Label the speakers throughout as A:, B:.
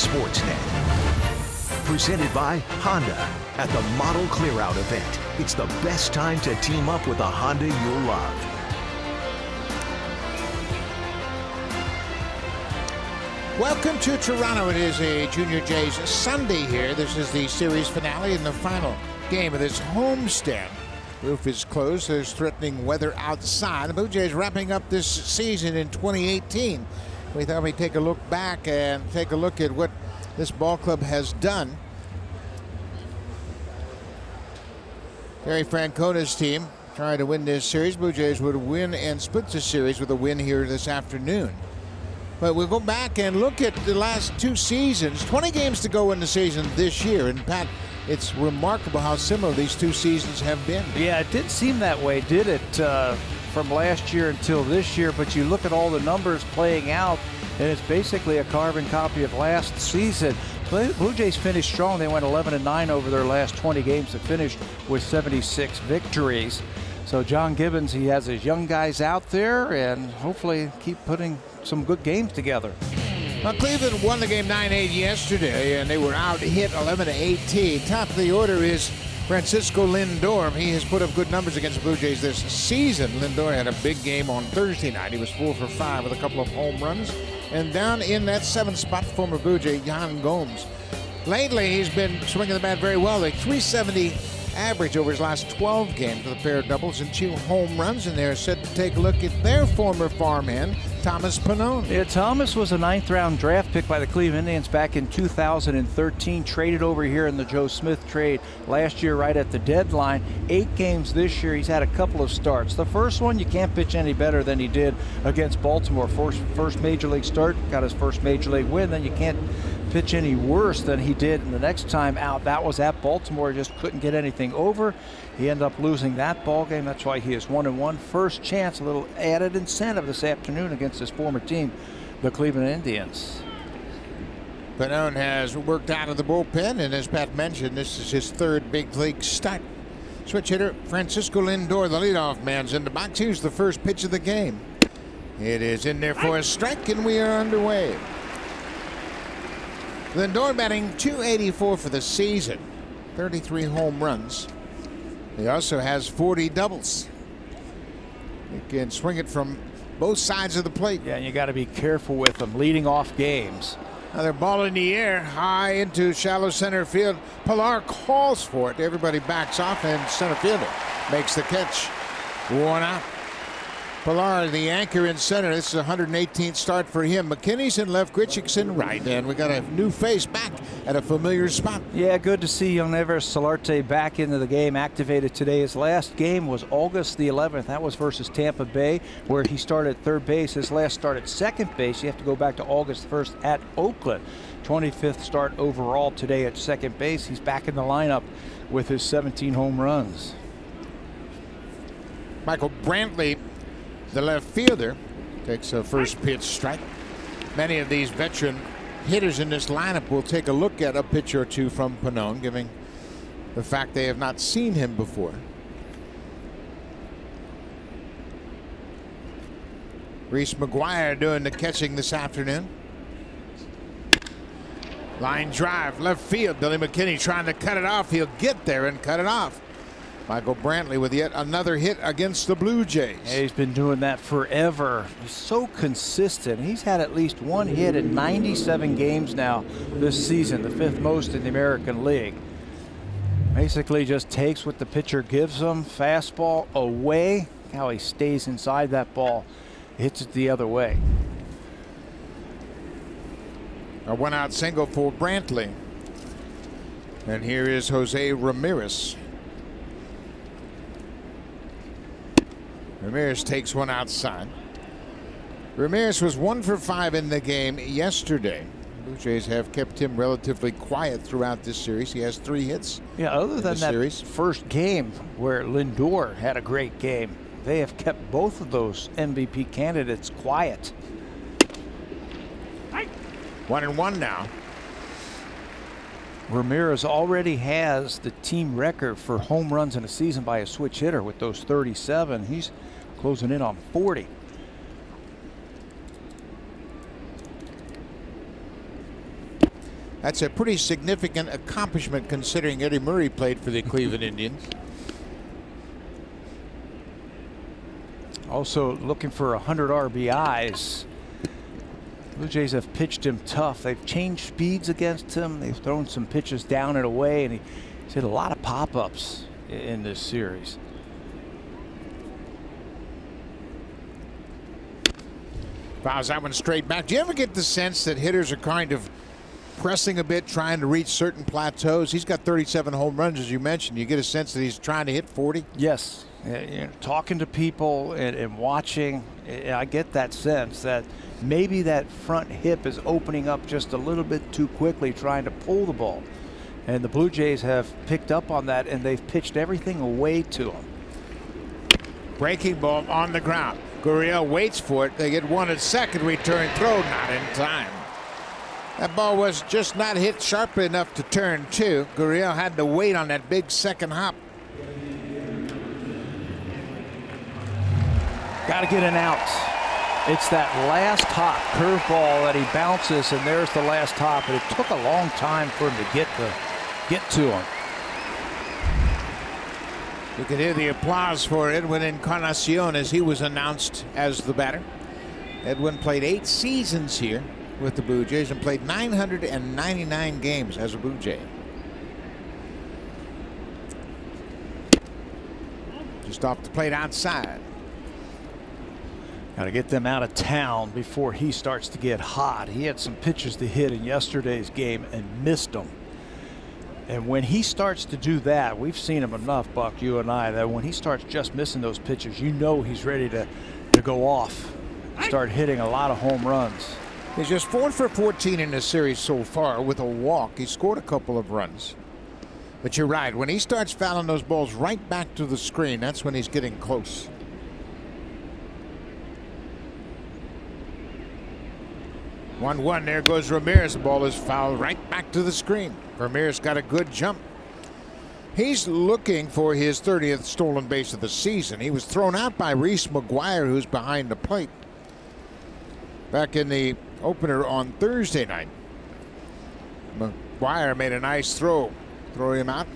A: Sportsnet. Presented by Honda. At the Model Clearout event, it's the best time to team up with a Honda you'll love.
B: Welcome to Toronto. It is a Junior Jays Sunday here. This is the series finale and the final game of this homestand. Roof is closed. There's threatening weather outside. The Blue Jays wrapping up this season in 2018. We thought we'd take a look back and take a look at what this ball club has done. Terry Francona's team trying to win this series. Blue Jays would win and split the series with a win here this afternoon. But we'll go back and look at the last two seasons. 20 games to go in the season this year. And Pat, it's remarkable how similar these two seasons have been.
C: Yeah, it did seem that way, did it, from last year until this year? But you look at all the numbers playing out, and it's basically a carbon copy of last season. Blue Jays finished strong. They went 11-9 over their last 20 games to finish with 76 victories. So John Gibbons, he has his young guys out there and hopefully keep putting some good games together.
B: Well, Cleveland won the game 9-8 yesterday, and they were out hit 11-18. Top of the order is Francisco Lindor. He has put up good numbers against the Blue Jays this season. Lindor had a big game on Thursday night. He was 4 for 5 with a couple of home runs. And down in that 7th spot, former Blue Jay Yan Gomes. Lately, he's been swinging the bat very well. Like 370 average over his last 12 games with a pair of doubles and 2 home runs. And they're set to take a look at their former farmhand, Thomas Pannone.
C: Yeah, Thomas was a 9th-round draft pick by the Cleveland Indians back in 2013. Traded over here in the Joe Smith trade last year right at the deadline. 8 games this year. He's had a couple of starts. The first one, you can't pitch any better than he did against Baltimore. First major league start, got his first major league win. Then you can't pitch any worse than he did. And the next time out, that was at Baltimore. Just couldn't get anything over. He ended up losing that ball game. That's why he is 1-1. First chance, a little added incentive this afternoon against his former team, the Cleveland Indians.
B: Pannone has worked out of the bullpen, and as Pat mentioned, this is his 3rd big league start. Switch hitter Francisco Lindor, the leadoff man's in the box. Here's the first pitch of the game. It is in there for a strike, and we are underway. Lindor batting .284 for the season, 33 home runs. He also has 40 doubles. He can swing it from both sides of the plate.
C: Yeah, and you got to be careful with them leading off games.
B: Another ball in the air, high into shallow center field. Pilar calls for it. Everybody backs off, and center fielder makes the catch. 1 out. Pilar, the anchor in center. This is a 118th start for him. McKinney's in left, Grichuk's in right, and we got a new face back at a familiar spot.
C: Yeah, good to see young Never Solarte back into the game, activated today. His last game was August the 11th. That was versus Tampa Bay, where he started at third base. His last start at second base, you have to go back to August 1st at Oakland. 25th start overall today at second base. He's back in the lineup with his 17 home runs.
B: Michael Brantley, the left fielder, takes a first pitch strike. Many of these veteran hitters in this lineup will take a look at a pitch or two from Pannone, given the fact they have not seen him before. Reese McGuire doing the catching this afternoon. Line drive, left field. Billy McKinney trying to cut it off. He'll get there and cut it off. Michael Brantley with yet another hit against the Blue Jays.
C: Yeah, he's been doing that forever. He's so consistent. He's had at least 1 hit in 97 games now this season, the 5th most in the American League. Basically just takes what the pitcher gives him. Fastball away. How he stays inside that ball. Hits it the other way.
B: A 1-out single for Brantley. And here is Jose Ramirez. Ramirez takes one outside. Ramirez was 1 for 5 in the game yesterday. Blue Jays have kept him relatively quiet throughout this series. He has 3 hits.
C: Yeah, other than that first game where Lindor had a great game, they have kept both of those MVP candidates quiet.
B: 1-1 now.
C: Ramirez already has the team record for home runs in a season by a switch hitter with those 37. He's closing in on 40.
B: That's a pretty significant accomplishment considering Eddie Murray played for the Cleveland Indians.
C: Also looking for 100 RBIs. Blue Jays have pitched him tough. They've changed speeds against him. They've thrown some pitches down and away, and he's hit a lot of pop-ups in this series.
B: Fouls that one straight back. Do you ever get the sense that hitters are kind of pressing a bit, trying to reach certain plateaus? He's got 37 home runs, as you mentioned. You get a sense that he's trying to hit 40?
C: Yes. You know, talking to people and watching, I get that sense that maybe that front hip is opening up just a little bit too quickly, trying to pull the ball. And the Blue Jays have picked up on that, and they've pitched everything away to him.
B: Breaking ball on the ground. Gurriel waits for it. They get one at second. Return throw, not in time. That ball was just not hit sharply enough to turn two. Gurriel had to wait on that big second hop.
C: Got to get an out. It's that last hop, curveball that he bounces, and there's the last hop. And it took a long time for him to get to him.
B: You could hear the applause for Edwin Encarnacion as he was announced as the batter. Edwin played 8 seasons here with the Blue Jays and played 999 games as a Blue Jay. Just off the plate outside.
C: Got to get them out of town before he starts to get hot. He had some pitches to hit in yesterday's game and missed them. And when he starts to do that, we've seen him enough, Buck, you and I, that when he starts just missing those pitches, you know he's ready to go off, start hitting a lot of home runs.
B: He's just 4 for 14 in the series so far with a walk. He scored a couple of runs. But you're right, when he starts fouling those balls right back to the screen, that's when he's getting close. 1-1. There goes Ramirez. The ball is fouled right back to the screen. Ramirez got a good jump. He's looking for his 30th stolen base of the season. He was thrown out by Reese McGuire, who's behind the plate, back in the opener on Thursday night. McGuire made a nice throw him out.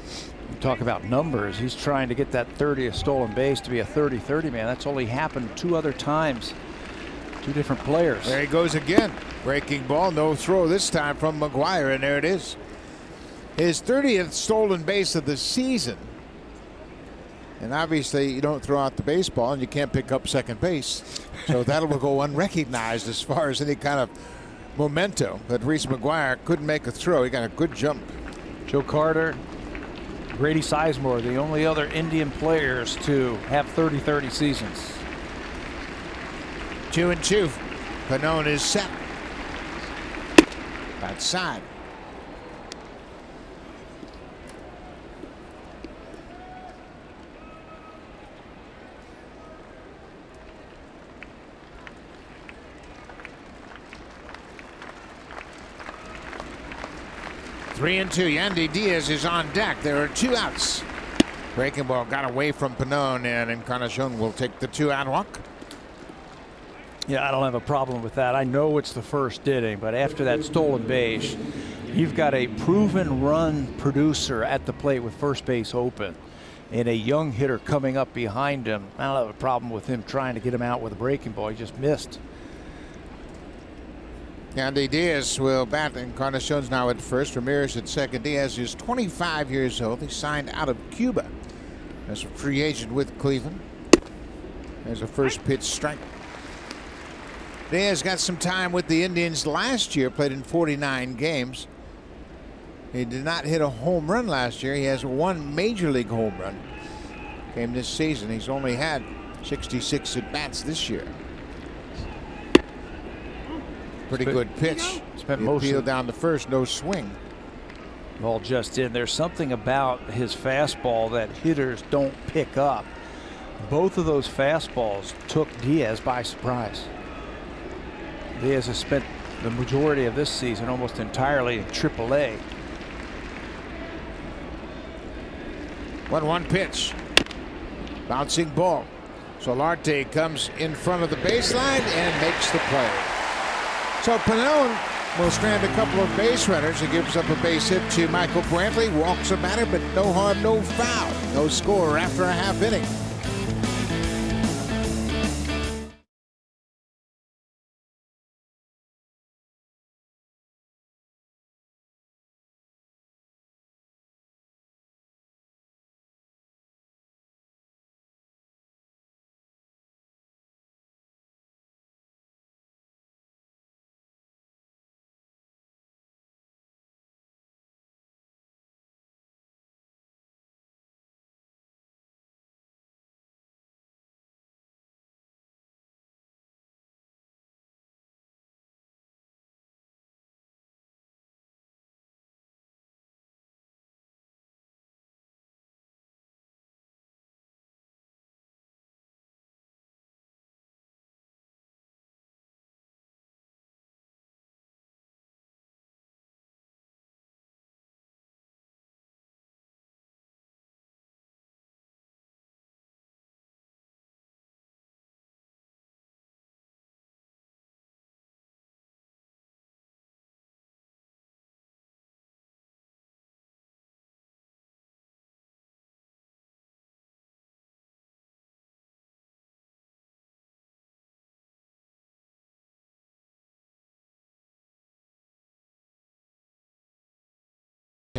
C: You talk about numbers. He's trying to get that 30th stolen base to be a 30-30 man. That's only happened 2 other times. 2 different players.
B: There he goes again. Breaking ball, no throw this time from McGuire, and there it is. His 30th stolen base of the season. And obviously you don't throw out the baseball and you can't pick up second base. So that'll go unrecognized as far as any kind of memento. But Reese McGuire couldn't make a throw. He got a good jump.
C: Joe Carter, Grady Sizemore, the only other Indian players to have 30-30 seasons.
B: 2-2. Pannone is set. Outside. Three and 2. Yandy Diaz is on deck. There are 2 outs. Breaking ball got away from Pannone, and Encarnacion will take the 2-out walk.
C: Yeah, I don't have a problem with that. I know it's the first inning, but after that stolen base, you've got a proven run producer at the plate with first base open and a young hitter coming up behind him. I don't have a problem with him trying to get him out with a breaking ball. He just missed.
B: Yandy Diaz will bat. Encarnacion's now at first. Ramirez at second. Diaz is 25 years old. He signed out of Cuba as a free agent with Cleveland. There's a first pitch strike. Diaz got some time with the Indians last year, played in 49 games. He did not hit a home run last year. He has 1 major league home run. Came this season. He's only had 66 at bats this year. Pretty good pitch.
C: Spent most
B: appeal down the first, no swing.
C: Ball just in. There's something about his fastball that hitters don't pick up. Both of those fastballs took Diaz by surprise. Diaz has spent the majority of this season almost entirely in AAA.
B: 1-1 pitch. Bouncing ball. Solarte comes in front of the baseline and makes the play. So Pannone will strand a couple of base runners. He gives up a base hit to Michael Brantley. Walks a batter, but no harm, no foul. No score after a half inning.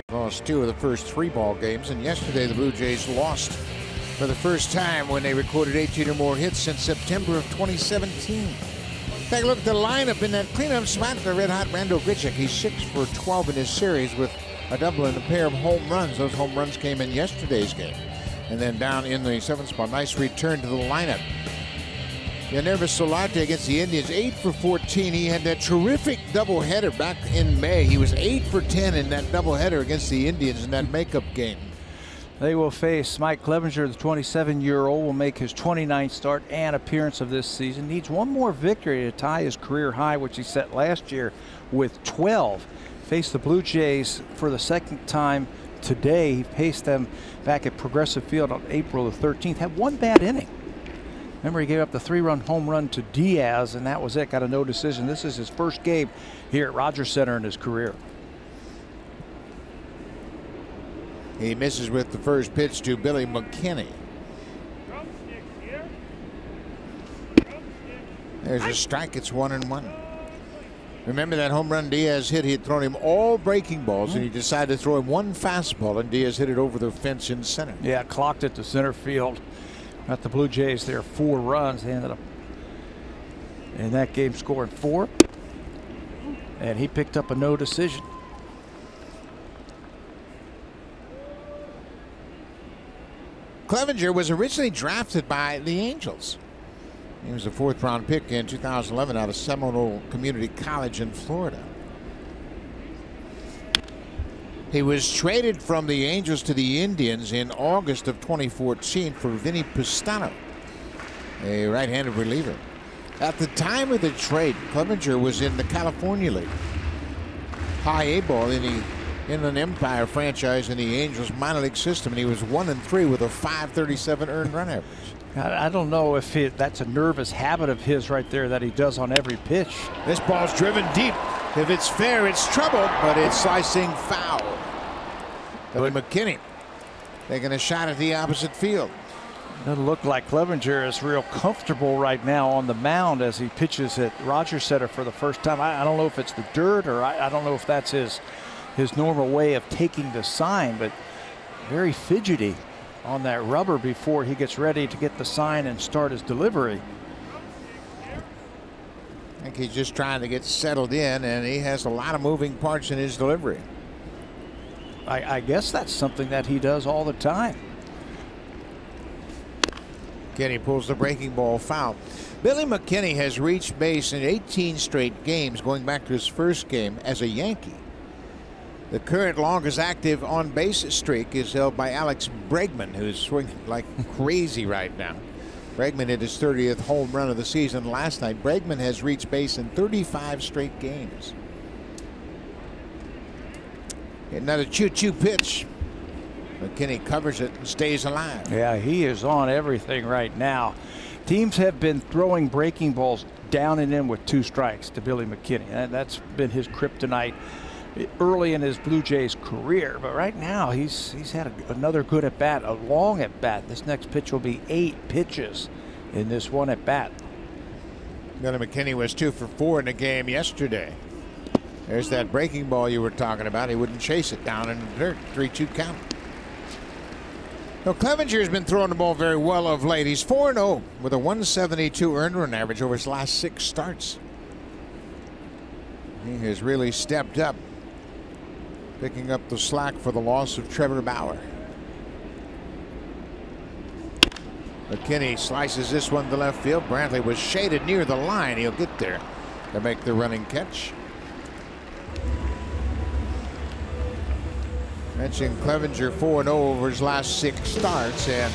B: Lost 2 of the first 3 ball games, and yesterday the Blue Jays lost for the first time when they recorded 18 or more hits since September of 2017. Take a look at the lineup in that cleanup spot. The red-hot Randall Grichuk. He's 6 for 12 in his series with a double and a pair of home runs. Those home runs came in yesterday's game. And then down in the 7th spot, nice return to the lineup. Yervis Solarte against the Indians, 8 for 14. He had that terrific doubleheader back in May. He was 8 for 10 in that doubleheader against the Indians in that makeup game.
C: They will face Mike Clevenger, the 27-year-old, will make his 29th start and appearance of this season. Needs one more victory to tie his career high, which he set last year with 12. Faced the Blue Jays for the second time today. He faced them back at Progressive Field on April the 13th. Had one bad inning. Remember, he gave up the 3-run home run to Diaz, and that was it. Got a no decision. This is his first game here at Rogers Center in his career.
B: He misses with the first pitch to Billy McKinney. There's a strike. It's 1-1. Remember that home run Diaz hit? He had thrown him all breaking balls, and he decided to throw him one fastball, and Diaz hit it over the fence in center.
C: Yeah, clocked it to center field. Got the Blue Jays there 4 runs. They ended up in that game scoring 4. And he picked up a no decision.
B: Clevenger was originally drafted by the Angels. He was a 4th-round pick in 2011 out of Seminole Community College in Florida. He was traded from the Angels to the Indians in August of 2014 for Vinny Pastime, a right-handed reliever. At the time of the trade, Clevenger was in the California League, high A ball in the Inland Empire franchise in the Angels minor league system, and he was 1-3 with a .537 earned run average.
C: I don't know if that's a nervous habit of his right there that he does on every pitch.
B: This ball's driven deep. If it's fair, it's trouble, but it's slicing foul. Billy McKinney taking a shot at the opposite field.
C: Doesn't look like Clevenger is real comfortable right now on the mound as he pitches at Rogers Center for the first time. I don't know if it's the dirt or I don't know if that's his normal way of taking the sign, but very fidgety on that rubber before he gets ready to get the sign and start his delivery.
B: I think he's just trying to get settled in, and he has a lot of moving parts in his delivery.
C: I guess that's something that he does all the time.
B: Kenny pulls the breaking ball foul. Billy McKinney has reached base in 18 straight games going back to his first game as a Yankee. The current longest active on base streak is held by Alex Bregman, who's swinging like crazy right now. Bregman hit his 30th home run of the season last night. Bregman has reached base in 35 straight games. Another choo-choo pitch. McKinney covers it and stays alive.
C: Yeah, he is on everything right now. Teams have been throwing breaking balls down and in with 2 strikes to Billy McKinney. And that's been his kryptonite early in his Blue Jays career. But right now, he's had another good at bat, a long at bat. This next pitch will be 8 pitches in this one at bat.
B: Billy McKinney was 2 for 4 in the game yesterday. There's that breaking ball you were talking about. He wouldn't chase it down in the dirt. 3-2 count. Now, Clevenger's been throwing the ball very well of late. He's 4-0 with a 172 earned run average over his last 6 starts. He has really stepped up, picking up the slack for the loss of Trevor Bauer. McKinney slices this one to left field. Brantley was shaded near the line. He'll get there to make the running catch. Mentioned Clevenger 4-0 over his last 6 starts, and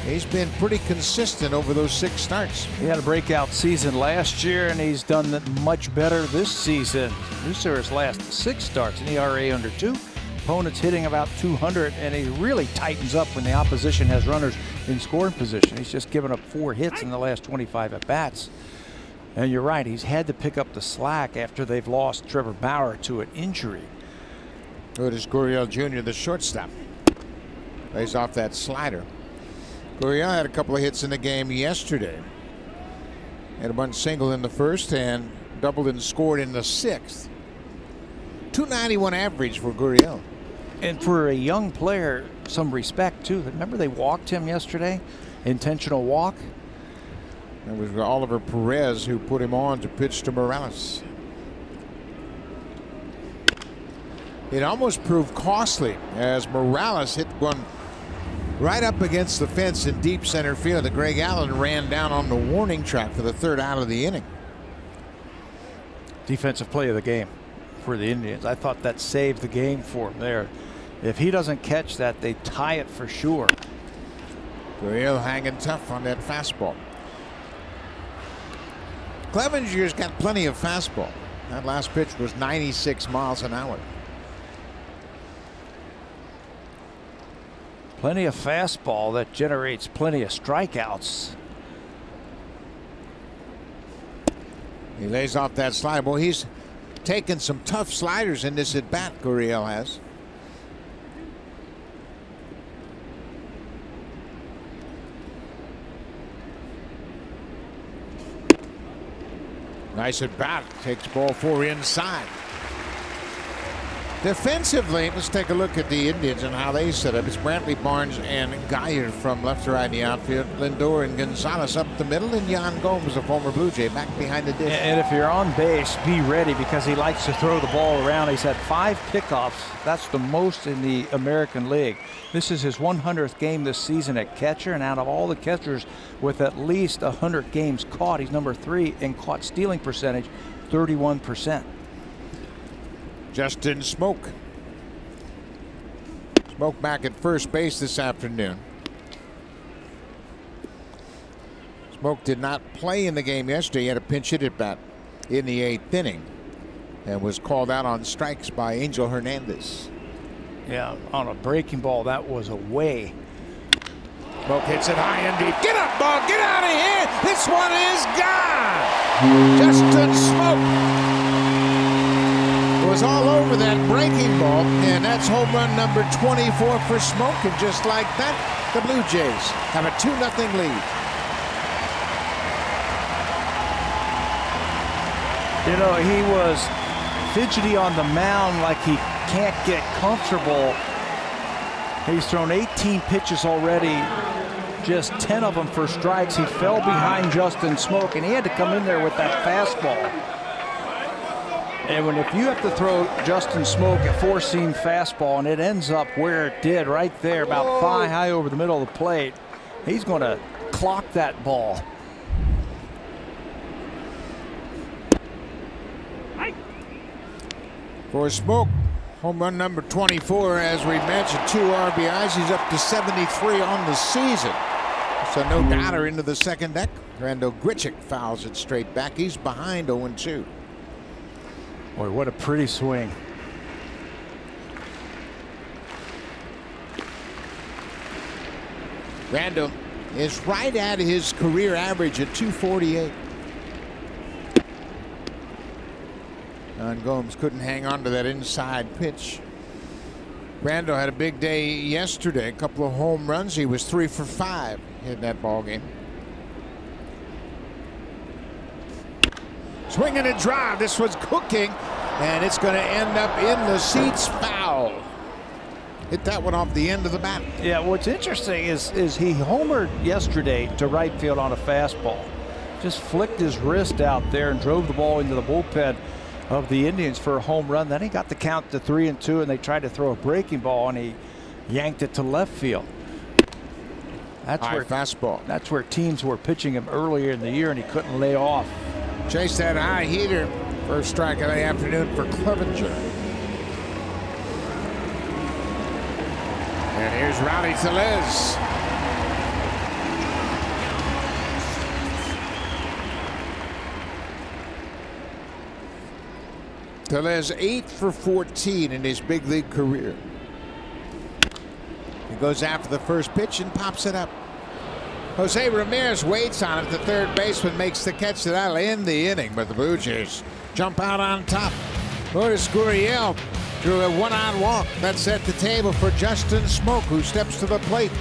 B: he's been pretty consistent over those 6 starts.
C: He had a breakout season last year, and he's done much better this season. These are his last 6 starts, an ERA under 2. Opponents hitting about 200, and he really tightens up when the opposition has runners in scoring position. He's just given up 4 hits in the last 25 at-bats. And you're right, he's had to pick up the slack after they've lost Trevor Bauer to an injury.
B: Good is Gurriel Jr., the shortstop. Lays off that slider. Gurriel had a couple of hits in the game yesterday. Had a bunt single in the first and doubled and scored in the 6th. 291 average for Gurriel.
C: And for a young player, some respect too. Remember they walked him yesterday? Intentional walk.
B: It was Oliver Perez who put him on to pitch to Morales. It almost proved costly as Morales hit one right up against the fence in deep center field. That Greg Allen ran down on the warning track for the 3rd out of the inning.
C: Defensive play of the game for the Indians. I thought that saved the game for him there. If he doesn't catch that, they tie it for sure.
B: Gurriel hanging tough on that fastball. Clevenger's got plenty of fastball. That last pitch was 96 miles an hour.
C: Plenty of fastball that generates plenty of strikeouts.
B: He lays off that slider. Well, he's taken some tough sliders in this at bat, Gurriel has. Nice at bat. Takes ball 4 inside. Defensively, let's take a look at the Indians and how they set up. It's Brantley, Barnes, and Geyer from left to right in the outfield. Lindor and Gonzalez up the middle, and Yan Gomes, a former Blue Jay, back behind the dish.
C: And if you're on base, be ready because he likes to throw the ball around. He's had 5 pickoffs. That's the most in the American League. This is his 100th game this season at catcher, and out of all the catchers with at least 100 games caught, he's number 3 in caught stealing percentage, 31%.
B: Justin Smoke. Smoke back at first base this afternoon. Smoke did not play in the game yesterday. He had a pinch hit at bat in the 8th inning and was called out on strikes by Angel Hernandez.
C: Yeah, on a breaking ball, that was away.
B: Smoke hits it high and deep. Get up, ball. Get out of here. This one is gone. Justin Smoke was all over that breaking ball, and that's home run number 24 for Smoke. And just like that, the Blue Jays have a 2-0 lead.
C: You know, he was fidgety on the mound like he can't get comfortable. He's thrown 18 pitches already, just 10 of them for strikes. He fell behind Justin Smoke, and he had to come in there with that fastball. And if you have to throw Justin Smoke a 4-seam fastball and it ends up where it did, right there, about thigh high over the middle of the plate, he's going to clock that ball.
B: For Smoke, home run number 24, as we mentioned, 2 RBIs. He's up to 73 on the season. So no doubter into the second deck. Randall Grichuk fouls it straight back. He's behind 0-2.
C: Boy, what a pretty swing.
B: Randall is right at his career average at 248. Jan Gomes couldn't hang on to that inside pitch. Brando had a big day yesterday, a couple of home runs. He was 3 for 5 in that ball game. Swing and a drive. This was cooking, and it's going to end up in the seats. Foul. Hit that one off the end of the bat.
C: Yeah, what's interesting is he homered yesterday to right field on a fastball. Just flicked his wrist out there and drove the ball into the bullpen of the Indians for a home run. Then he got the count to 3-2, and they tried to throw a breaking ball, and he yanked it to left field. That's
B: high
C: where
B: fastball.
C: That's where teams were pitching him earlier in the year, and he couldn't lay off.
B: Chase that high heater. First strike of the afternoon for Clevenger. And here's Rowdy Tellez. Tellez 8 for 14 in his big league career. He goes after the first pitch and pops it up. Jose Ramirez waits on it. The third baseman makes the catch that'll end the inning, but the Blue Jays jump out on top. Lourdes Gurriel drew a one-on walk. That set the table for Justin Smoke, who steps to the plate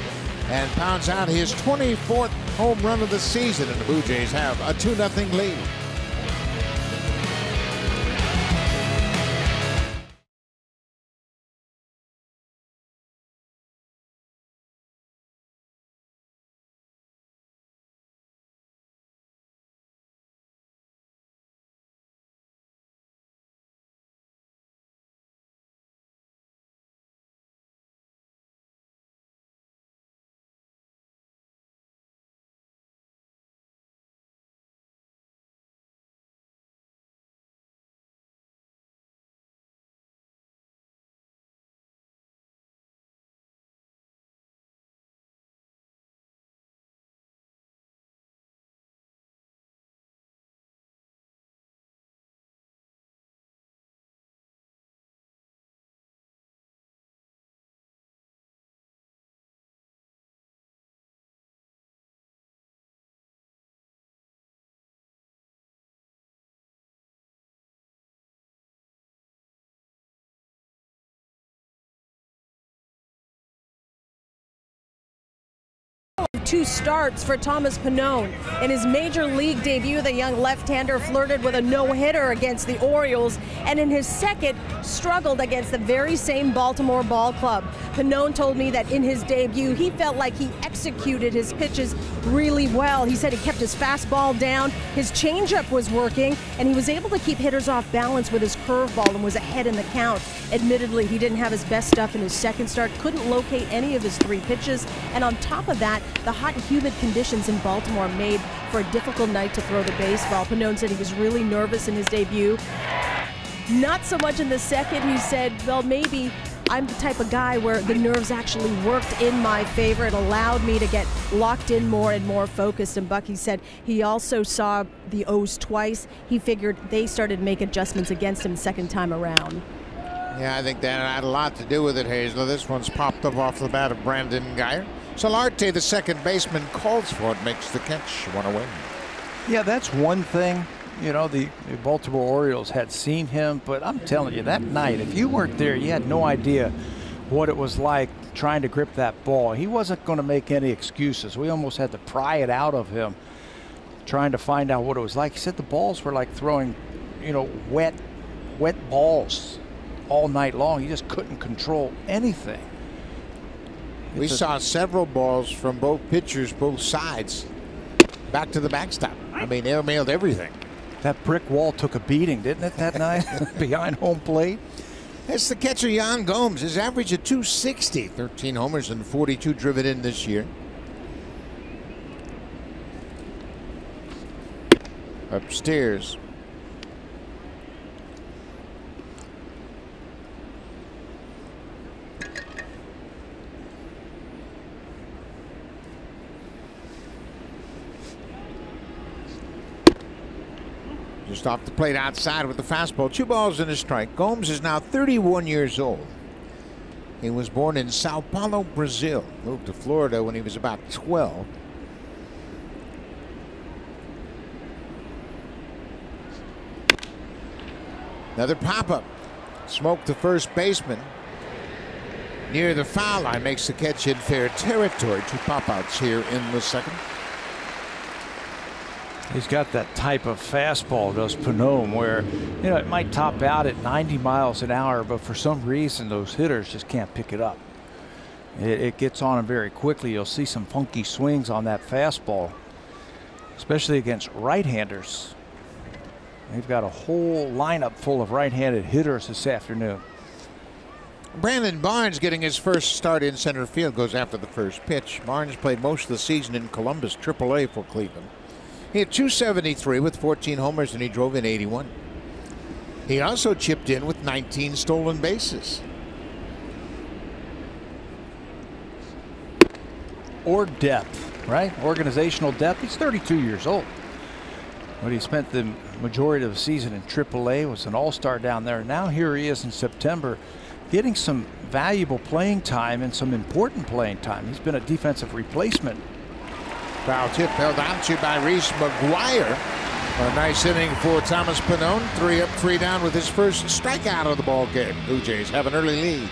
B: and pounds out his 24th home run of the season, and the Blue Jays have a 2-0 lead.
D: Two starts for Thomas Pannone. In his major league debut, the young left-hander flirted with a no-hitter against the Orioles, and in his second, struggled against the very same Baltimore ball club. Pannone told me that in his debut, he felt like he executed his pitches really well. He said he kept his fastball down, his changeup was working, and he was able to keep hitters off balance with his curveball and was ahead in the count. Admittedly, he didn't have his best stuff in his second start, couldn't locate any of his 3 pitches, and on top of that, the hot, humid conditions in Baltimore made for a difficult night to throw the baseball. Pannone said he was really nervous in his debut. Not so much in the second. He said, well, maybe I'm the type of guy where the nerves actually worked in my favor. It allowed me to get locked in more and more focused. And Bucky said he also saw the O's twice. He figured they started to make adjustments against him second time around.
B: Yeah, I think that had a lot to do with it, Hazel. This one's popped up off the bat of Brandon Guyer. Solarte, the second baseman, calls for it, makes the catch, 1 away.
C: Yeah, that's one thing. You know, the Baltimore Orioles had seen him, but I'm telling you, that night, if you weren't there, you had no idea what it was like trying to grip that ball. He wasn't going to make any excuses. We almost had to pry it out of him, trying to find out what it was like. He said the balls were like throwing, you know, wet balls all night long. He just couldn't control anything.
B: We saw several balls from both pitchers, both sides, back to the backstop. I mean, they mailed everything.
C: That brick wall took a beating, didn't it, that night behind home plate?
B: That's the catcher, Jan Gomes. His average of 260, 13 homers and 42 driven in this year. Upstairs. Just off the plate outside with the fastball. 2 balls and a strike. Gomes is now 31 years old. He was born in Sao Paulo, Brazil. Moved to Florida when he was about 12. Another pop-up. Smoke the first baseman near the foul line, makes the catch in fair territory. 2 pop-outs here in the second.
C: He's got that type of fastball, does Pastime, where, you know, it might top out at 90 miles an hour, but for some reason those hitters just can't pick it up. It gets on him very quickly. You'll see some funky swings on that fastball, especially against right-handers. They've got a whole lineup full of right-handed hitters this afternoon.
B: Brandon Barnes getting his first start in center field, goes after the first pitch. Barnes played most of the season in Columbus AAA for Cleveland. He had .273 with 14 homers, and he drove in 81. He also chipped in with 19 stolen bases.
C: Or depth, right? Organizational depth. He's 32 years old. But he spent the majority of the season in AAA, was an all-star down there. Now here he is in September, getting some valuable playing time and some important playing time. He's been a defensive replacement.
B: Foul tip held onto by Reese McGuire. A nice inning for Thomas Pastime. 3 up, 3 down with his first strikeout of the ball game. Blue Jays have an early lead.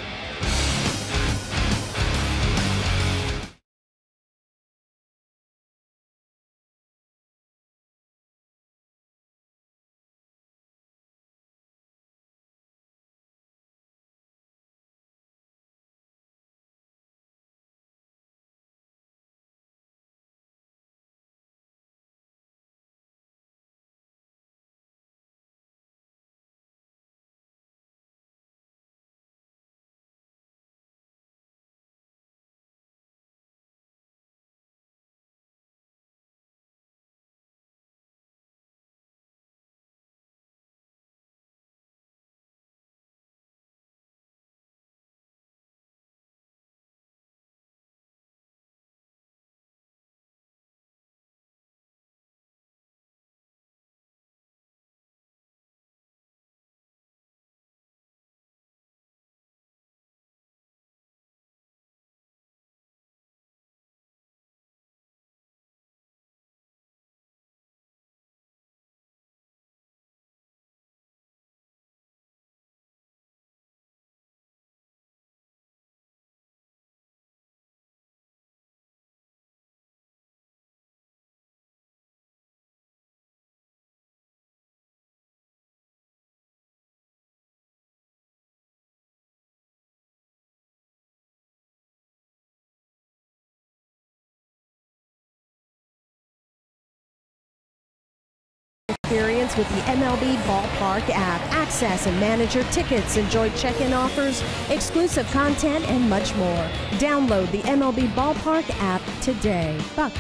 D: Experience with the MLB Ballpark app. Access and manage your tickets, enjoy check-in offers, exclusive content, and much more. Download the MLB Ballpark app today. Buck.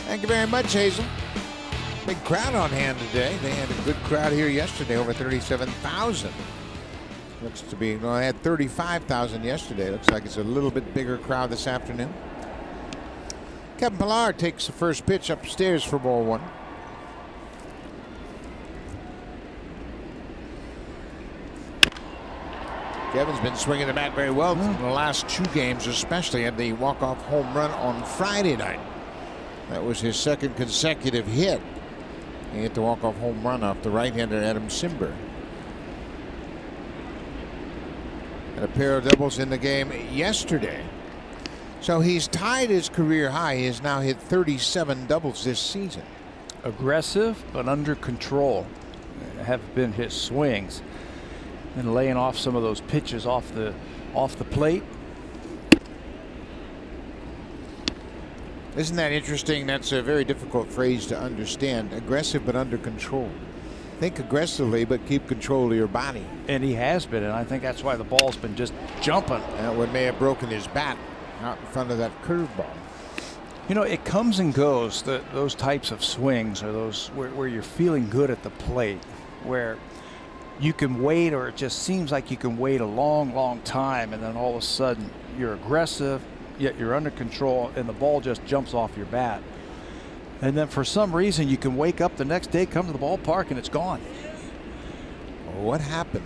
B: Thank you very much, Hazel. Big crowd on hand today. They had a good crowd here yesterday, over 37,000. Looks to be, well, they had 35,000 yesterday. Looks like it's a little bit bigger crowd this afternoon. Kevin Pillar takes the first pitch upstairs for ball 1. Kevin's been swinging the bat very well in the last 2 games, especially at the walk-off home run on Friday night. That was his second consecutive hit. He hit the walk-off home run off the right-hander Adam Simber. And a pair of doubles in the game yesterday. So he's tied his career high. He has now hit 37 doubles this season.
C: Aggressive but under control have been his swings. And laying off some of those pitches off the plate.
B: Isn't that interesting? That's a very difficult phrase to understand. Aggressive but under control. Think aggressively but keep control of your body.
C: And he has been, and I think that's why the ball's been just jumping.
B: That one may have broken his bat out in front of that curveball.
C: You know, it comes and goes. Those types of swings are those where you're feeling good at the plate, where you can wait, or it just seems like you can wait a long, long time, and then all of a sudden you're aggressive, yet you're under control, and the ball just jumps off your bat. And then for some reason you can wake up the next day, come to the ballpark, and it's gone.
B: What happened?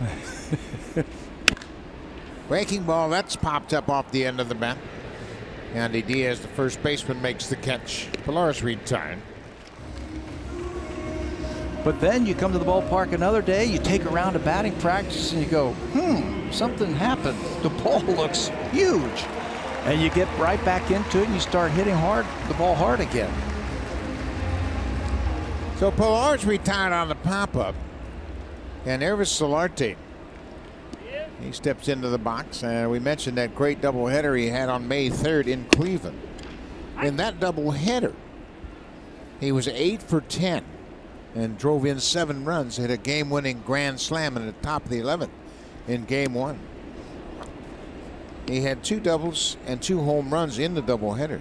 B: Breaking ball, that's popped up off the end of the bat. Andy Diaz, the first baseman, makes the catch. Pilar's retired.
C: But then you come to the ballpark another day, you take a round of batting practice, and you go, something happened. The ball looks huge. And you get right back into it, and you start hitting the ball hard again.
B: So Pillar's retired on the pop-up. And Ervis Solarte, he steps into the box. And we mentioned that great doubleheader he had on May 3rd in Cleveland. In that doubleheader, he was 8 for 10 and drove in 7 runs, hit a game-winning grand slam in the top of the 11th in Game 1. He had 2 doubles and 2 home runs in the doubleheader.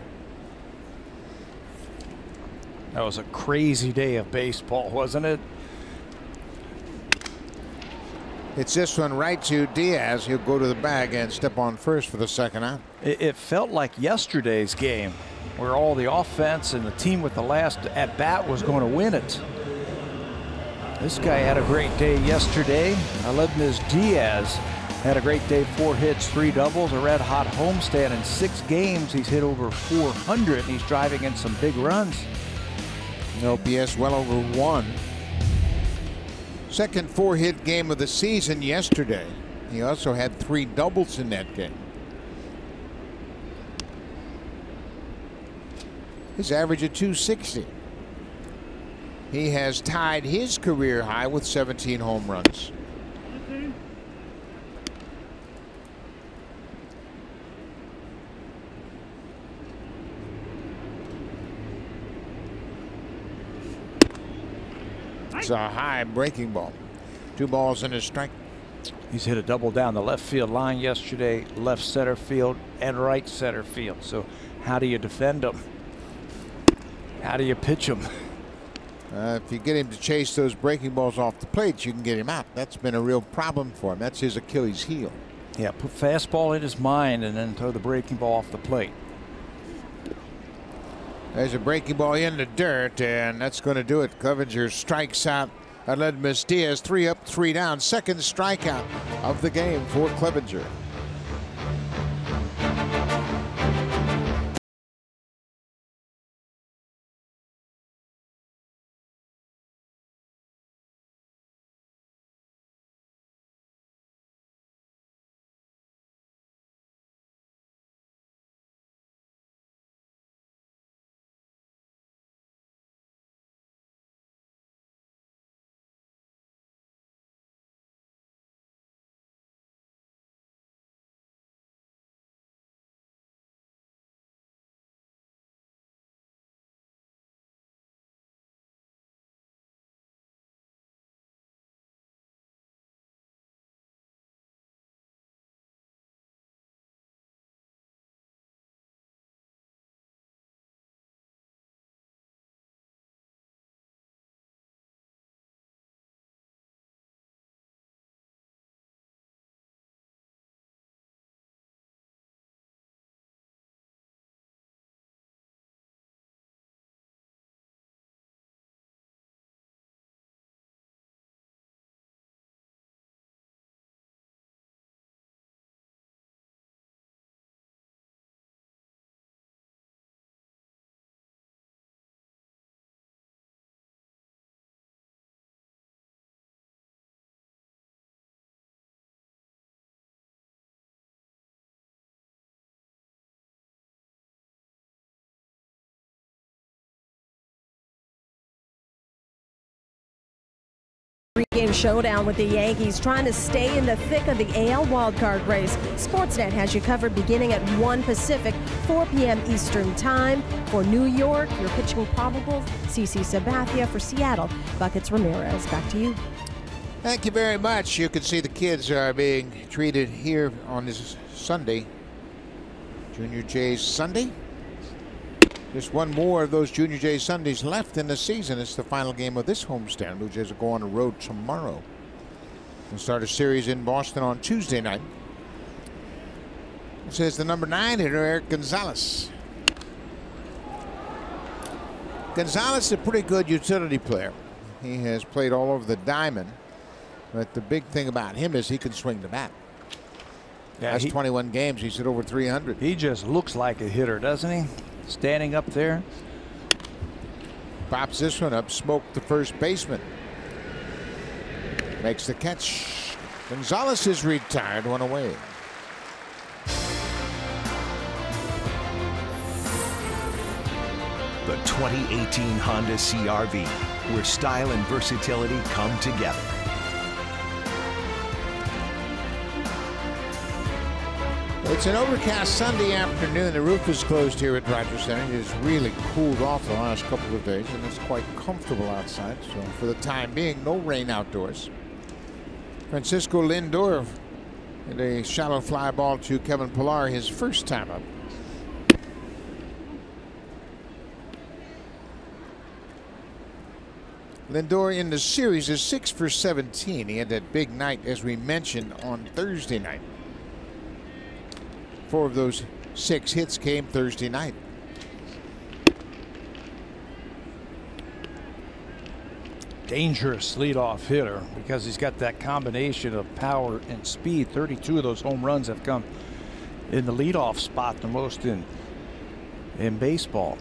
C: That was a crazy day of baseball, wasn't it?
B: It's this one right to Diaz. He'll go to the bag and step on first for the second out.
C: It felt like yesterday's game, where all the offense and the team with the last at bat was going to win it. This guy had a great day yesterday. Aledmys Diaz had a great day, 4 hits, 3 doubles, a red hot homestand. In 6 games, he's hit over 400, and he's driving in some big runs.
B: OPS well over 1. Second 4-hit game of the season yesterday. He also had 3 doubles in that game. His average of 260. He has tied his career high with 17 home runs. It's a high breaking ball. 2 balls and a strike.
C: He's hit a double down the left field line yesterday, left center field and right center field. So how do you defend him? How do you pitch him?
B: If you get him to chase those breaking balls off the plate, you can get him out. That's been a real problem for him. That's his Achilles heel.
C: Yeah, put fastball in his mind and then throw the breaking ball off the plate.
B: There's a breaking ball in the dirt, and that's going to do it. Clevenger strikes out Aledmys Diaz. 3 up, 3 down. Second strikeout of the game for Clevenger.
D: Game showdown with the Yankees trying to stay in the thick of the AL wildcard race. Sportsnet has you covered beginning at 1 Pacific, 4 p.m. Eastern Time. For New York, your pitching probables, CC Sabathia. For Seattle, Buckets Ramirez. Back to you.
B: Thank you very much. You can see the kids are being treated here on this Sunday. Junior Jays Sunday. Just one more of those Junior Jays Sundays left in the season. It's the final game of this homestand. Blue Jays will go on the road tomorrow and start a series in Boston on Tuesday night. This is the number 9 hitter, Eric Gonzalez. Gonzalez is a pretty good utility player. He has played all over the diamond, but the big thing about him is he can swing the bat. Yeah, that's 21 games. He's hit over 300.
C: He just looks like a hitter, doesn't he? Standing up there.
B: Pops this one up, smoked the first baseman. Makes the catch. Gonzalez is retired, one away.
A: The 2018 Honda CR-V, where style and versatility come together.
B: It's an overcast Sunday afternoon. The roof is closed here at Rogers Center. It has really cooled off the last couple of days, and it's quite comfortable outside. So for the time being, no rain outdoors. Francisco Lindor hit a shallow fly ball to Kevin Pillar, his first time up. Lindor in the series is 6 for 17. He had that big night, as we mentioned, on Thursday night. 4 of those 6 hits came Thursday night.
C: Dangerous leadoff hitter because he's got that combination of power and speed. 32 of those home runs have come in the leadoff spot, the most in baseball.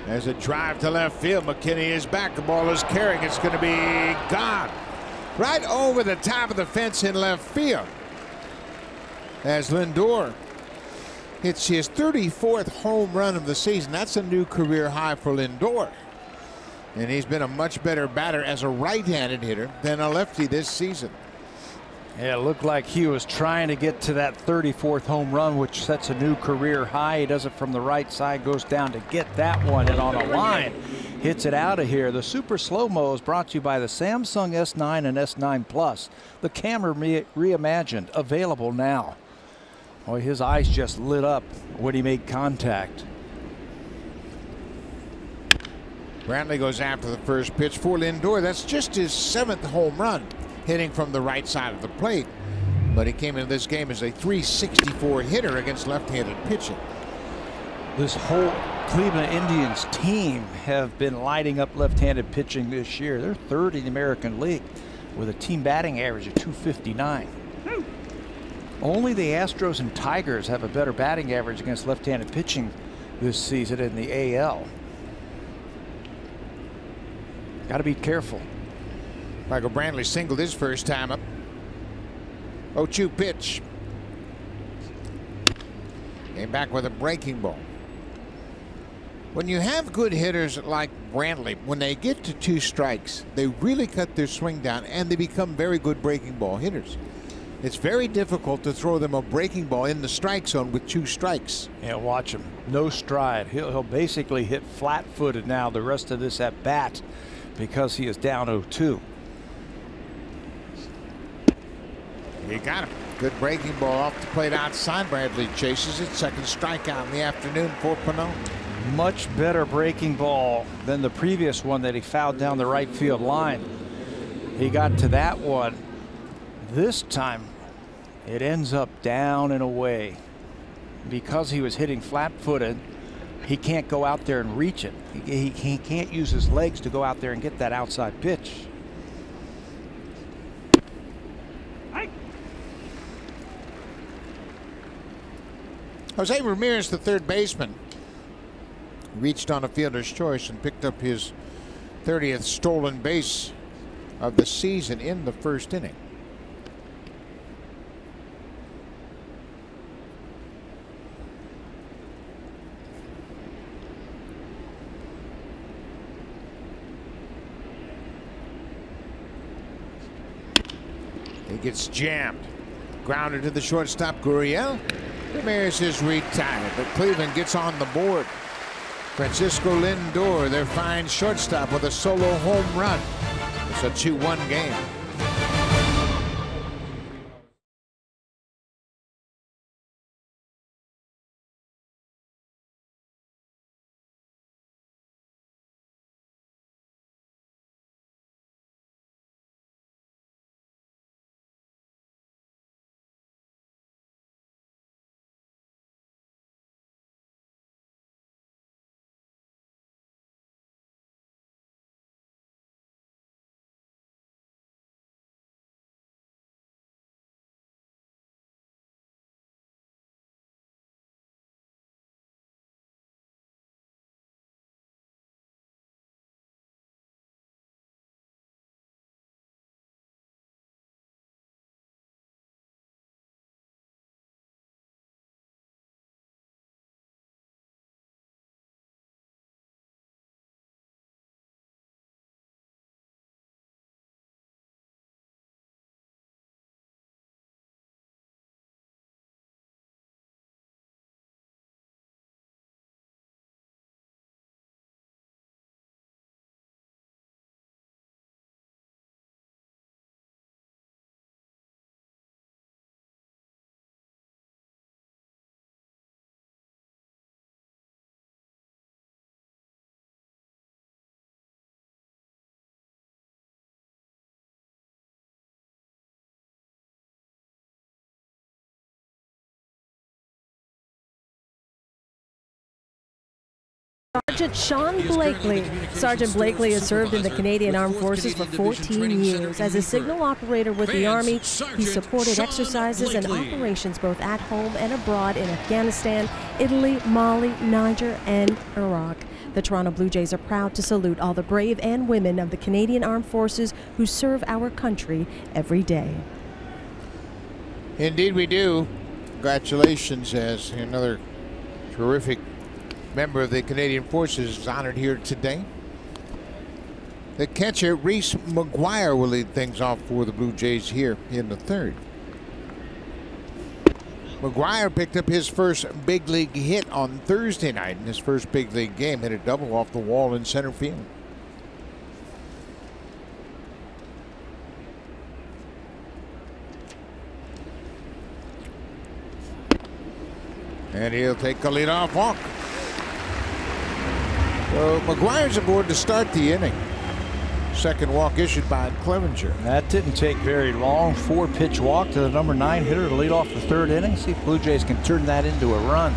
B: There's a drive to left field. McKinney is back. The ball is carrying. It's going to be gone. Right over the top of the fence in left field. As Lindor hits his 34th home run of the season. That's a new career high for Lindor. And he's been a much better batter as a right-handed hitter than a lefty this season.
C: Yeah, it looked like he was trying to get to that 34th home run, which sets a new career high. He does it from the right side, goes down to get that one, and on a line, hits it out of here. The Super Slow-Mo is brought to you by the Samsung S9 and S9 Plus. The camera reimagined, available now. Boy, his eyes just lit up when he made contact.
B: Brantley goes after the first pitch for Lindor. That's just his 7th home run, hitting from the right side of the plate. But he came into this game as a .364 hitter against left-handed pitching.
C: This whole Cleveland Indians team have been lighting up left-handed pitching this year. They're third in the American League with a team batting average of .259. Only the Astros and Tigers have a better batting average against left-handed pitching this season in the AL. Got to be careful.
B: Michael Brantley singled his first time up. 0-2 pitch. Came back with a breaking ball. When you have good hitters like Brantley, when they get to 2 strikes, they really cut their swing down and they become very good breaking ball hitters. It's very difficult to throw them a breaking ball in the strike zone with 2 strikes.
C: Yeah, watch him. No stride. He'll basically hit flat-footed now the rest of this at bat because he is down 0-2.
B: You got him. Good breaking ball off the plate outside. Brantley chases it. Second strikeout in the afternoon for Pannone.
C: Much better breaking ball than the previous one that he fouled down the right field line. He got to that one. This time it ends up down and away. Because he was hitting flat-footed, he can't go out there and reach it. He can't use his legs to go out there and get that outside pitch.
B: Jose Ramirez, the third baseman, reached on a fielder's choice and picked up his 30th stolen base of the season in the first inning. He gets jammed. Grounded to the shortstop, Gurriel. Ramirez is retired, but Cleveland gets on the board. Francisco Lindor, their fine shortstop, with a solo home run. It's a 2-1 game.
D: Sergeant Sean Blakely. Sergeant Blakely has served in the Canadian Armed Forces for 14 years. As a signal operator with the Army, he supported exercises and operations both at home and abroad in Afghanistan, Italy, Mali, Niger, and Iraq. The Toronto Blue Jays are proud to salute all the brave and women of the Canadian Armed Forces who serve our country every day.
B: Indeed we do. Congratulations, as another terrific member of the Canadian Forces is honored here today. The catcher, Reese McGuire, will lead things off for the Blue Jays here in the third. McGuire picked up his first big league hit on Thursday night in his first big league game. Hit a double off the wall in center field. And he'll take the leadoff walk. So McGuire's aboard to start the inning. Second walk issued by Clevenger.
C: That didn't take very long. 4-pitch walk to the number 9 hitter to lead off the third inning. See if Blue Jays can turn that into a run.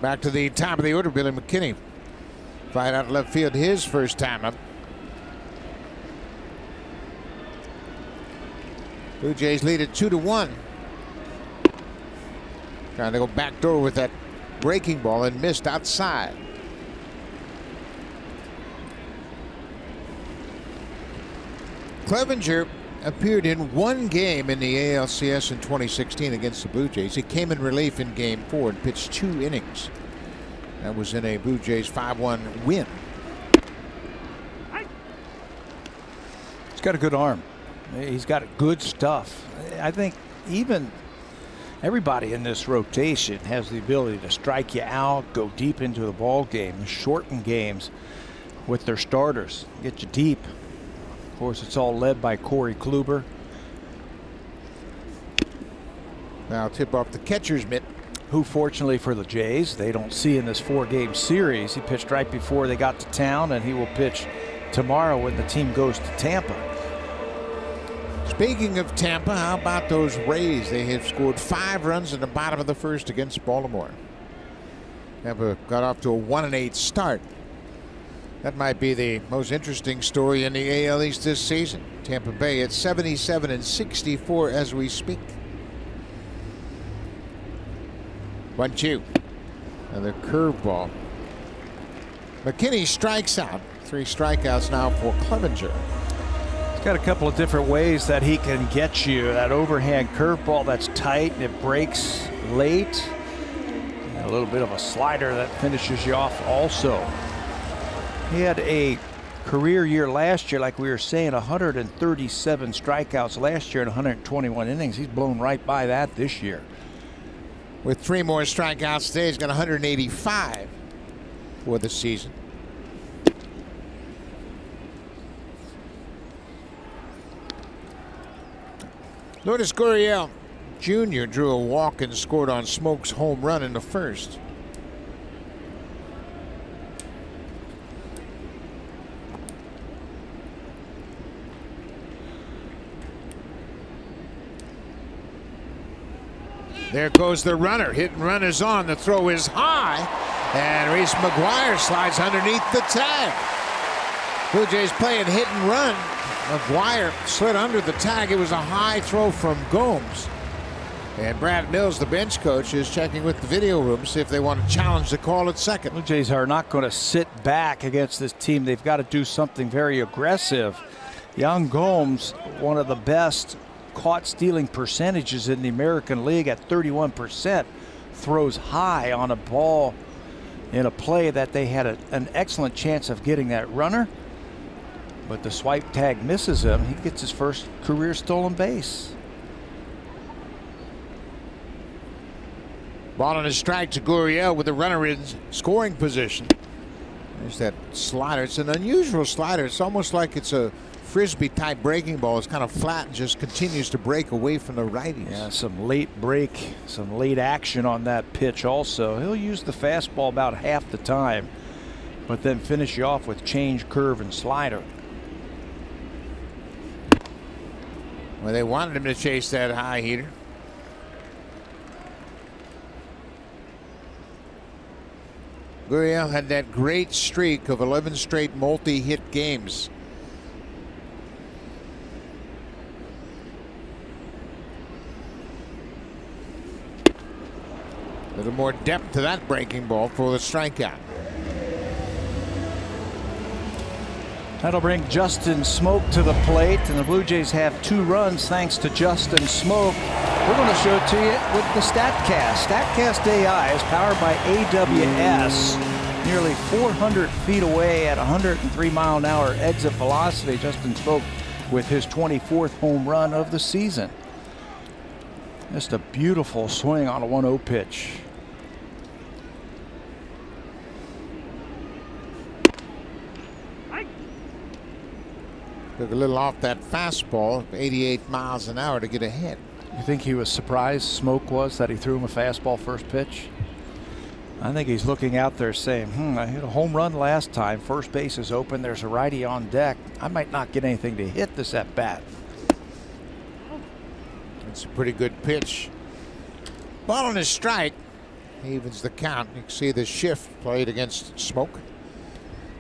B: Back to the top of the order, Billy McKinney. Flied out left field his first time up. Blue Jays lead it 2-1. Trying to go backdoor with that breaking ball and missed outside. Clevenger appeared in one game in the ALCS in 2016 against the Blue Jays. He came in relief in Game 4 and pitched 2 innings. That was in a Blue Jays 5-1 win.
C: He's got a good arm. He's got good stuff. I think even everybody in this rotation has the ability to strike you out, go deep into the ball game, shorten games with their starters, get you deep. Of course, it's all led by Corey Kluber.
B: Now tip off the catcher's mitt,
C: who fortunately for the Jays, they don't see in this 4-game series. He pitched right before they got to town, and he will pitch tomorrow when the team goes to Tampa.
B: Speaking of Tampa, how about those Rays? They have scored 5 runs in the bottom of the first against Baltimore. Tampa got off to a 1-8 start. That might be the most interesting story in the AL East this season. Tampa Bay at 77-64 as we speak. 1-2. Another curveball. McKinney strikes out. 3 strikeouts now for Clevenger.
C: He's got a couple of different ways that he can get you. That overhand curveball that's tight and it breaks late. And a little bit of a slider that finishes you off also. He had a career year last year, like we were saying, 137 strikeouts last year and 121 innings. He's blown right by that this year.
B: With 3 more strikeouts today, he's got 185 for the season. Lourdes Gurriel Jr. drew a walk and scored on Smoke's home run in the first. There goes the runner. Hit and run is on. The throw is high. And Reese McGuire slides underneath the tag. Blue Jays playing hit and run. McGuire slid under the tag. It was a high throw from Gomes. And Brad Mills, the bench coach, is checking with the video room to see if they want to challenge the call at second.
C: Blue Jays are not going to sit back against this team. They've got to do something very aggressive. Young Gomes, one of the best caught stealing percentages in the American League at 31%, throws high on a ball in a play that they had an excellent chance of getting that runner, but the swipe tag misses him. He gets his first career stolen base.
B: Ball on a strike to Gurriel with the runner in scoring position. There's that slider. It's an unusual slider. It's almost like it's a frisbee type breaking ball. It's kind of flat and just continues to break away from the righties.
C: Yeah, some late break, some late action on that pitch also. He'll use the fastball about half the time, but then finish you off with change, curve, and slider.
B: Well, they wanted him to chase that high heater. Gurriel had that great streak of 11 straight multi-hit games. A little more depth to that breaking ball for the strikeout.
C: That'll bring Justin Smoke to the plate, and the Blue Jays have 2 runs thanks to Justin Smoke. We're going to show it to you with the StatCast. StatCast AI is powered by AWS. Nearly 400 feet away at 103-mile-an-hour exit velocity. Justin Smoke with his 24th home run of the season. Just a beautiful swing on a 1-0 pitch.
B: Took a little off that fastball, 88 miles an hour to get ahead.
C: You think he was surprised, Smoke was, that he threw him a fastball first pitch? I think he's looking out there saying, I hit a home run last time. First base is open. There's a righty on deck. I might not get anything to hit this at bat.
B: It's a pretty good pitch. Ball on his strike. Evens the count. You can see the shift played against Smoke.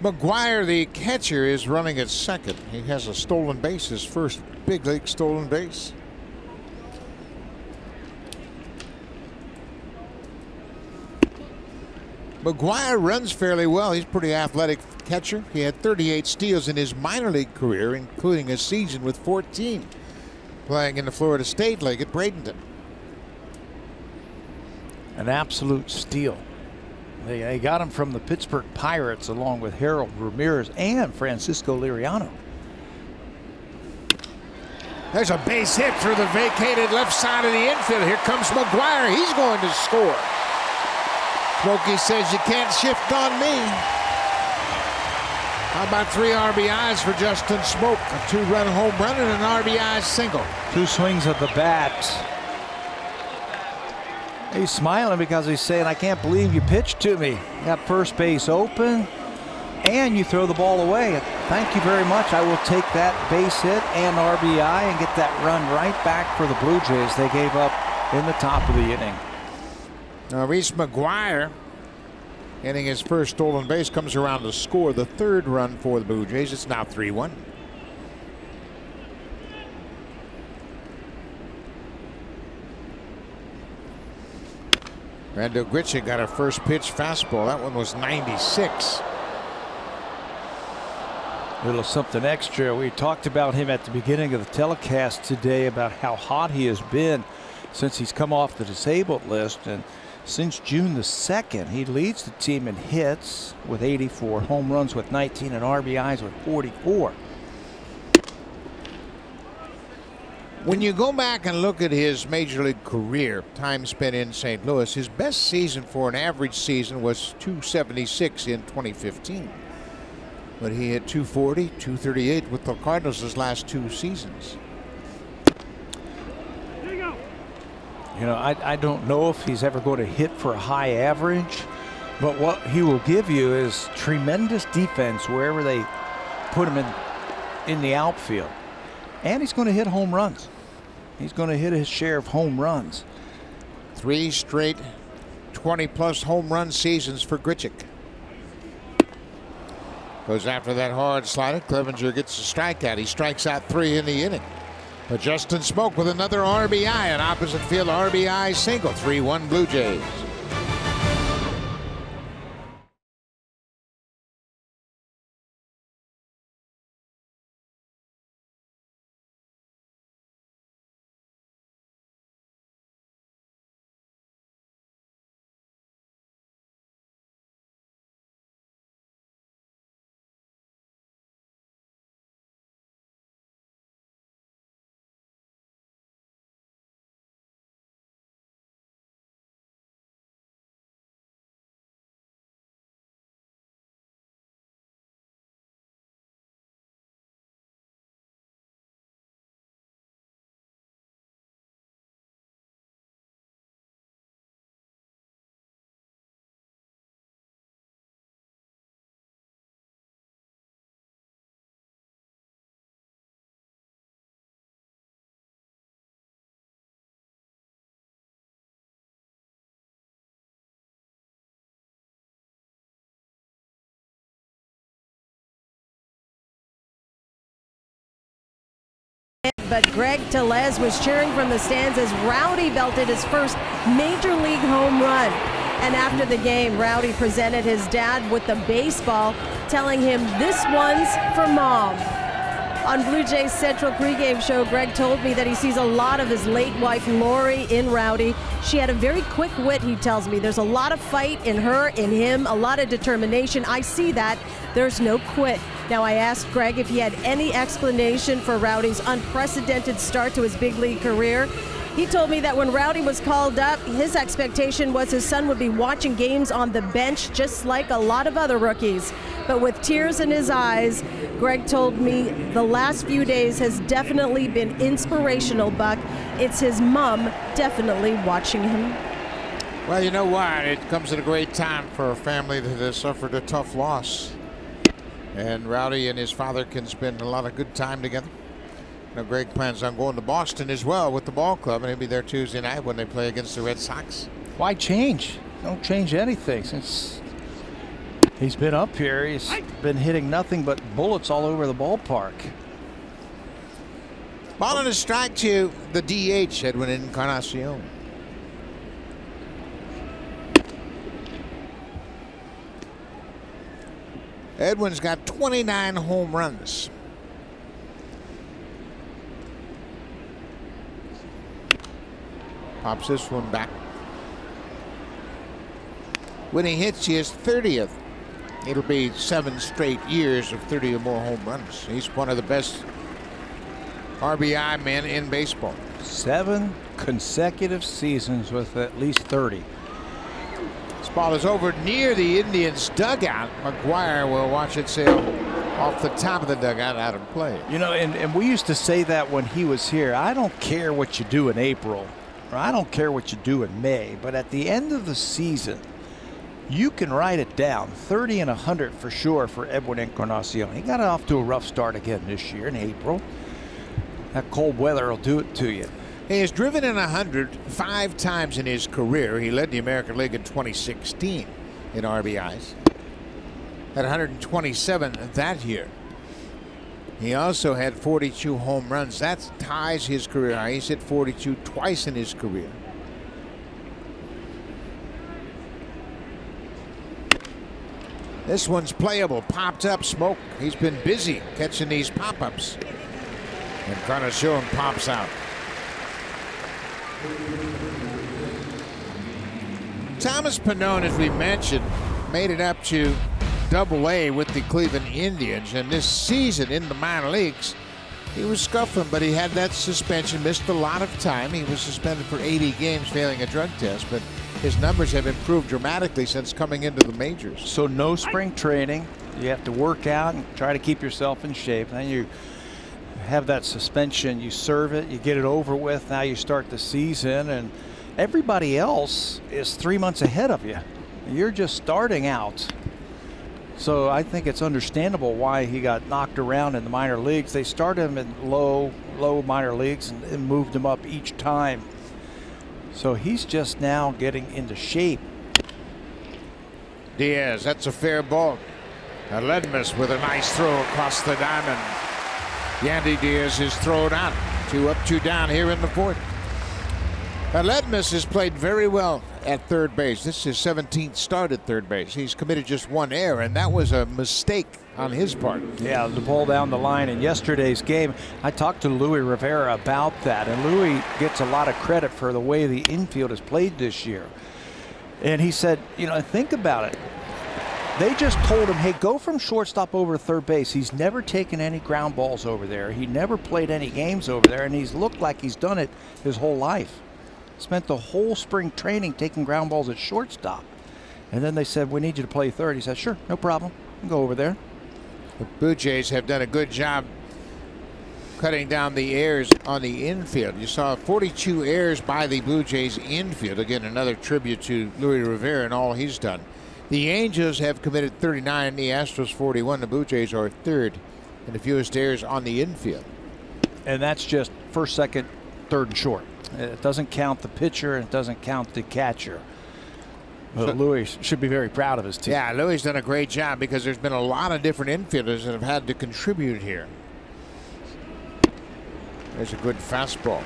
B: McGuire, the catcher, is running at second. He has a stolen base, his first big league stolen base. McGuire runs fairly well. He's a pretty athletic catcher. He had 38 steals in his minor league career, including a season with 14, playing in the Florida State League at Bradenton.
C: An absolute steal. They got him from the Pittsburgh Pirates along with Harold Ramirez and Francisco Liriano.
B: There's a base hit through the vacated left side of the infield. Here comes McGuire. He's going to score. Smokey says you can't shift on me. How about 3 RBIs for Justin Smoke? A 2-run home run and an RBI single.
C: 2 swings at the bat. He's smiling because he's saying, I can't believe you pitched to me. You got first base open and you throw the ball away. Thank you very much. I will take that base hit and RBI and get that run right back for the Blue Jays. They gave up in the top of the inning.
B: Now Reese McGuire, getting his first stolen base, comes around to score the 3rd run for the Blue Jays. It's now 3-1. Randall Grichuk got a first pitch fastball. That one was 96.
C: Little something extra. We talked about him at the beginning of the telecast today about how hot he has been since he's come off the disabled list. And since June the 2nd, he leads the team in hits with 84, home runs with 19, and RBIs with 44.
B: When you go back and look at his major league career, time spent in St. Louis, his best season for an average season was .276 in 2015. But he hit .240, .238 with the Cardinals his last 2 seasons.
C: You know, I don't know if he's ever going to hit for a high average, but what he will give you is tremendous defense wherever they put him in the outfield. And he's going to hit home runs. He's going to hit his share of home runs.
B: 3 straight 20-plus home run seasons for Grichuk. Goes after that hard slider. Clevenger gets a strikeout. He strikes out 3 in the inning. But Justin Smoke with another RBI, an opposite field RBI single. 3-1 Blue Jays.
D: but Greg Tellez was cheering from the stands as Rowdy belted his first major league home run. And after the game, Rowdy presented his dad with the baseball, telling him, "This one's for Mom." On Blue Jays Central pregame show, Greg told me that he sees a lot of his late wife, Lori, in Rowdy. She had a very quick wit, he tells me. There's a lot of fight in her, in him, a lot of determination. I see that. There's no quit. Now, I asked Greg if he had any explanation for Rowdy's unprecedented start to his big league career. He told me that when Rowdy was called up, his expectation was his son would be watching games on the bench just like a lot of other rookies. But with tears in his eyes, Greg told me the last few days has definitely been inspirational, Buck. It's his mom definitely watching him.
B: Well, you know what? It comes at a great time for a family that has suffered a tough loss. And Rowdy and his father can spend a lot of good time together. Now, Greg plans on going to Boston as well with the ball club, and he'll be there Tuesday night when they play against the Red Sox.
C: Why change? Don't change anything since he's been up here. He's been hitting nothing but bullets all over the ballpark.
B: Ball and a strike to the DH, Edwin Encarnacion. Edwin's got 29 home runs. Pops this one back. When he hits, he is 30th. It'll be 7 straight years of 30 or more home runs. He's one of the best RBI men in baseball.
C: 7 consecutive seasons with at least 30.
B: This ball is over near the Indians' dugout. McGuire will watch it sail off the top of the dugout out of play.
C: You know, and we used to say that when he was here. I don't care what you do in April, or I don't care what you do in May, but at the end of the season, you can write it down. 30 and 100 for sure for Edwin Encarnacion. He got off to a rough start again this year in April. That cold weather will do it to you.
B: He has driven in 100 5 times in his career. He led the American League in 2016 in RBIs. Had 127 that year. He also had 42 home runs. That ties his career high. He's hit 42 twice in his career. This one's playable. Popped up, smoke. He's been busy catching these pop-ups. Encarnacion pops out. Thomas Pannone, as we mentioned, made it up to Double-A with the Cleveland Indians, and this season in the minor leagues he was scuffling, but he had that suspension, missed a lot of time. He was suspended for 80 games failing a drug test, but his numbers have improved dramatically since coming into the majors.
C: So no spring training. You have to work out and try to keep yourself in shape. Then you have that suspension, you serve it, you get it over with. Now you start the season, and everybody else is 3 months ahead of you. You're just starting out. So I think it's understandable why he got knocked around in the minor leagues. They started him in low minor leagues and moved him up each time. So he's just now getting into shape.
B: Diaz, that's a fair ball. Ledmus with a nice throw across the diamond. Yandy Diaz is thrown out. 2 up, 2 down here in the 4th. Ledmus has played very well at third base. This is his 17th start at third base. He's committed just 1 error, and that was a mistake on his part.
C: Yeah, the ball down the line in yesterday's game. I talked to Luis Rivera about that, and Luis gets a lot of credit for the way the infield has played this year. And he said, you know, think about it. They just told him, hey, go from shortstop over to third base. He's never taken any ground balls over there. He never played any games over there, and he's looked like he's done it his whole life. Spent the whole spring training taking ground balls at shortstop. And then they said, we need you to play third. He said, sure, no problem. I'll go over there.
B: The Blue Jays have done a good job cutting down the errors on the infield. You saw 42 errors by the Blue Jays infield. Again, another tribute to Luis Rivera and all he's done. The Angels have committed 39, the Astros 41. The Blue Jays are third in the fewest errors on the infield.
C: And that's just first, second, third, and short. It doesn't count the pitcher, and it doesn't count the catcher. But so, Luis should be very proud of his team.
B: Yeah, Luis done a great job because there's been a lot of different infielders that have had to contribute here. There's a good fastball.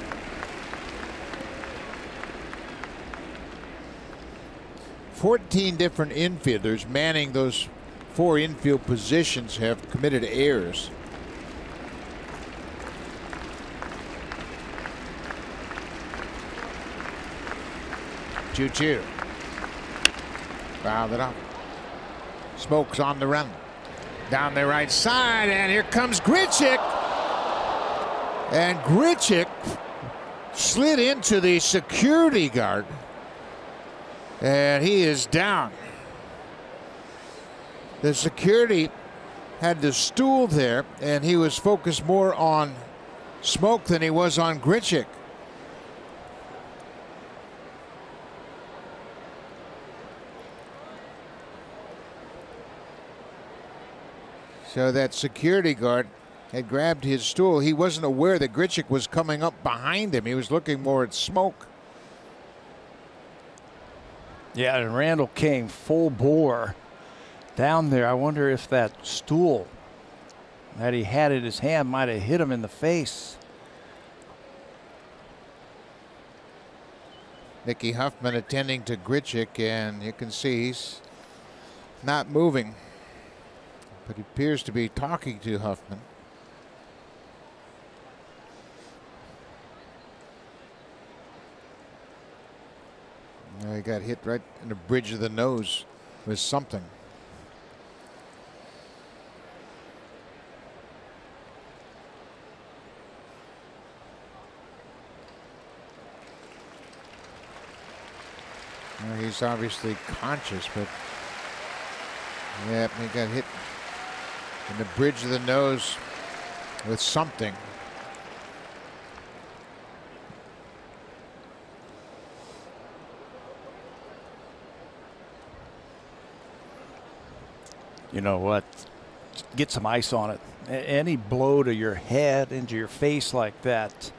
B: "14 different infielders manning those 4 infield positions have committed errors." Choo-choo. Fouled it up. Smoke's on the run. Down the right side, and here comes Grichuk. And Grichuk slid into the security guard. And he is down. The security had the stool there, and he was focused more on Smoke than he was on Grichuk. So that security guard had grabbed his stool. He wasn't aware that Grichuk was coming up behind him. He was looking more at Smoke.
C: Yeah, and Randall came full bore down there. I wonder if that stool that he had in his hand might have hit him in the face.
B: Nicky Huffman attending to Grichuk, and you can see he's not moving, but he appears to be talking to Huffman. He got hit right in the bridge of the nose with something. Well, he's obviously conscious, but yeah, he got hit in the bridge of the nose with something.
C: You know what? Get some ice on it. Any blow to your head, into your face like that,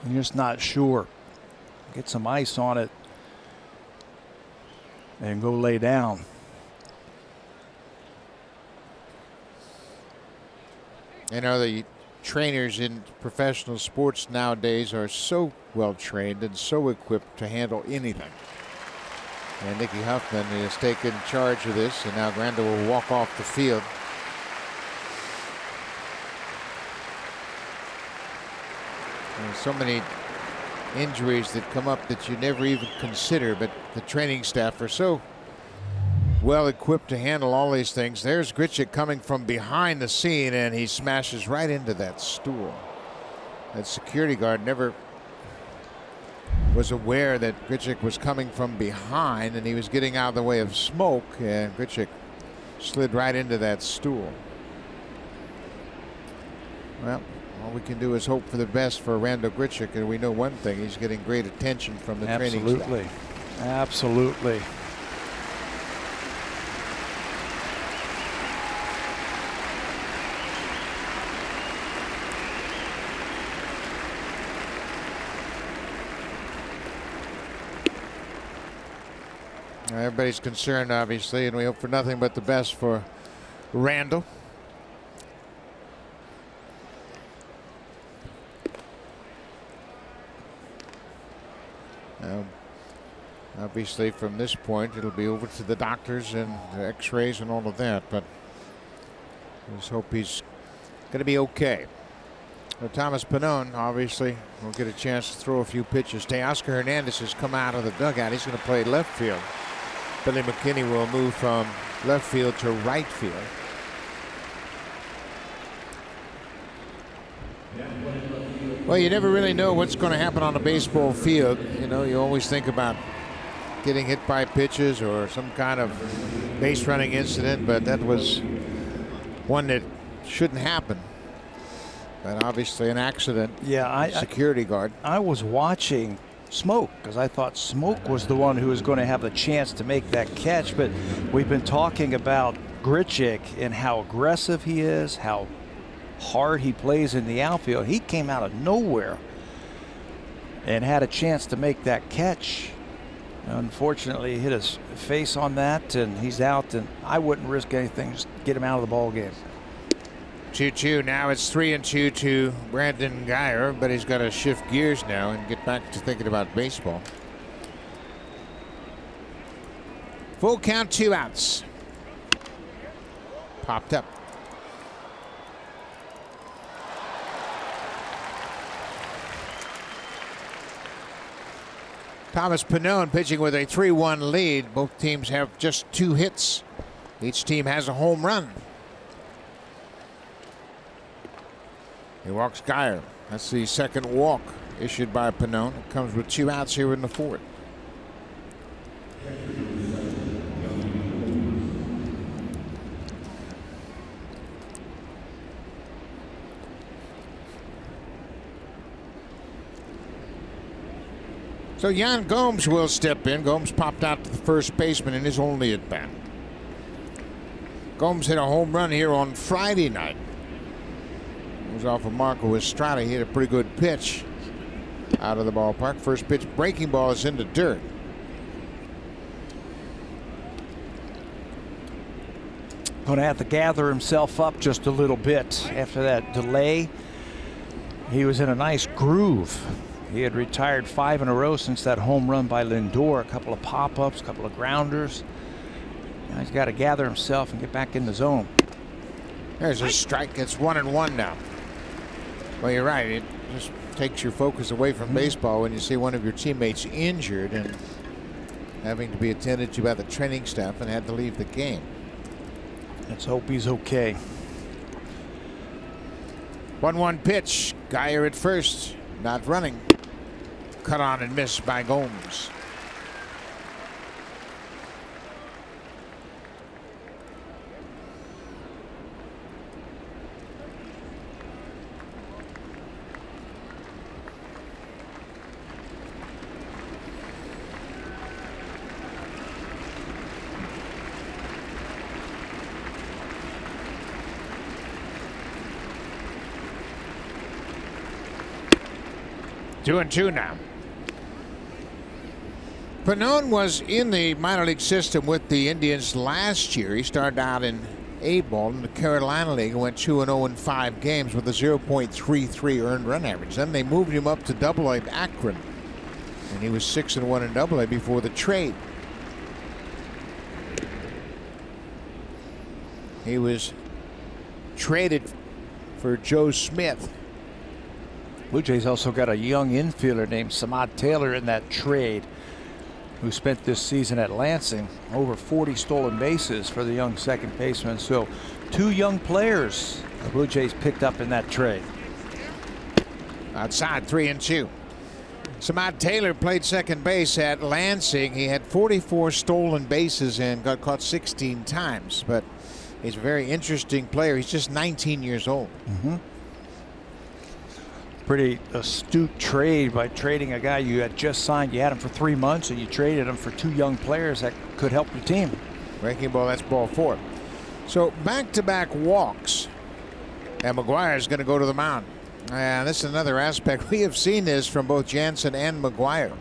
C: you're just not sure. Get some ice on it and go lay down.
B: You know, the trainers in professional sports nowadays are so well trained and so equipped to handle anything. And Nicky Huffman has taken charge of this, and now Granda will walk off the field. There's so many injuries that come up that you never even consider, but the training staff are so well equipped to handle all these things. There's Grichuk coming from behind the scene, and he smashes right into that stool. That security guard never was aware that Grichuk was coming from behind, and he was getting out of the way of Smoke, and Grichuk slid right into that stool. Well, all we can do is hope for the best for Randall Grichuk, and we know one thing: he's getting great attention from the training staff.
C: Absolutely. Absolutely.
B: Everybody's concerned, obviously, and we hope for nothing but the best for Randall. Now, obviously, from this point, it'll be over to the doctors and the x-rays and all of that, but let's hope he's going to be okay. Well, Thomas Pannone, obviously, will get a chance to throw a few pitches. Teoscar Hernandez has come out of the dugout. He's going to play left field. Billy McKinney will move from left field to right field. Well, you never really know what's going to happen on a baseball field. You know, you always think about getting hit by pitches or some kind of base running incident, but that was one that shouldn't happen. But obviously an accident.
C: Yeah,
B: security guard.
C: I was watching Smoke because I thought Smoke was the one who was going to have the chance to make that catch, but we've been talking about Grichuk and how aggressive he is, how hard he plays in the outfield. He came out of nowhere and had a chance to make that catch. Unfortunately, he hit his face on that, and he's out, and I wouldn't risk anything. Just get him out of the ball game.
B: 2-2. Now it's 3-2 to Brandon Geyer, but he's got to shift gears now and get back to thinking about baseball. Full count, 2 outs. Popped up. Thomas Pannone pitching with a 3-1 lead. Both teams have just 2 hits. Each team has a home run. He walks Geyer. That's the second walk issued by Pannone. It comes with 2 outs here in the 4th. So Yan Gomes will step in. Gomes popped out to the first baseman in his only at bat. Gomes hit a home run here on Friday night. It was off of Marco Estrada. He hit a pretty good pitch out of the ballpark. First pitch breaking ball is into dirt.
C: Going to have to gather himself up just a little bit after that delay. He was in a nice groove. He had retired 5 in a row since that home run by Lindor. A couple of pop-ups, a couple of grounders. Now he's got to gather himself and get back in the zone.
B: There's a strike. It's 1-1 now. Well, you're right. It just takes your focus away from baseball when you see one of your teammates injured and having to be attended to by the training staff and had to leave the game.
C: Let's hope he's okay.
B: 1-1 pitch. Geyer at first. Not running. Cut on and missed by Gomes. Two and two now. Pannone was in the minor league system with the Indians last year. He started out in A-ball in the Carolina League and went 2-0 in 5 games with a 0.33 earned run average. Then they moved him up to Double-A at Akron, and he was 6-1 in Double-A before the trade. He was traded for Joe Smith.
C: Blue Jays also got a young infielder named Samad Taylor in that trade, who spent this season at Lansing. Over 40 stolen bases for the young second baseman. So 2 young players the Blue Jays picked up in that trade.
B: Outside, 3-2. Samad Taylor played second base at Lansing. He had 44 stolen bases and got caught 16 times. But he's a very interesting player. He's just 19 years old.
C: Pretty astute trade by trading a guy you had just signed. You had him for 3 months and you traded him for 2 young players that could help your team.
B: Breaking ball, that's ball 4. So back-to-back walks, and McGuire is going to go to the mound. And this is another aspect. We have seen this from both Jansen and McGuire.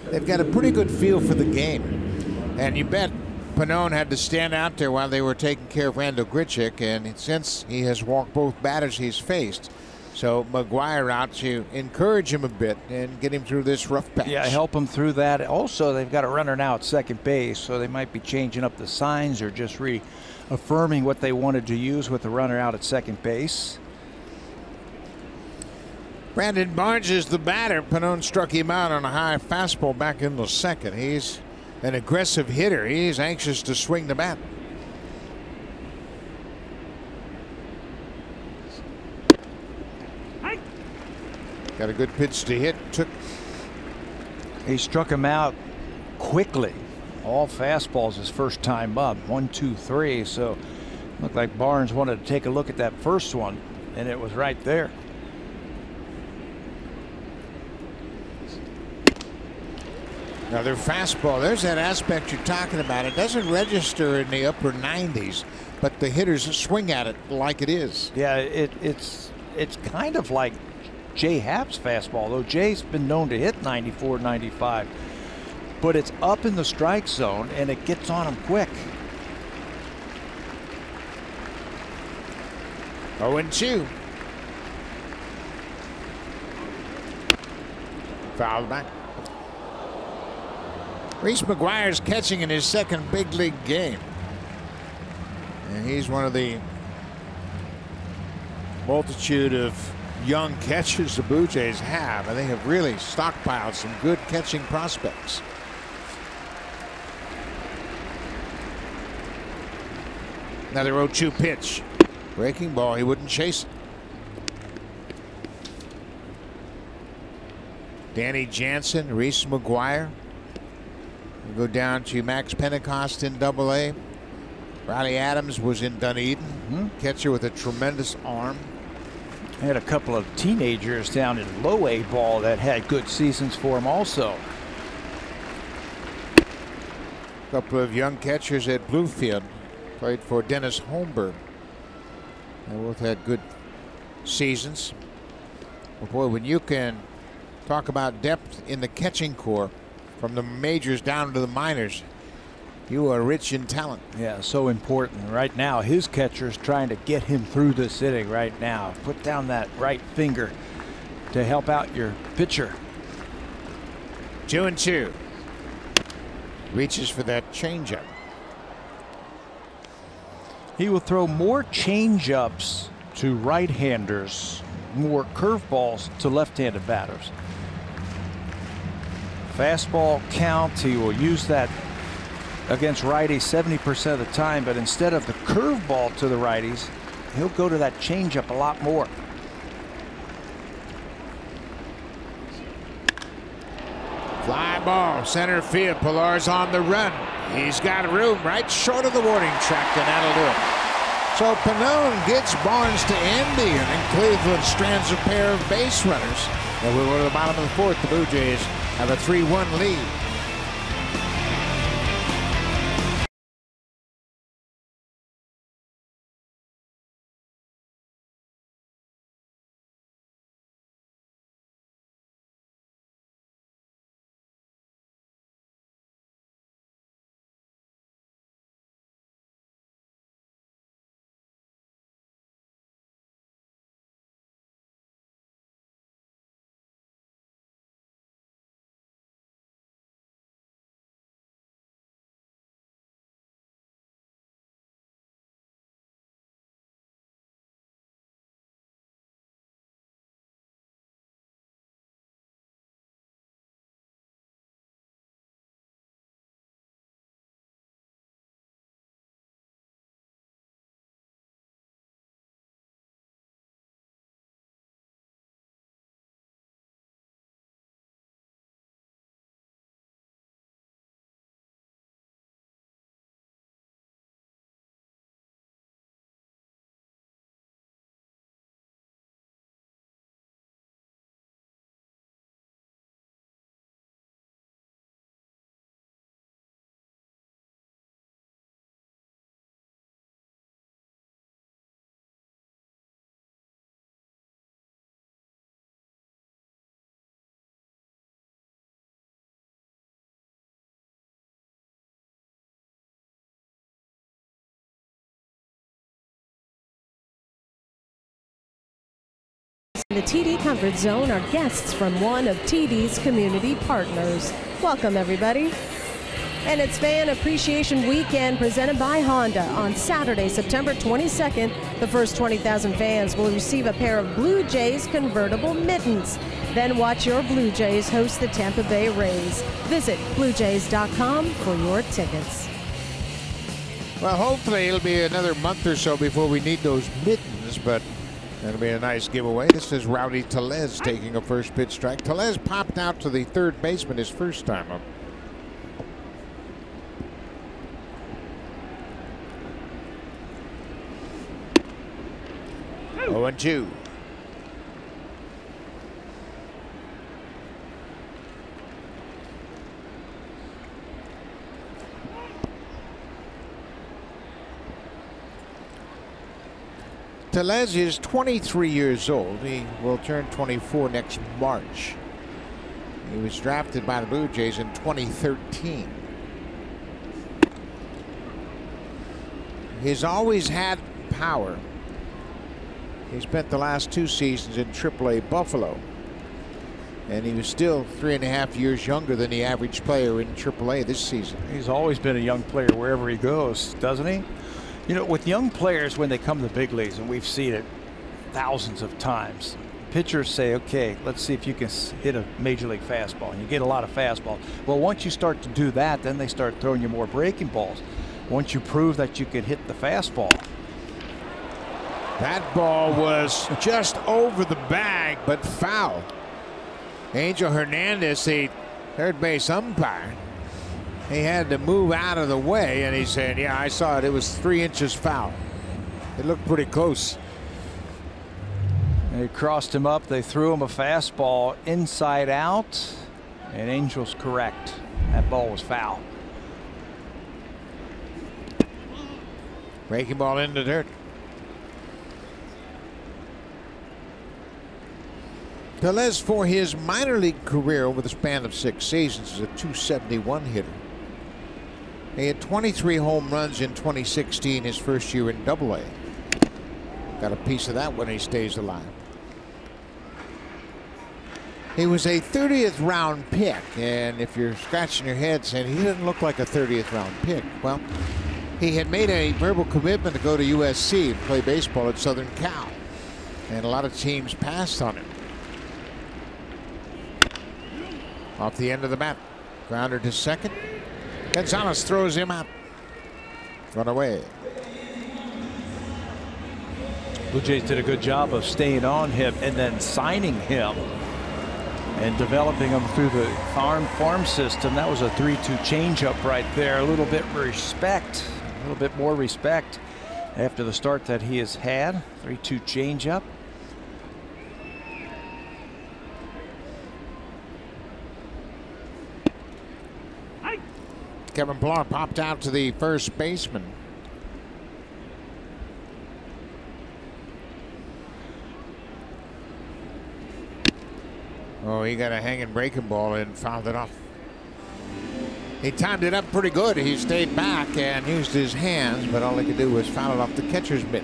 B: They've got a pretty good feel for the game. And you bet Pannone had to stand out there while they were taking care of Randall Grichuk, and since he has walked both batters he's faced. So McGuire out to encourage him a bit and get him through this rough patch.
C: Yeah, help him through that. Also, they've got a runner now at second base, so they might be changing up the signs or just reaffirming what they wanted to use with the runner out at second base.
B: Brandon Barnes is the batter. Pannone struck him out on a high fastball back in the second. He's an aggressive hitter. He's anxious to swing the bat. Got a good pitch to hit.
C: He struck him out quickly. All fastballs his first time up. 1, 2, 3. So looked like Barnes wanted to take a look at that first one, and it was right there.
B: Another fastball. There's that aspect you're talking about. It doesn't register in the upper 90s, but the hitters swing at it like it is.
C: Yeah, it's kind of like Jay Happ's fastball, though Jay's been known to hit 94, 95. But it's up in the strike zone, and it gets on him quick.
B: 0-2. Fouled back. Reese McGuire's catching in his second big league game. And he's one of the multitude of young catchers the Blue Jays have. And they have really stockpiled some good catching prospects. Another 0-2 pitch. Breaking ball, he wouldn't chase it. Danny Jansen, Reese McGuire. We'll go down to Max Pentecost in Double-A. Riley Adams was in Dunedin. Catcher with a tremendous arm.
C: Had a couple of teenagers down in Low-A ball that had good seasons for him also.
B: A couple of young catchers at Bluefield. Played for Dennis Holmberg. They both had good seasons. But boy, when you can talk about depth in the catching core from the majors down to the minors, you are rich in talent.
C: Yeah, so important. Right now, his catcher's trying to get him through this inning right now. Put down that right finger to help out your pitcher.
B: 2-2. Reaches for that changeup.
C: He will throw more changeups to right-handers, more curveballs to left-handed batters. Fastball count, he will use that against righties 70% of the time, but instead of the curveball to the righties, he'll go to that changeup a lot more.
B: Fly ball, center field. Pillar's on the run. He's got room right short of the warning track, and that'll do it. So Pannone gets Barnes to Andy, and then Cleveland strands a pair of base runners. And we'll go to the bottom of the fourth. The Blue Jays have a 3-1 lead.
D: In the TD Comfort Zone are guests from one of TD's community partners. Welcome, everybody. And it's Fan Appreciation Weekend presented by Honda. On Saturday, September 22nd, the first 20,000 fans will receive a pair of Blue Jays convertible mittens. Then watch your Blue Jays host the Tampa Bay Rays. Visit BlueJays.com for your tickets.
B: Well, hopefully it'll be another month or so before we need those mittens, but that'll be a nice giveaway. This is Rowdy Tellez taking a first pitch strike. Tellez popped out to the third baseman his first time up. Oh, 0-2. Tellez is 23 years old. He will turn 24 next March. He was drafted by the Blue Jays in 2013. He's always had power. He spent the last 2 seasons in AAA Buffalo. And he was still 3.5 years younger than the average player in AAA this season.
C: He's always been a young player wherever he goes, doesn't he? You know, with young players, when they come to the big leagues, and we've seen it thousands of times, pitchers say, okay, let's see if you can hit a major league fastball. And you get a lot of fastballs. Well, once you start to do that, then they start throwing you more breaking balls. Once you prove that you can hit the fastball.
B: That ball was just over the bag, but foul. Angel Hernandez, the third base umpire, he had to move out of the way, and he said, yeah, I saw it. It was 3 inches foul. It looked pretty close.
C: They crossed him up. They threw him a fastball inside out, and Angel's correct. That ball was foul.
B: Breaking ball in the dirt. Tellez, for his minor league career over the span of 6 seasons, is a .271 hitter. He had 23 home runs in 2016, his first year in AA. Got a piece of that when he stays alive. He was a 30th round pick, and if you're scratching your head saying he doesn't look like a 30th round pick, well, he had made a verbal commitment to go to USC and play baseball at Southern Cal, and a lot of teams passed on him. Off the end of the bat. Grounder to second. Gonzalez throws him out. Run away.
C: Blue Jays did a good job of staying on him and then signing him and developing him through the farm system. That was a 3-2 changeup right there. A little bit more respect after the start that he has had. 3-2 changeup.
B: Kevin Pillar popped out to the first baseman. Oh, he got a hanging breaking ball and fouled it off. He timed it up pretty good. He stayed back and used his hands, but all he could do was foul it off the catcher's mitt.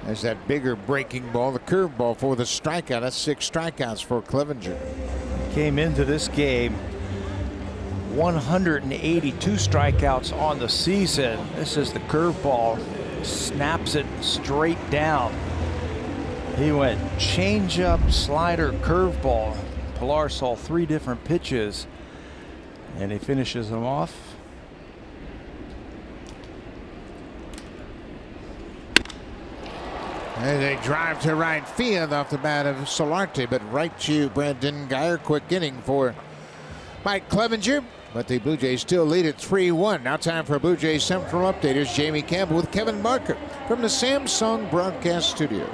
B: There's that bigger breaking ball, the curveball for the strikeout. That's 6 strikeouts for Clevenger.
C: Came into this game 182 strikeouts on the season. This is the curveball. Snaps it straight down. He went changeup, slider, curveball. Pillar saw 3 different pitches, and he finishes them off.
B: And they drive to right field off the bat of Solarte, but right to Brandon Guyer. Quick inning for Mike Clevenger, but the Blue Jays still lead at 3-1. Now time for a Blue Jays Central Update. Here's Jamie Campbell with Kevin Barker from the Samsung Broadcast Studio.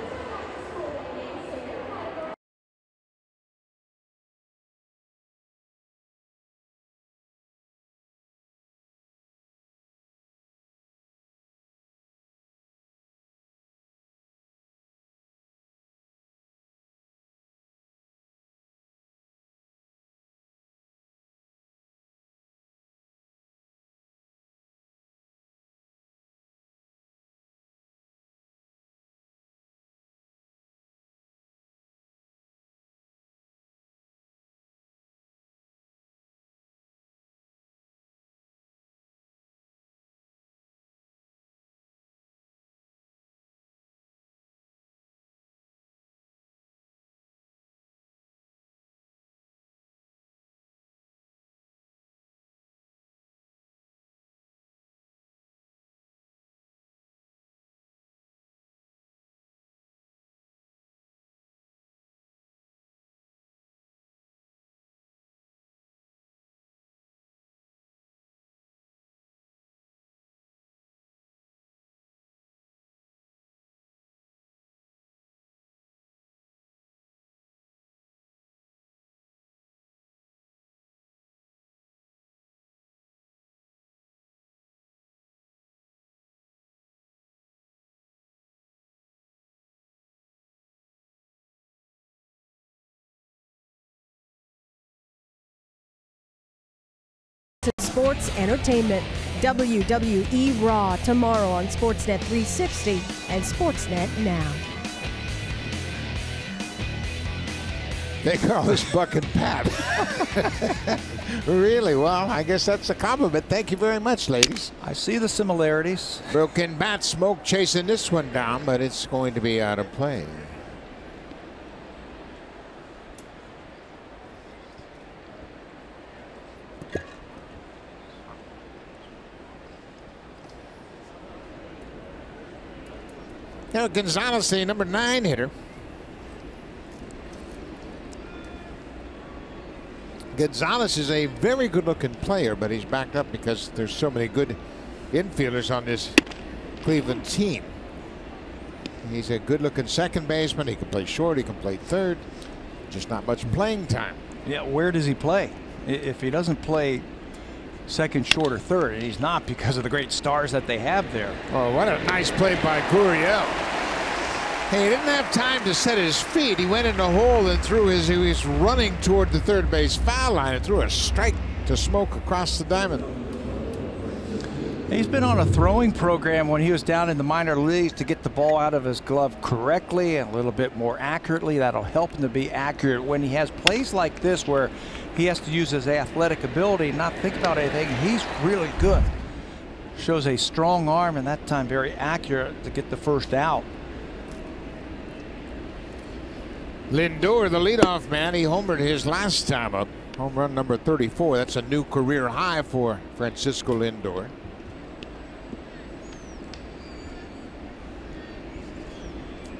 D: sports entertainment. WWE Raw tomorrow on Sportsnet 360 and Sportsnet Now.
B: They call this Buck and Pat. Really? Well, I guess that's a compliment. Thank you very much, ladies.
C: I see the similarities.
B: Broken bat smoke chasing this one down, but it's going to be out of play. Now Gonzalez, the number 9 hitter. Gonzalez is a very good-looking player, but he's backed up because there's so many good infielders on this Cleveland team. He's a good-looking second baseman. He can play short. He can play third. Just not much playing time.
C: Yeah, where does he play? If he doesn't play second, short, or third, and he's not because of the great stars that they have there.
B: Oh, what a nice play by Gurriel. Hey, he didn't have time to set his feet. He went in the hole and he was running toward the third base foul line and threw a strike to Smoke across the diamond.
C: He's been on a throwing program when he was down in the minor leagues to get the ball out of his glove correctly and a little bit more accurately. That'll help him to be accurate when he has plays like this where he has to use his athletic ability and not think about anything. He's really good. Shows a strong arm and that time very accurate to get the first out.
B: Lindor, the leadoff man, he homered his last time up. Home run number 34. That's a new career high for Francisco Lindor.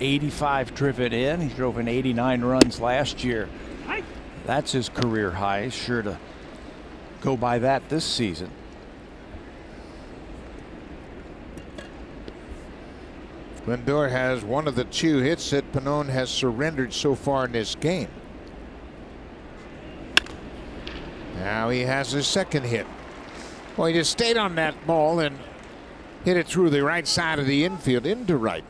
C: '85 driven in. He drove in 89 runs last year. That's his career high. He's sure to go by that this season.
B: Lindor has one of the 2 hits that Pannone has surrendered so far in this game. Now he has his second hit. Well, he just stayed on that ball and hit it through the right side of the infield into right.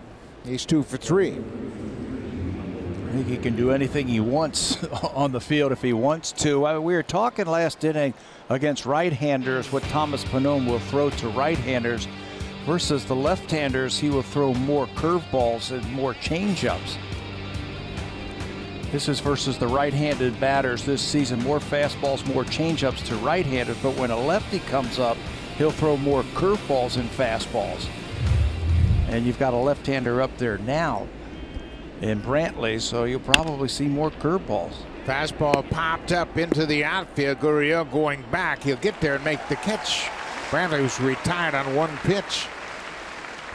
B: He's 2 for 3.
C: I think he can do anything he wants on the field if he wants to. We were talking last inning against right-handers what Thomas Pannone will throw to right-handers versus the left-handers. He will throw more curveballs and more changeups. This is versus the right-handed batters this season. More fastballs, more changeups to right-handers. But when a lefty comes up, he'll throw more curveballs and fastballs. And you've got a left-hander up there now in Brantley, so you'll probably see more curveballs.
B: Fastball popped up into the outfield. Gurriel going back. He'll get there and make the catch. Brantley was retired on 1 pitch.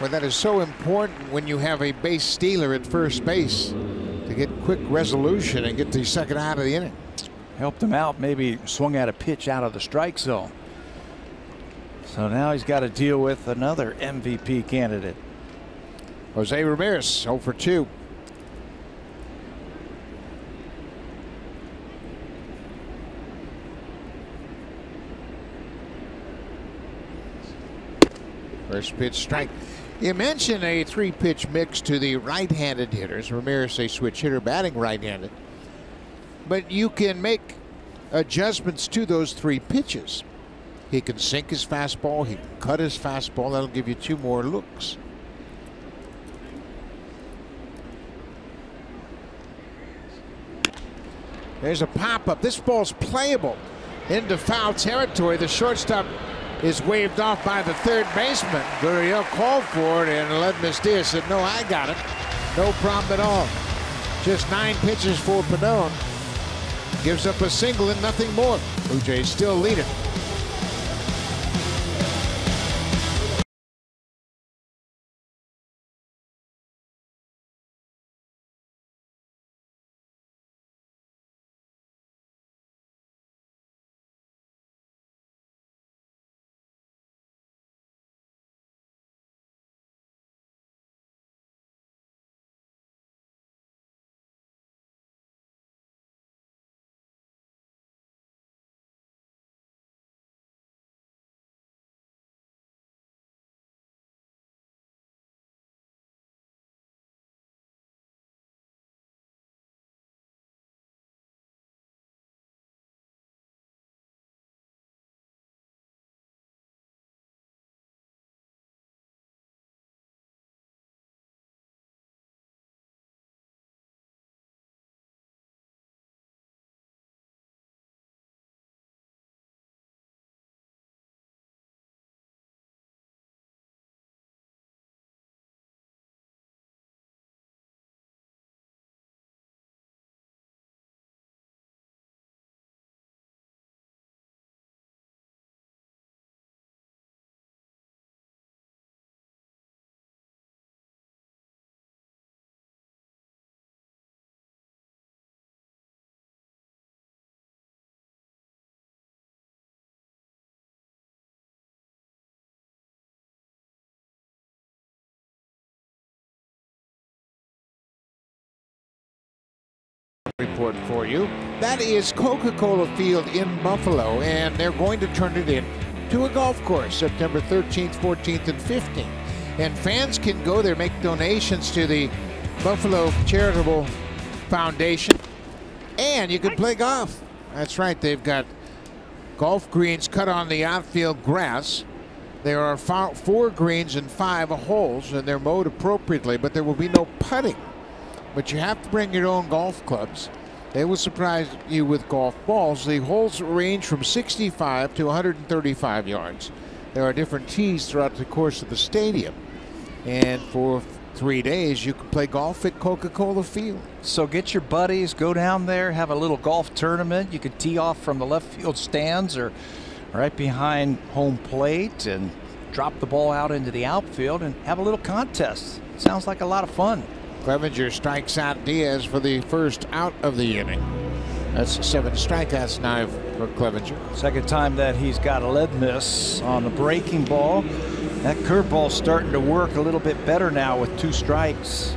B: Well, that is so important when you have a base stealer at first base to get quick resolution and get the second out of the inning.
C: Helped him out, maybe swung at a pitch out of the strike zone. So now he's got to deal with another MVP candidate.
B: Jose Ramirez 0 for 2. First pitch strike. You mentioned a 3-pitch mix to the right-handed hitters. Ramirez a switch hitter batting right-handed. But you can make adjustments to those 3 pitches. He can sink his fastball. He can cut his fastball. That'll give you 2 more looks. There's a pop-up. This ball's playable into foul territory. The shortstop is waved off by the third baseman. Gurriel called for it, and Ledmus Diaz said, no, I got it. No problem at all. Just 9 pitches for Pannone. Gives up a single and nothing more. Blue Jays still lead it. report for you. That is Coca-Cola Field in Buffalo, and they're going to turn it in to a golf course September 13th, 14th, and 15th. And fans can go there, make donations to the Buffalo Charitable Foundation, and you can play golf. That's right, they've got golf greens cut on the outfield grass. There are 4 greens and 5 holes, and they're mowed appropriately, but there will be no putting. But you have to bring your own golf clubs. They will surprise you with golf balls. The holes range from 65 to 135 yards. There are different tees throughout the course of the stadium. And for 3 days, you can play golf at Coca-Cola Field.
C: So get your buddies, go down there, have a little golf tournament. You could tee off from the left field stands or right behind home plate and drop the ball out into the outfield and have a little contest. Sounds like a lot of fun.
B: Clevenger strikes out Diaz for the first out of the inning. That's 7 strikeouts now for Clevenger.
C: Second time that he's got a lead miss on the breaking ball. That curveball's starting to work a little bit better now with 2 strikes.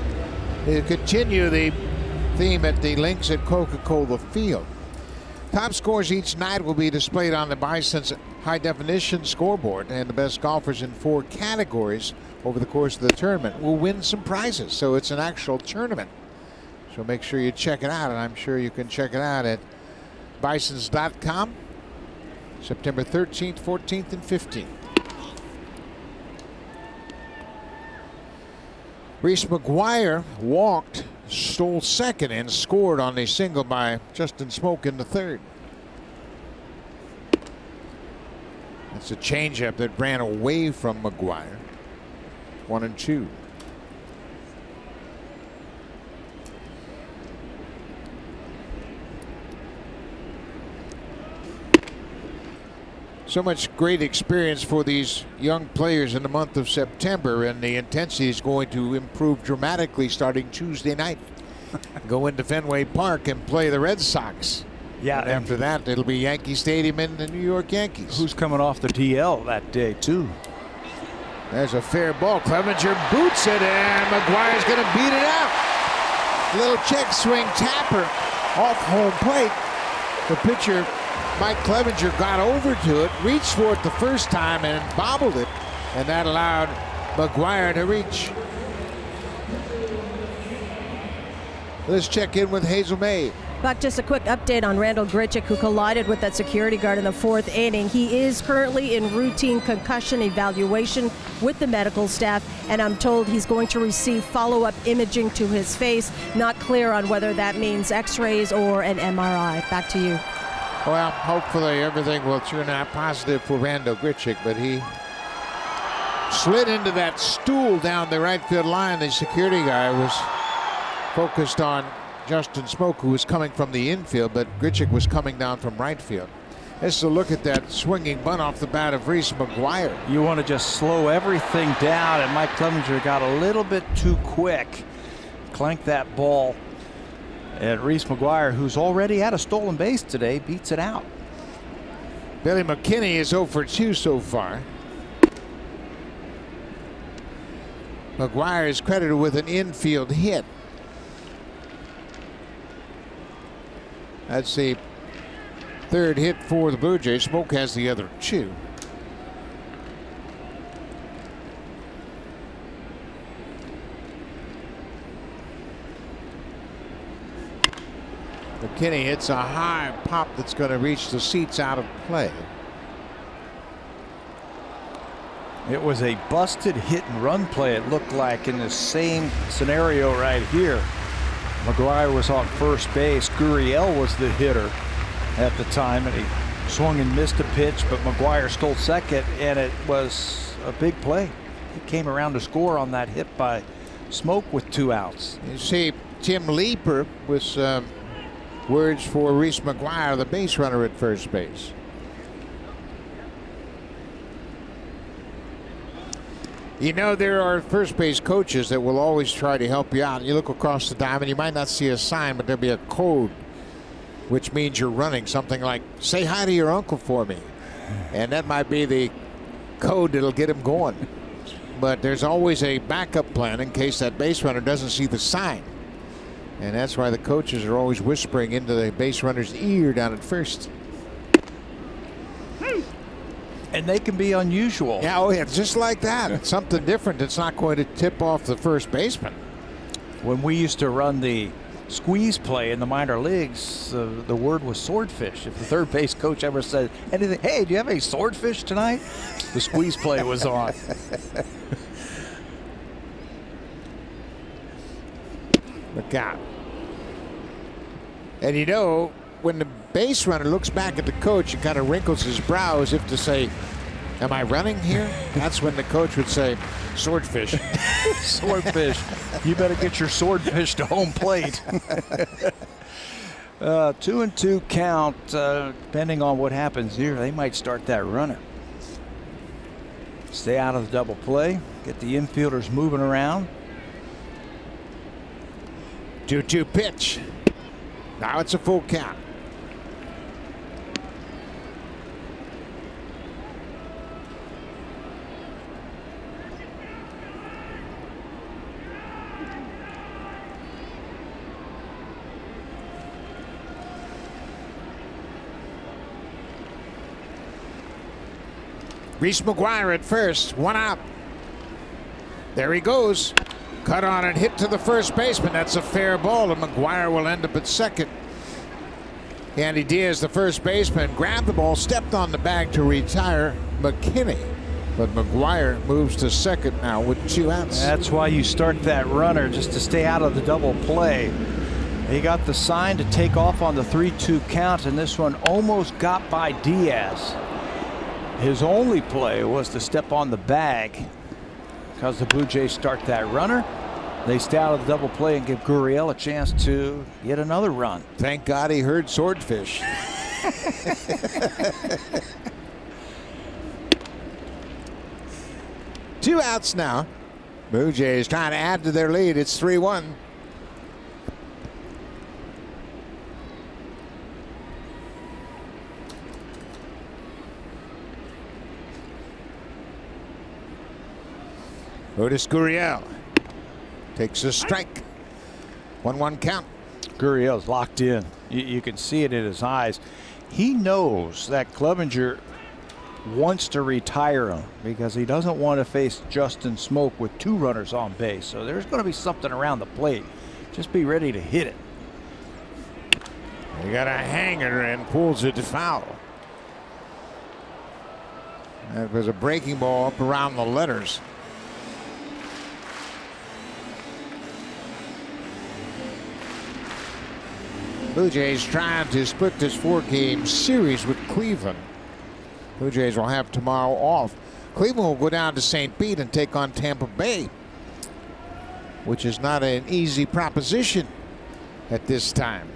B: They continue the theme at the links at Coca-Cola Field. Top scores each night will be displayed on the Bison's high-definition scoreboard, and the best golfers in 4 categories over the course of the tournament will win some prizes. So it's an actual tournament. So make sure you check it out, and I'm sure you can check it out at bisons.com September 13th, 14th, and 15th. Reese McGuire walked, stole second, and scored on a single by Justin Smoak in the third. That's a changeup that ran away from McGuire. 1-2. So much great experience for these young players in the month of September, and the intensity is going to improve dramatically starting Tuesday night. Go into Fenway Park and play the Red Sox.
C: Yeah.
B: And after that, it'll be Yankee Stadium in the New York Yankees.
C: Who's coming off the DL that day, too?
B: There's a fair ball. Clevenger boots it, and McGuire's going to beat it out. Little check swing tapper off home plate. The pitcher, Mike Clevenger, got over to it, reached for it the first time, and bobbled it, and that allowed McGuire to reach. Let's check in with Hazel May.
D: Buck, just a quick update on Randall Grichuk, who collided with that security guard in the 4th inning. He is currently in routine concussion evaluation with the medical staff, and I'm told he's going to receive follow-up imaging to his face. Not clear on whether that means x-rays or an MRI. Back to you.
B: Well, hopefully everything will turn out positive for Randall Grichuk, but he slid into that stool down the right field line. The security guy was focused on Justin Smoak, who was coming from the infield, but Grichuk was coming down from right field. Let's look at that swinging bunt off the bat of Reese McGuire.
C: You want to just slow everything down, and Mike Clevenger got a little bit too quick. Clanked that ball. And Reese McGuire, who's already had a stolen base today, beats it out.
B: Billy McKinney is 0 for 2 so far. McGuire is credited with an infield hit. That's the 3rd hit for the Blue Jays. Smoak has the other 2. McKinney hits a high pop that's going to reach the seats out of play.
C: It was a busted hit and run play, it looked like, in the same scenario right here. McGuire was on first base. Gurriel was the hitter at the time, and he swung and missed a pitch, but McGuire stole second, and it was a big play. He came around to score on that hit by Smoak with 2 outs.
B: You see Tim Leeper with words for Reese McGuire, the base runner at first base. You know, there are first base coaches that will always try to help you out. You look across the diamond, you might not see a sign, but there'll be a code, which means you're running something like, say hi to your uncle for me. And that might be the code that'll get him going. But there's always a backup plan in case that base runner doesn't see the sign. And that's why the coaches are always whispering into the base runner's ear down at first.
C: And they can be unusual.
B: Yeah, oh yeah, just like that. It's something different. It's not going to tip off the first baseman.
C: When we used to run the squeeze play in the minor leagues, the word was swordfish. If the third base coach ever said anything, hey, do you have any swordfish tonight? The squeeze play was on.
B: Look out. And you know, when the base runner looks back at the coach and kind of wrinkles his brow as if to say, am I running here? That's when the coach would say, swordfish.
C: Swordfish. You better get your swordfish to home plate. 2-2 count. Depending on what happens here, they might start that runner. Stay out of the double play. Get the infielders moving around.
B: 2-2 pitch. Now it's a full count. Reese McGuire at first, one out. There he goes. Cut on and hit to the first baseman. That's a fair ball, and McGuire will end up at second. Andy Diaz, the first baseman, grabbed the ball, stepped on the bag to retire McKinney. But McGuire moves to second now with 2 outs.
C: That's why you start that runner, just to stay out of the double play. He got the sign to take off on the 3-2 count, and this one almost got by Diaz. His only play was to step on the bag. Because the Blue Jays start that runner, they stay out of the double play and give Gurriel a chance to get another run.
B: Thank God he heard swordfish. Two outs now. Blue Jays trying to add to their lead. It's 3-1. Otis Gurriel takes a strike. 1-1 count.
C: Gurriel's locked in. You can see it in his eyes. He knows that Clevenger wants to retire him because he doesn't want to face Justin Smoke with 2 runners on base. So there's going to be something around the plate. Just be ready to hit it.
B: He got a hanger and pulls it to foul. That was a breaking ball up around the letters. Blue Jays trying to split this 4-game series with Cleveland. Blue Jays will have tomorrow off. Cleveland will go down to St. Pete and take on Tampa Bay, which is not an easy proposition at this time.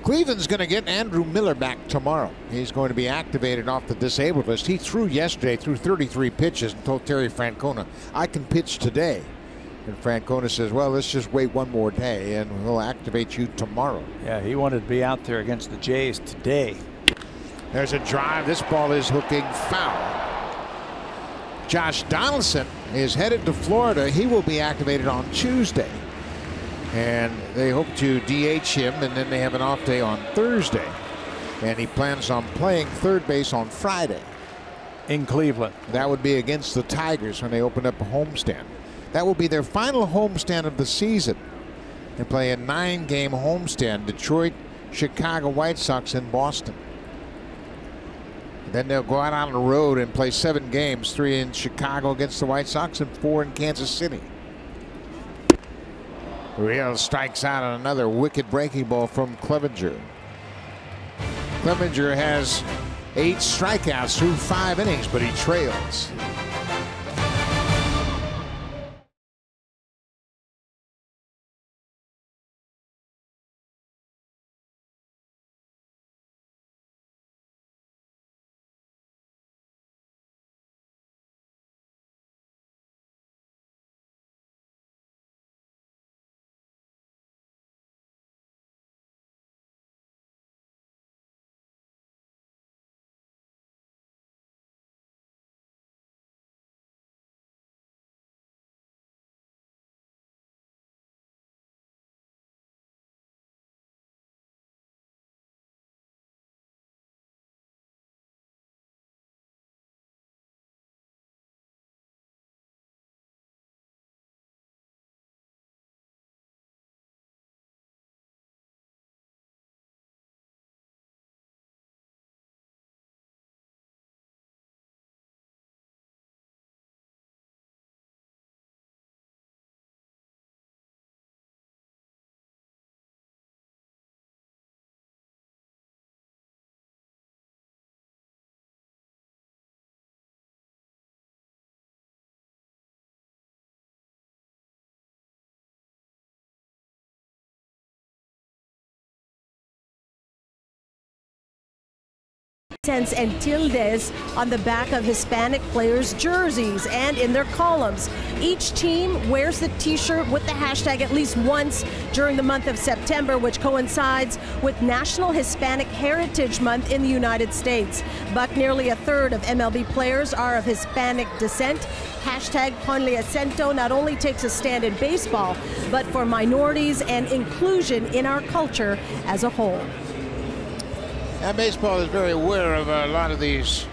B: Cleveland's going to get Andrew Miller back tomorrow. He's going to be activated off the disabled list. He threw yesterday, threw 33 pitches, and told Terry Francona, I can pitch today. And Francona says, well, let's just wait one more day and we'll activate you tomorrow.
C: Yeah, he wanted to be out there against the Jays today.
B: There's a drive. This ball is hooking foul. Josh Donaldson is headed to Florida. He will be activated on Tuesday. And they hope to DH him, and then they have an off day on Thursday. And he plans on playing third base on Friday.
C: In Cleveland.
B: That would be against the Tigers when they open up a homestand. That will be their final homestand of the season. They play a 9-game homestand. Detroit, Chicago White Sox, and Boston. Then they'll go out on the road and play 7 games, 3 in Chicago against the White Sox and 4 in Kansas City. Real strikes out on another wicked breaking ball from Clevenger. Clevenger has 8 strikeouts through 5 innings, but he trails.
D: accents and tildes on the back of Hispanic players' jerseys and in their columns. Each team wears the t-shirt with the hashtag at least once during the month of September, which coincides with National Hispanic Heritage Month in the United States. But nearly a third of MLB players are of Hispanic descent. Hashtag Ponle Acento not only takes a stand in baseball, but for minorities and inclusion in our culture as a whole.
B: And baseball is very aware of a lot of these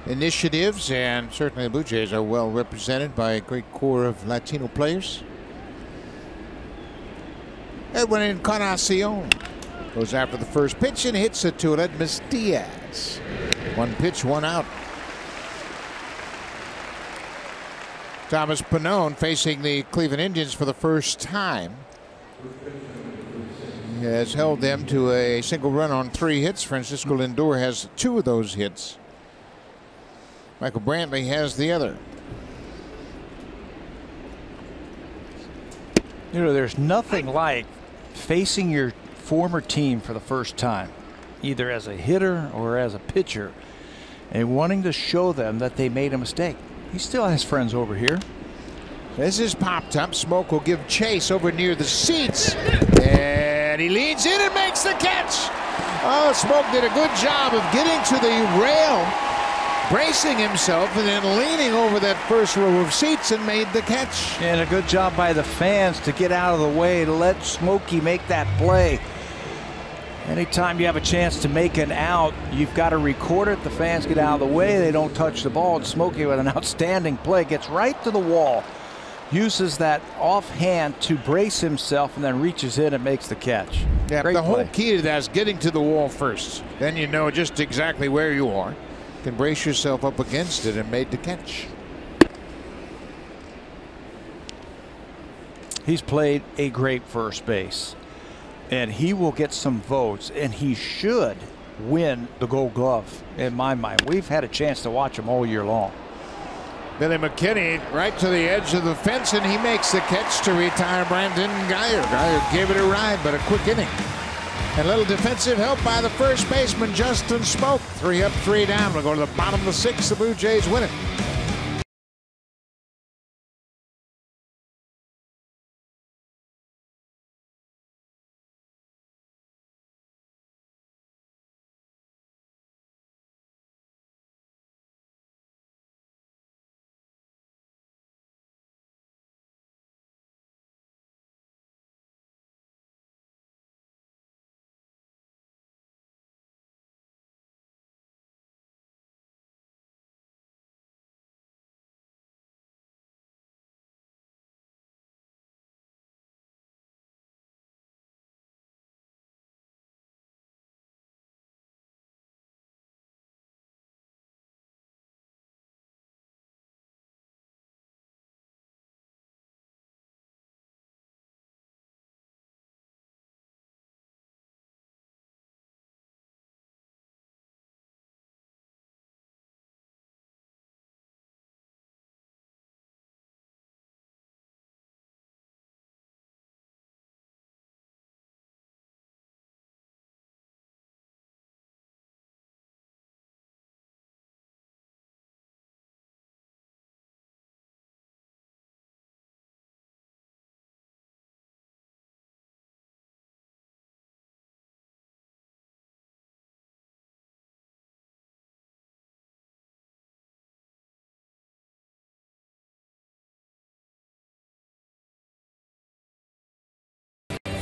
B: initiatives, and certainly the Blue Jays are well represented by a great core of Latino players. Edwin Encarnacion goes after the first pitch and hits it to Aledmys Diaz. 1 pitch, 1 out. Thomas Pannone facing the Cleveland Indians for the first time. He has held them to a single run on 3 hits. Francisco Lindor has 2 of those hits. Michael Brantley has the other.
C: You know, there's nothing like facing your former team for the first time, either as a hitter or as a pitcher, and wanting to show them that they made a mistake. He still has friends over here.
B: This is popped up. Smoke will give chase over near the seats. And he leans in and makes the catch. Oh, Smoke did a good job of getting to the rail, bracing himself, and then leaning over that first row of seats and made the catch.
C: And a good job by the fans to get out of the way to let Smokey make that play. Anytime you have a chance to make an out, you've got to record it. The fans get out of the way. They don't touch the ball. And Smokey, with an outstanding play, gets right to the wall, uses that offhand to brace himself, and then reaches in and makes the catch.
B: Yeah,
C: Great
B: the
C: play.
B: whole key to that is getting to the wall first. Then you know just exactly where you are. You can brace yourself up against it and made the catch.
C: He's played a great first base, and he will get some votes, and he should win the Gold Glove in my mind. We've had a chance to watch him all year long.
B: Billy McKinney right to the edge of the fence, and he makes the catch to retire Brandon Guyer. Guyer gave it a ride, but a quick inning. And a little defensive help by the first baseman, Justin Smoke. 3 up, 3 down. We'll go to the bottom of the 6th. The Blue Jays win it.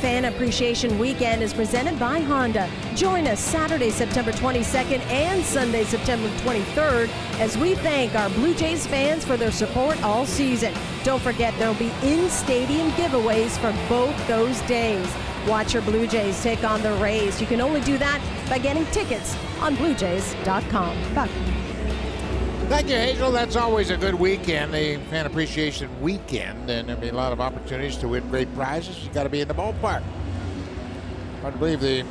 D: Fan Appreciation Weekend is presented by Honda. Join us Saturday, September 22nd and Sunday, September 23rd as we thank our Blue Jays fans for their support all season. Don't forget there will be in-stadium giveaways for both those days. Watch your Blue Jays take on the Rays. You can only do that by getting tickets on BlueJays.com. Back.
B: Thank you, Hazel. That's always a good weekend, the Fan Appreciation Weekend, and there'll be a lot of opportunities to win great prizes. You got to be in the ballpark. Hard to believe the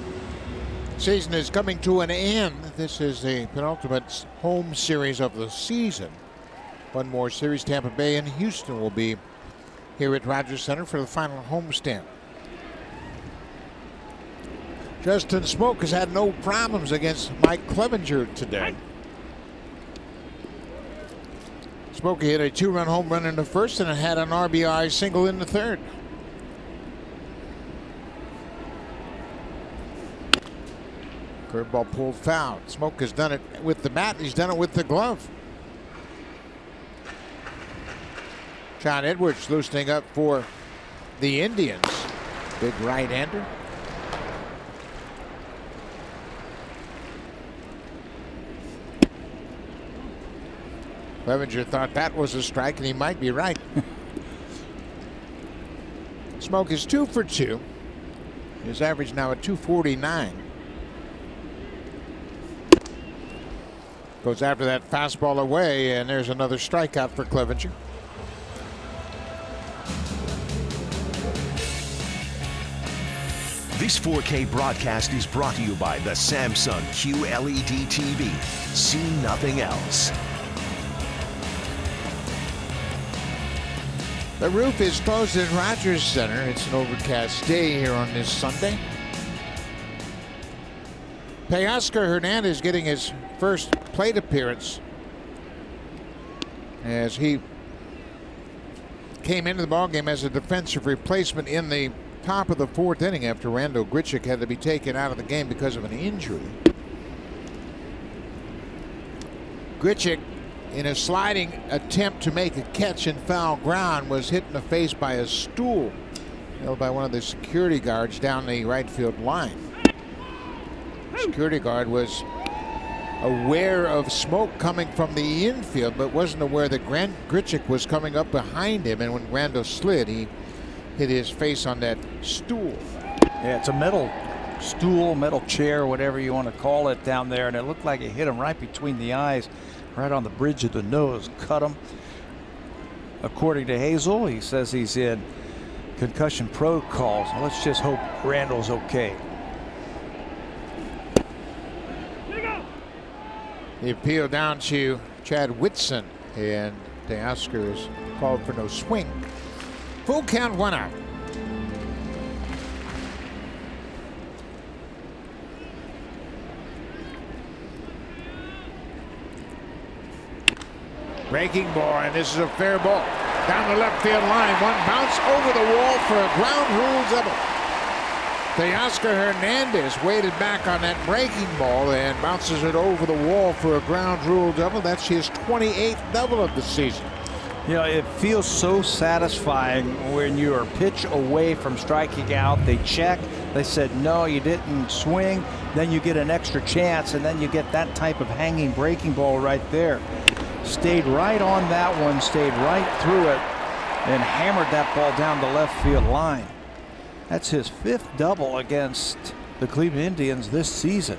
B: season is coming to an end. This is the penultimate home series of the season. One more series, Tampa Bay and Houston will be here at Rogers Center for the final homestand. Justin Smoke has had no problems against Mike Clevenger today. Smoke hit a 2-run home run in the first and had an RBI single in the third. Curveball pulled foul. Smoke has done it with the bat. He's done it with the glove. John Edwards loosening up for the Indians. Big right-hander. Clevenger thought that was a strike, and he might be right. Smoke is 2 for 2. His average now at 249. Goes after that fastball away, and there's another strikeout for Clevenger.
A: This 4K broadcast is brought to you by the Samsung QLED TV. See nothing else.
B: The roof is closed at Rogers Center. It's an overcast day here on this Sunday. Teoscar Hernandez getting his first plate appearance as he came into the ballgame as a defensive replacement in the top of the 4th inning after Randall Grichuk had to be taken out of the game because of an injury. Grichuk, in a sliding attempt to make a catch in foul ground, was hit in the face by a stool held by one of the security guards down the right field line. The security guard was aware of smoke coming from the infield, but wasn't aware that Grichuk was coming up behind him, and when Randall slid, he hit his face on that stool.
C: Yeah, it's a metal stool, metal chair, whatever you want to call it down there, and it looked like it hit him right between the eyes, right on the bridge of the nose, cut him. According to Hazel, he says he's in concussion protocol, so let's just hope Randall's okay.
B: The appeal down to Chad Whitson, and Teoscar is called for no swing. Full count, 1 out. Breaking ball, and this is a fair ball. Down the left field line, one bounce over the wall for a ground rule double. Teoscar Hernandez waited back on that breaking ball and bounces it over the wall for a ground rule double. That's his 28th double of the season.
C: You know, it feels so satisfying when you're a pitch away from striking out. They check, they said, no, you didn't swing. Then you get an extra chance, and then you get that type of hanging breaking ball right there. Stayed right on that one, stayed right through it, and hammered that ball down the left field line. That's his 5th double against the Cleveland Indians this season.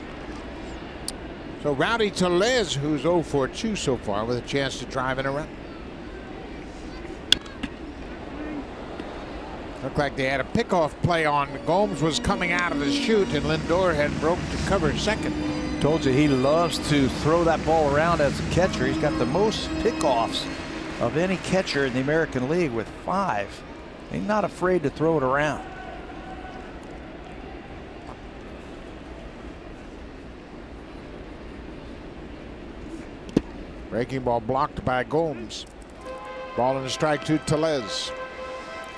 B: So Rowdy Tellez, who's 0 for 2 so far, with a chance to drive in a run. Looked like they had a pickoff play on. Gomes was coming out of the chute, and Lindor had broke to cover second.
C: Told you he loves to throw that ball around as a catcher. He's got the most pickoffs of any catcher in the American League with 5. He's not afraid to throw it around.
B: Breaking ball blocked by Gomes. Ball and a strike to Tellez.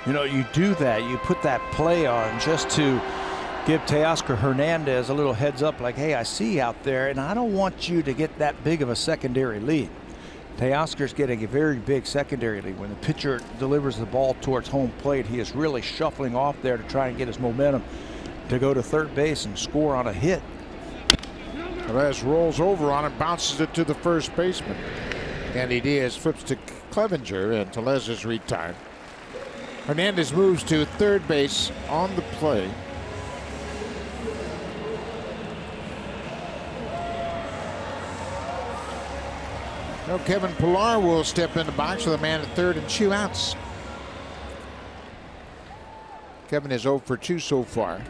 C: You know, you do that. You put that play on just to give Teoscar Hernandez a little heads up, like, hey, I see you out there, and I don't want you to get that big of a secondary lead. Teoscar's getting a very big secondary lead. When the pitcher delivers the ball towards home plate, he is really shuffling off there to try and get his momentum to go to third base and score on a hit.
B: Tellez rolls over on it, bounces it to the first baseman. Andy Diaz flips to Clevenger, and Tellez is retired. Hernandez moves to third base on the play. Now Kevin Pillar will step in the box with a man at third and 2 outs. Kevin is 0 for 2 so far.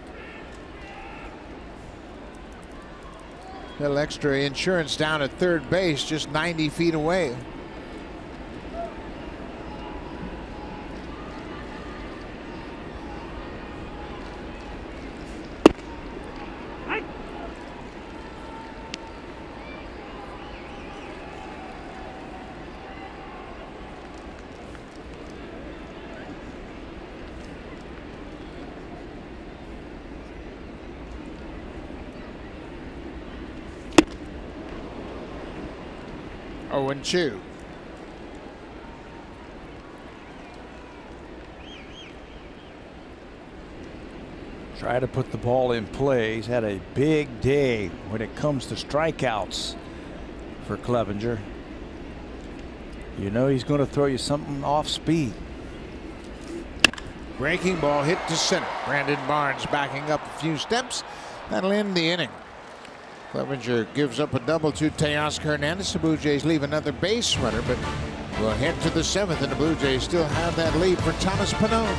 B: Little extra insurance down at third base, just 90 feet away. 0-2.
C: Try to put the ball in play. He's had a big day when it comes to strikeouts for Clevenger. You know he's going to throw you something off speed.
B: Breaking ball hit to center. Brandon Barnes backing up a few steps. That'll end the inning. Clevenger gives up a double to Teoscar Hernandez. The Blue Jays leave another base runner, but we'll head to the 7th, and the Blue Jays still have that lead for Thomas Pannone.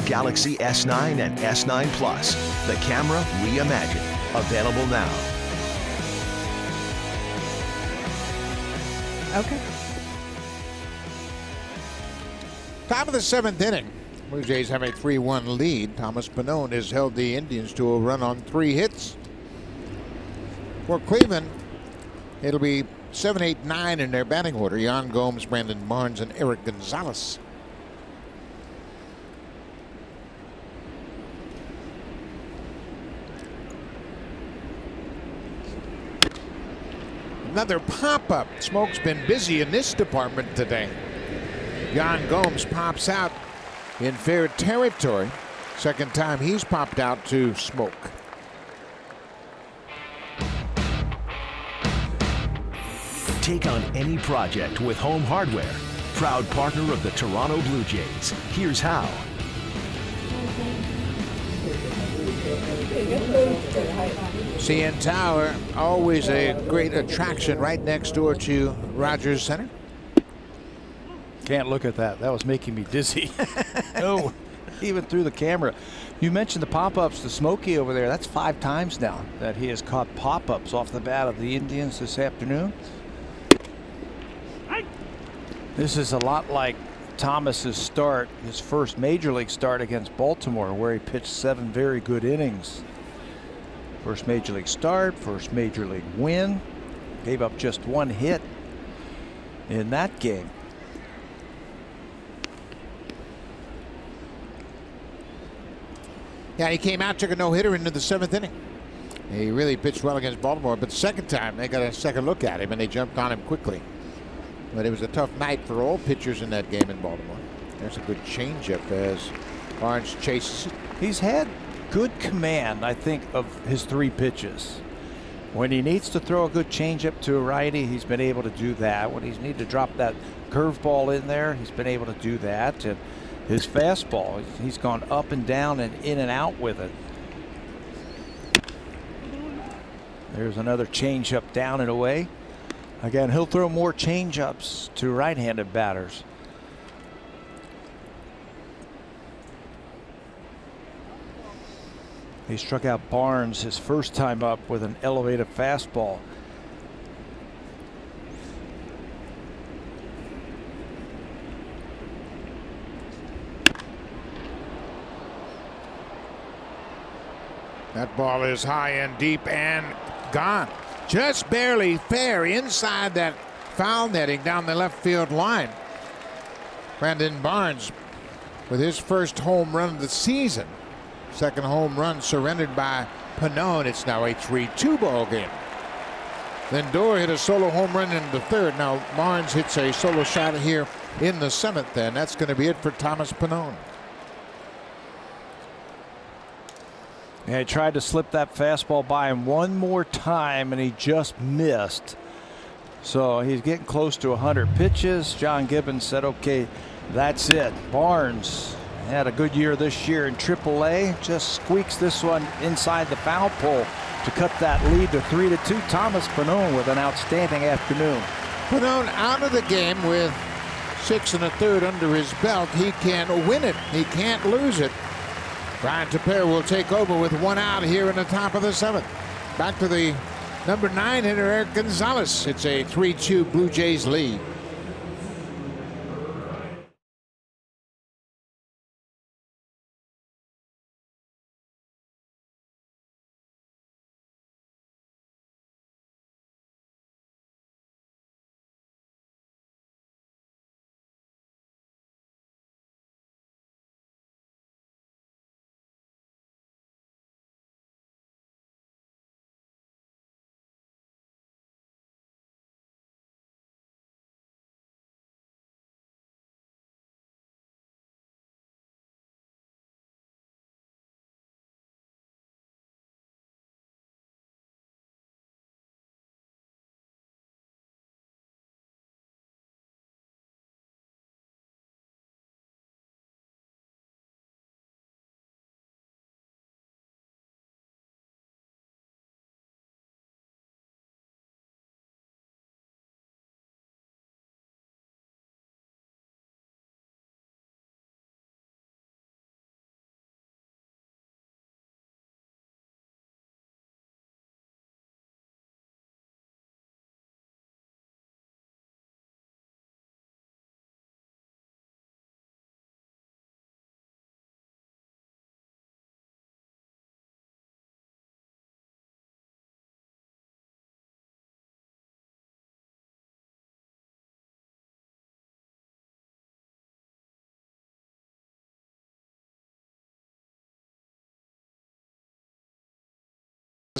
A: Galaxy S9 and S9 Plus. The camera reimagined. Available now.
D: Okay.
B: Top of the 7th inning. Blue Jays have a 3-1 lead. Thomas Pannone has held the Indians to a run on 3 hits. For Cleveland, it'll be 7, 8, 9 in their batting order. Yan Gomes, Brandon Barnes, and Eric Gonzalez. Another pop-up. Smoke's been busy in this department today. Yan Gomes pops out in fair territory. Second time he's popped out to Smoke.
A: Take on any project with Home Hardware. Proud partner of the Toronto Blue Jays. Here's how.
B: CN Tower, always a great attraction right next door to Rogers Center.
C: Can't look at that. That was making me dizzy. No, even through the camera. You mentioned the pop-ups to Smokey over there. That's 5 times now that he has caught pop-ups off the bat of the Indians this afternoon. This is a lot like Thomas's start, his first major league start against Baltimore, where he pitched 7 very good innings. First major league start, first major league win. Gave up just 1 hit in that game.
B: Yeah, he came out, took a no-hitter into the 7th inning. He really pitched well against Baltimore, but the second time they got a second look at him and they jumped on him quickly. But it was a tough night for all pitchers in that game in Baltimore. There's a good changeup as Barnes chases it.
C: He's had good command, I think, of his 3 pitches. When he needs to throw a good changeup to a righty, he's been able to do that. When he's need to drop that curveball in there, he's been able to do that. And his fastball, he's gone up and down and in and out with it. There's another changeup down and away. Again, he'll throw more changeups to right-handed batters. He struck out Barnes his first time up with an elevated fastball.
B: That ball is high and deep and gone. Just barely fair inside that foul netting down the left field line. Brandon Barnes with his first home run of the season. Second home run surrendered by Pannone. It's now a 3-2 ball game. Lindor hit a solo home run in the third. Now Barnes hits a solo shot here in the seventh, and that's going to be it for Thomas Pannone.
C: Yeah, he tried to slip that fastball by him one more time, and he just missed. So he's getting close to 100 pitches. John Gibbons said, okay, that's it. Barnes had a good year this year in AAA. Just squeaks this one inside the foul pole to cut that lead to 3-2. Thomas Pannone with an outstanding afternoon.
B: Pannone out of the game with 6 1/3 under his belt. He can win it. He can't lose it. Brian Tepera will take over with 1 out here in the top of the 7th. Back to the number 9 hitter, Eric Gonzalez. It's a 3-2 Blue Jays lead.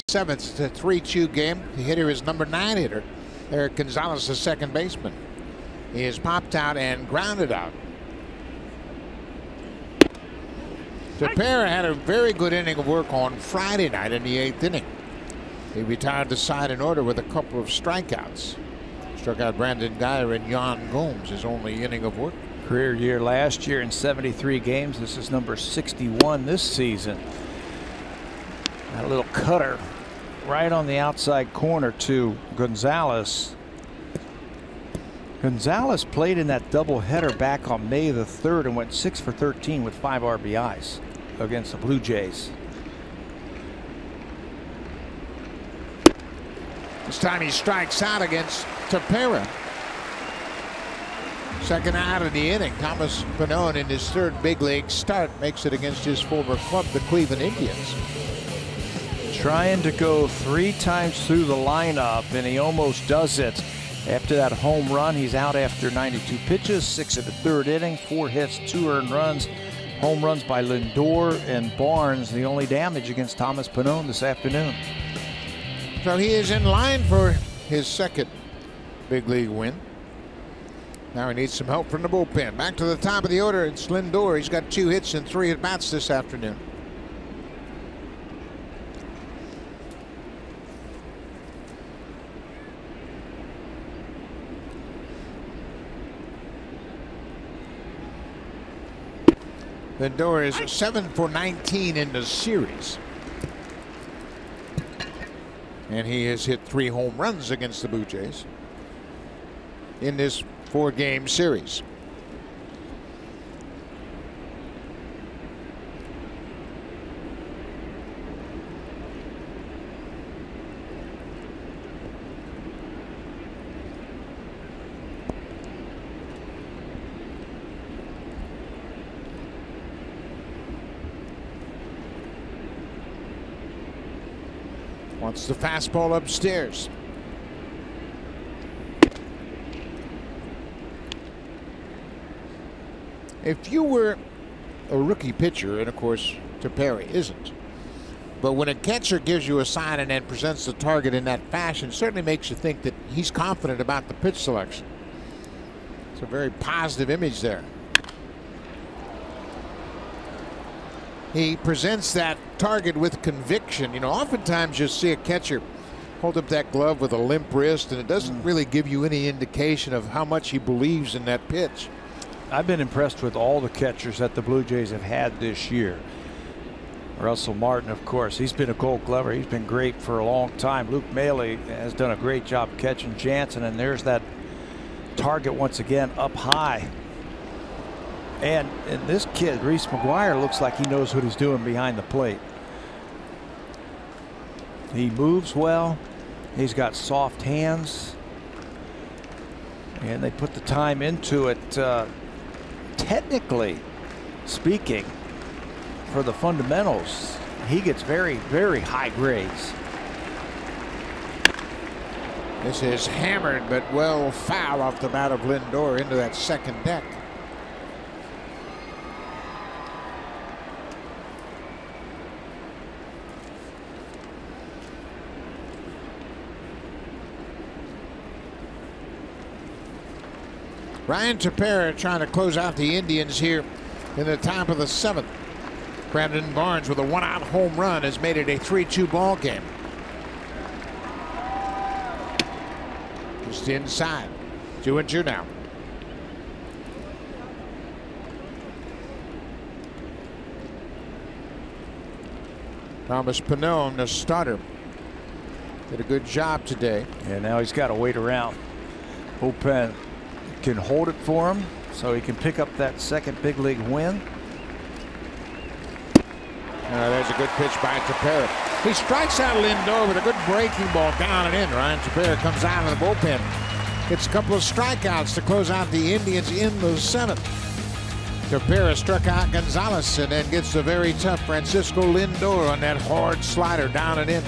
B: Seventh, it's a 3-2 game. The hitter is number 9 hitter, Eric Gonzalez, the second baseman. He is popped out and grounded out. Tepera had a very good inning of work on Friday night in the 8th inning. He retired the side in order with a couple of strikeouts. Struck out Brandon Geyer and Yan Gomes, his only inning of work.
C: Career year last year in 73 games. This is number 61 this season. That little cutter right on the outside corner to Gonzalez. Gonzalez played in that doubleheader back on May the 3rd and went 6 for 13 with 5 RBIs against the Blue Jays.
B: This time he strikes out against Tepera. Second out of the inning. Thomas Pannone in his 3rd big league start makes it against his former club, the Cleveland Indians.
C: Trying to go 3 times through the lineup, and he almost does it. After that home run, he's out after 92 pitches, 6 of the 3rd inning, 4 hits, 2 earned runs. Home runs by Lindor and Barnes, the only damage against Thomas Pannone this afternoon.
B: So he is in line for his 2nd big league win. Now he needs some help from the bullpen. Back to the top of the order, it's Lindor. He's got 2 hits and 3 at-bats this afternoon. Lindor is 7 for 19 in the series. And he has hit 3 home runs against the Blue Jays in this 4-game series. Wants the fastball upstairs. If you were a rookie pitcher, and of course Tepera isn't, but when a catcher gives you a sign and then presents the target in that fashion, certainly makes you think that he's confident about the pitch selection. It's a very positive image there. He presents that target with conviction. You know, oftentimes you'll see a catcher hold up that glove with a limp wrist, and it doesn't really give you any indication of how much he believes in that pitch.
C: I've been impressed with all the catchers that the Blue Jays have had this year. Russell Martin, of course, he's been a Gold Glover. He's been great for a long time. Luke Maile has done a great job catching Jansen, and there's that target once again up high. And this kid, Reese McGuire, looks like he knows what he's doing behind the plate. He moves well. He's got soft hands. And they put the time into it. Technically speaking, for the fundamentals, he gets very, very high grades.
B: This is hammered, but well foul off the bat of Lindor into that second deck. Ryan Tepera trying to close out the Indians here in the top of the 7th. Brandon Barnes with a 1-out home run has made it a 3-2 ball game. Just inside. 2-2 now. Thomas Pannone, the starter, did a good job today.
C: And now he's got to wait around. Bullpen can hold it for him so he can pick up that second big league win.
B: There's a good pitch by Tepera. He strikes out Lindor with a good breaking ball down and in. Ryan Tepera comes out of the bullpen. Gets a couple of strikeouts to close out the Indians in the 7th. Tepera struck out Gonzalez and then gets the very tough Francisco Lindor on that hard slider down and in.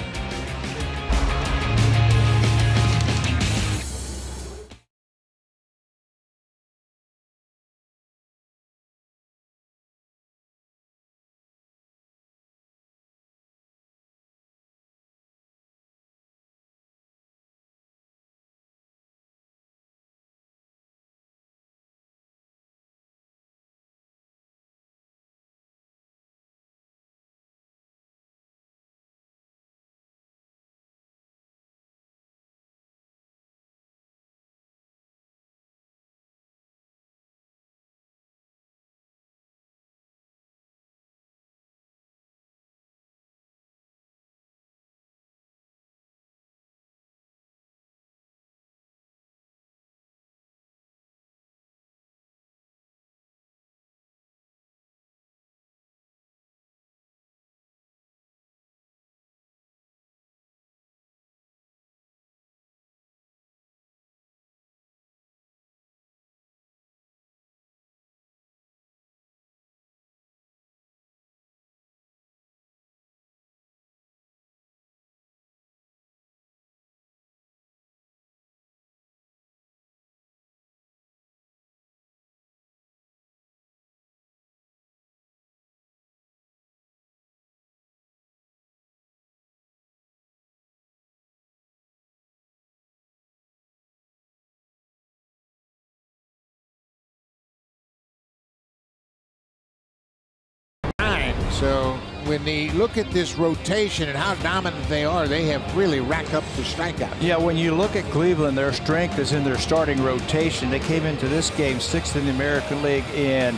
B: So when they look at this rotation and how dominant they are, they have really racked up the strikeouts.
C: Yeah, when you look at Cleveland, their strength is in their starting rotation. They came into this game 6th in the American League in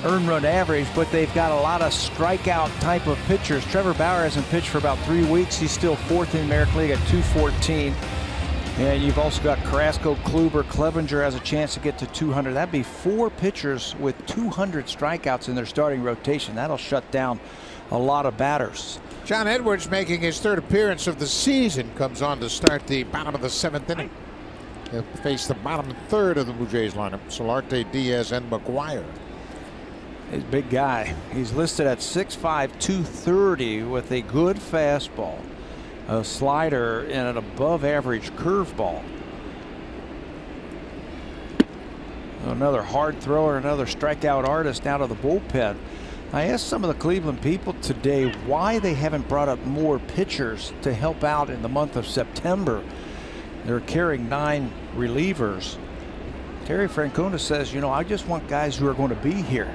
C: earned run average, but they've got a lot of strikeout type of pitchers. Trevor Bauer hasn't pitched for about 3 weeks. He's still 4th in the American League at 214. And you've also got Carrasco, Kluber, Clevenger has a chance to get to 200. That'd be 4 pitchers with 200 strikeouts in their starting rotation. That'll shut down a lot of batters.
B: John Edwards, making his 3rd appearance of the season, comes on to start the bottom of the 7th inning. He'll face the bottom 3rd of the Blue Jays lineup, Solarte, Diaz, and McGuire.
C: He's a big guy. He's listed at 6'5", 230 with a good fastball. a slider, and an above average curveball. Another hard thrower, another strikeout artist out of the bullpen. I asked some of the Cleveland people today why they haven't brought up more pitchers to help out in the month of September. They're carrying 9 relievers. Terry Francona says, you know, I just want guys who are going to be here.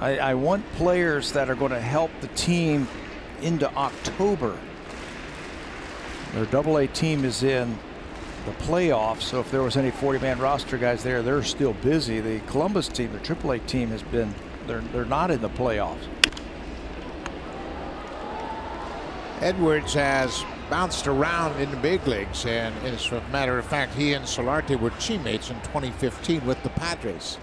C: I want players that are going to help the team into October. Their AA team is in the playoffs, so if there was any 40-man roster guys there, they're still busy. The Columbus team, the AAA team, has been, they're not in the playoffs.
B: Edwards has bounced around in the big leagues, and as a matter of fact, he and Solarte were teammates in 2015 with the Padres.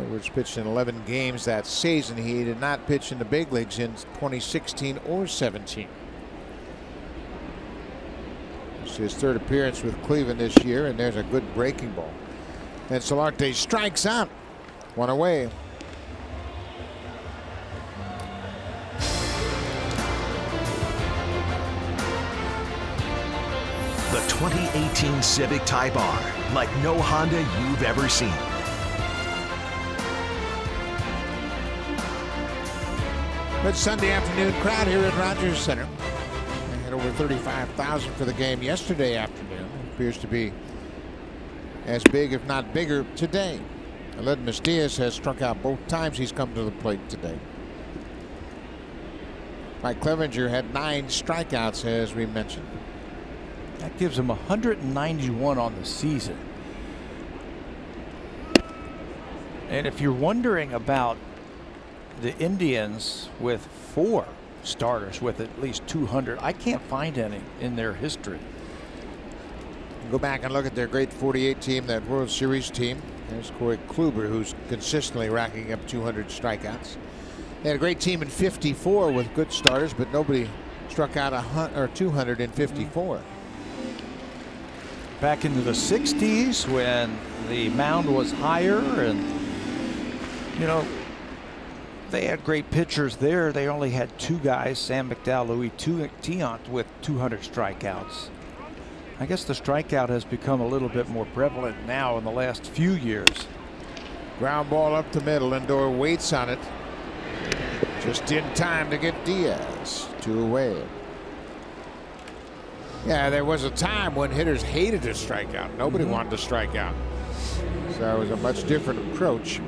B: Edwards pitched in 11 games that season. He did not pitch in the big leagues in 2016 or 17. It's his 3rd appearance with Cleveland this year, and there's a good breaking ball. And Solarte strikes out. 1 away.
A: The 2018 Civic Type R, like no Honda you've ever seen.
B: Good Sunday afternoon crowd here at Rogers Center. They had over 35,000 for the game yesterday afternoon. It appears to be as big, if not bigger, today. Aledmus Diaz has struck out both times he's come to the plate today. Mike Clevenger had 9 strikeouts, as we mentioned.
C: That gives him 191 on the season. And if you're wondering about the Indians with 4 starters with at least 200, I can't find any in their history.
B: Go back and look at their great 48 team, that World Series team. There's Corey Kluber, who's consistently racking up 200 strikeouts. They had a great team in 54 with good starters, but nobody struck out 254.
C: Back into the 60s when the mound was higher, and you know, they had great pitchers there. They only had 2 guys, Sam McDowell, Louis Tiant, with 200 strikeouts. I guess the strikeout has become a little bit more prevalent now in the last few years.
B: Ground ball up the middle. Lindor waits on it. Just in time to get Diaz. 2 away. Yeah, there was a time when hitters hated to strike out. Nobody wanted to strike out. So it was a much different approach.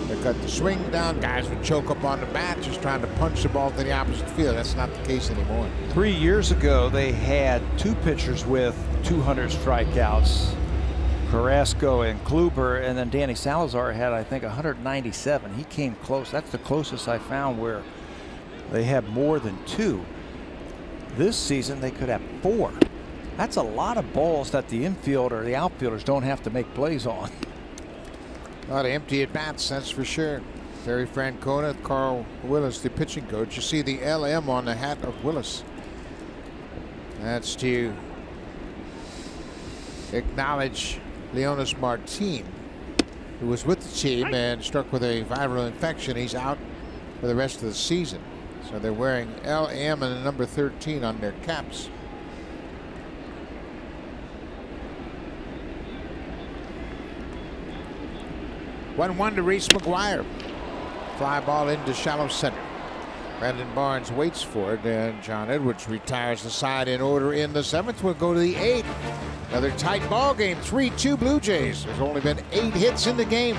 B: They cut the swing down. Guys would choke up on the bat just trying to punch the ball to the opposite field. That's not the case anymore.
C: 3 years ago, they had 2 pitchers with 200 strikeouts, Carrasco and Kluber, and then Danny Salazar had, I think, 197. He came close. That's the closest I found where they had more than 2. This season, they could have 4. That's a lot of balls that the infield or the outfielders don't have to make plays on.
B: A lot of empty at bats, that's for sure. Terry Francona, Carl Willis, the pitching coach. You see the LM on the hat of Willis. That's to acknowledge Leonis Martin, who was with the team and struck with a viral infection. He's out for the rest of the season. So they're wearing LM and the number 13 on their caps. One to Reese McGuire. Fly ball into shallow center. Brandon Barnes waits for it, and John Edwards retires the side in order in the 7th. We'll go to the 8th. Another tight ball game. 3-2 Blue Jays. There's only been 8 hits in the game.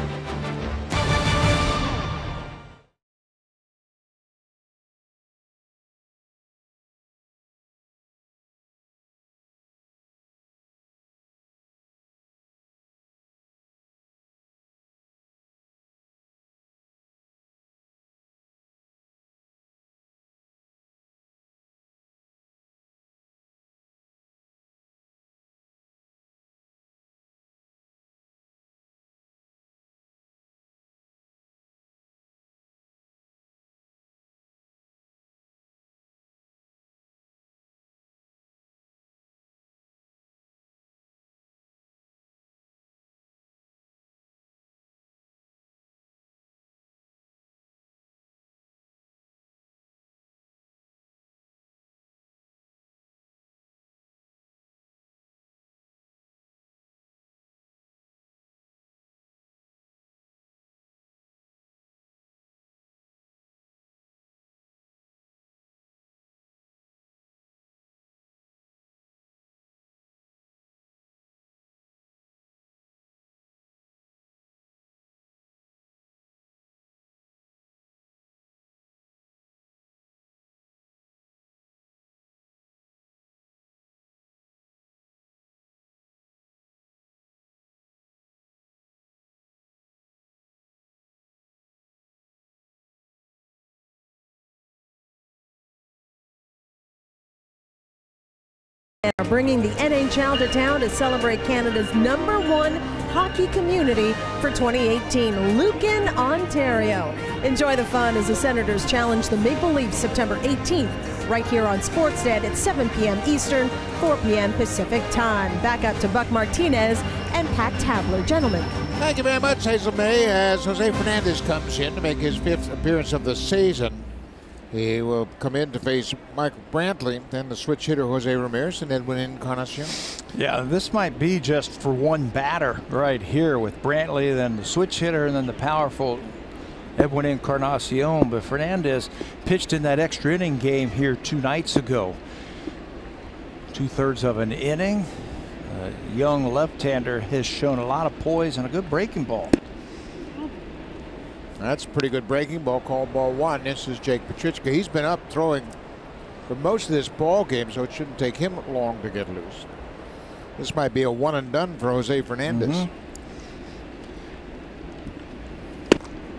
D: bringing the NHL to town to celebrate Canada's #1 hockey community for 2018, Lucan, Ontario. Enjoy the fun as the Senators challenge the Maple Leafs September 18th, right here on Sportsnet at 7 p.m. Eastern, 4 p.m. Pacific time. Back up to Buck Martinez and Pat Tabler. Gentlemen.
B: Thank you very much, Hazel May, as Jose Fernandez comes in to make his 5th appearance of the season. He will come in to face Michael Brantley, then the switch hitter Jose Ramirez, and Edwin Encarnacion.
C: Yeah, this might be just for one batter right here with Brantley, then the switch hitter, and then the powerful Edwin Encarnacion. But Fernandez pitched in that extra inning game here 2 nights ago. 2/3 of an inning. A young left-hander has shown a lot of poise and a good breaking ball.
B: That's a pretty good breaking ball, called ball 1. This is Jake Petrichka. He's been up throwing for most of this ball game, so it shouldn't take him long to get loose. This might be a one and done for Jose Fernandez.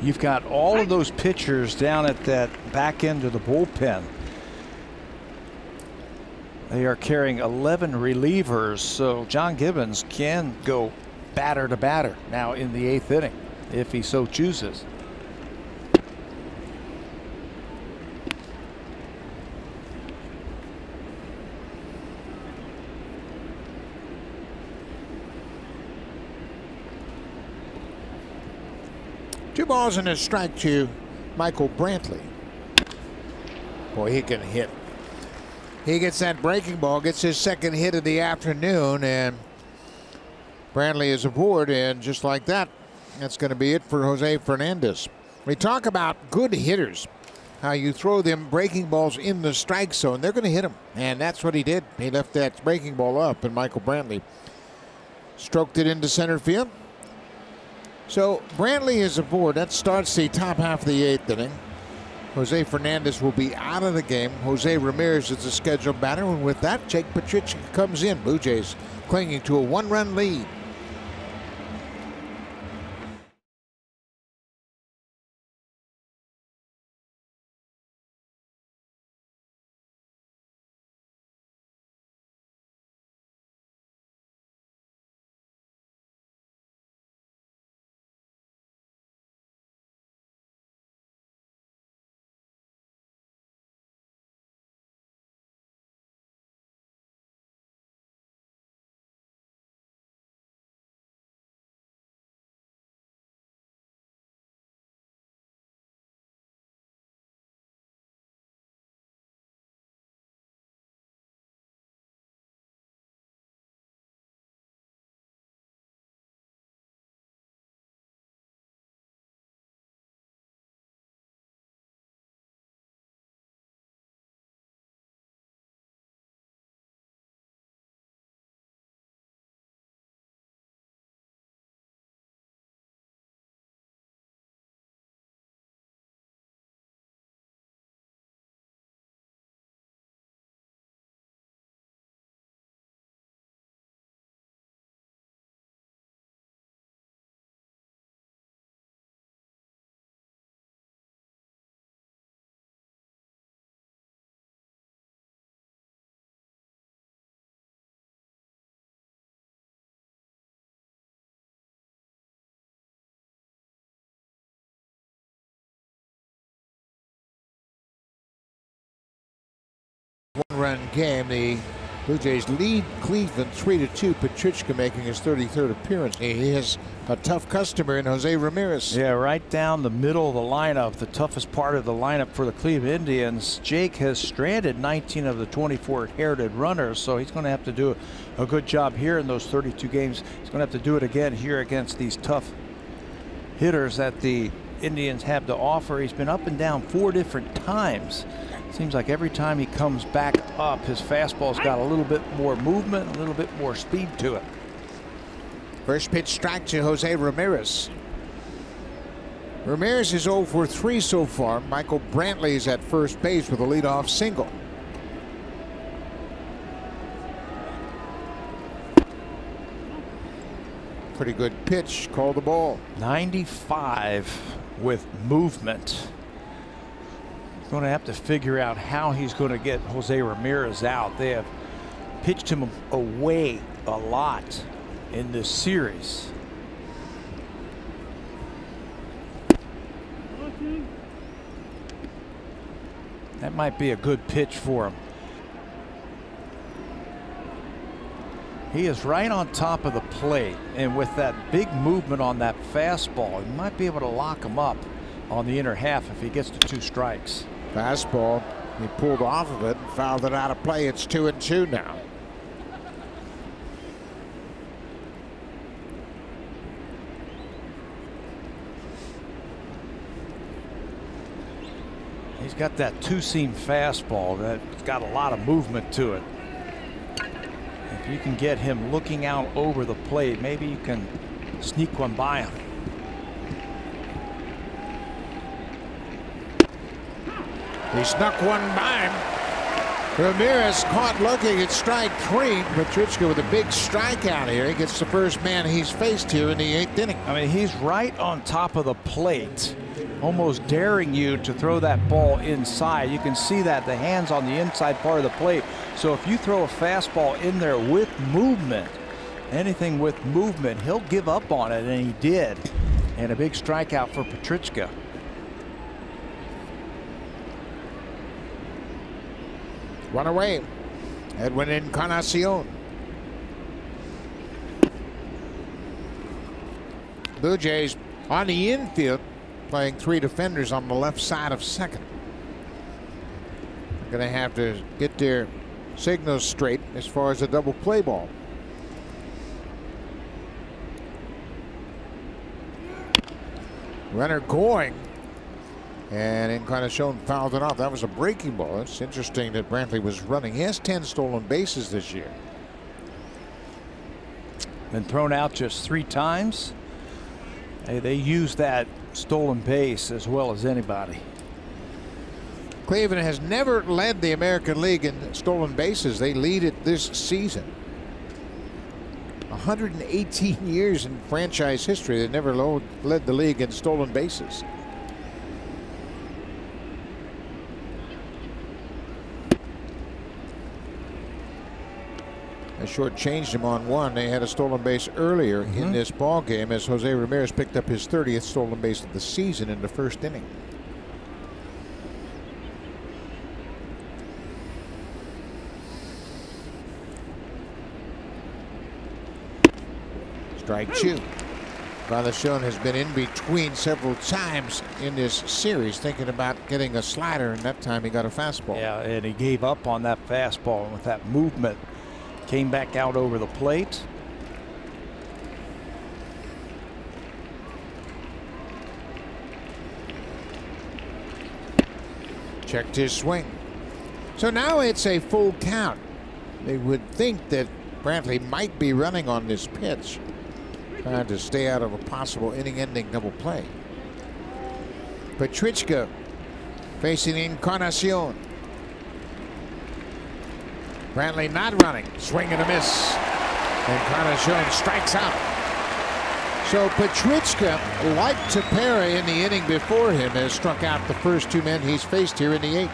C: You've got all of those pitchers down at that back end of the bullpen. They are carrying 11 relievers, so John Gibbons can go batter to batter now in the 8th inning if he so chooses.
B: Two balls and a strike to Michael Brantley. Boy, he can hit. He gets that breaking ball, gets his 2nd hit of the afternoon, and Brantley is aboard, and just like that, that's going to be it for Jose Fernandez. We talk about good hitters, how you throw them breaking balls in the strike zone. They're going to hit them, and that's what he did. He left that breaking ball up, and Michael Brantley stroked it into center field. So Brantley is aboard. That starts the top half of the 8th inning. Jose Fernandez will be out of the game. Jose Ramirez is the scheduled batter, and with that, Jake Petrichka comes in. Blue Jays clinging to a 1-run lead. One-run game. The Blue Jays lead Cleveland 3-2. Petrichka making his 33rd appearance. He has a tough customer in Jose Ramirez.
C: Yeah, right down the middle of the lineup, the toughest part of the lineup for the Cleveland Indians. Jake has stranded 19 of the 24 inherited runners, so he's going to have to do a good job here in those 32 games. He's going to have to do it again here against these tough hitters that the Indians have to offer. He's been up and down 4 different times. Seems like every time he comes back up, his fastball's got a little bit more movement, a little bit more speed to it.
B: First pitch strike to Jose Ramirez. Ramirez is 0 for 3 so far. Michael Brantley is at first base with a leadoff single. Pretty good pitch, called the ball.
C: 95 with movement. Going to have to figure out how he's going to get Jose Ramirez out. They have pitched him away a lot in this series. That might be a good pitch for him. He is right on top of the plate, and with that big movement on that fastball, he might be able to lock him up on the inner half if he gets to 2 strikes.
B: Fastball, he pulled off of it and fouled it out of play. It's 2-2 now.
C: He's got that 2-seam fastball that's got a lot of movement to it. If you can get him looking out over the plate, maybe you can sneak one by him.
B: He snuck one by him. Ramirez caught looking at strike 3. Petruchka with a big strikeout here. He gets the first man he's faced here in the 8th inning.
C: I mean, he's right on top of the plate, almost daring you to throw that ball inside. You can see that the hands on the inside part of the plate. So if you throw a fastball in there with movement, anything with movement, he'll give up on it, and he did. And a big strikeout for Petruchka.
B: One away. Edwin Encarnacion. Blue Jays on the infield, playing 3 defenders on the left side of second. Going to have to get their signals straight as far as a double play ball. Runner going, and Encarnacion fouled it off. That was a breaking ball. It's interesting that Brantley was running. He has 10 stolen bases this year.
C: Been thrown out just 3 times. They use that stolen base as well as anybody.
B: Cleveland has never led the American League in stolen bases. They lead it this season. 118 years in franchise history, they never led the league in stolen bases. They shortchanged him on one. They had a stolen base earlier in this ball game as Jose Ramirez picked up his 30th stolen base of the season in the first inning. Strike 2. Encarnacion has been in between several times in this series, thinking about getting a slider, and that time he got a fastball.
C: Yeah, and he gave up on that fastball, and with that movement, came back out over the plate.
B: Checked his swing. So now it's a full count. They would think that Brantley might be running on this pitch, trying to stay out of a possible inning-ending double play. Petruchka facing Encarnacion. Brantley not running. Swing and a miss. Encarnacion strikes out. So Petruchka, like Tepera in the inning before him, has struck out the first 2 men he's faced here in the 8th.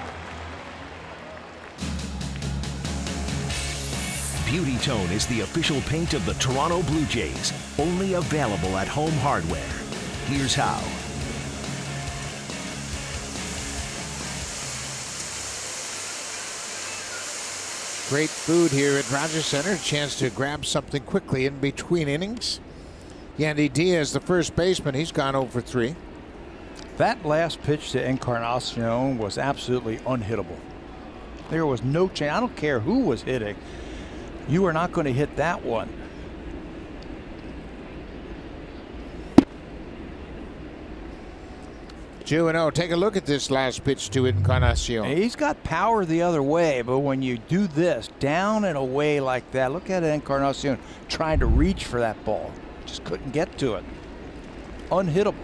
A: Beauty Tone is the official paint of the Toronto Blue Jays. Only available at Home Hardware. Here's how.
B: Great food here at Rogers Center. A chance to grab something quickly in between innings. Yandy Diaz, the first baseman, he's gone over 3.
C: That last pitch to Encarnacion was absolutely unhittable. There was no chance. I don't care who was hitting. You are not going to hit that one.
B: Two-0. Take a look at this last pitch to Encarnacion.
C: He's got power the other way, but when you do this down and away like that, look at Encarnacion trying to reach for that ball. Just couldn't get to it. Unhittable.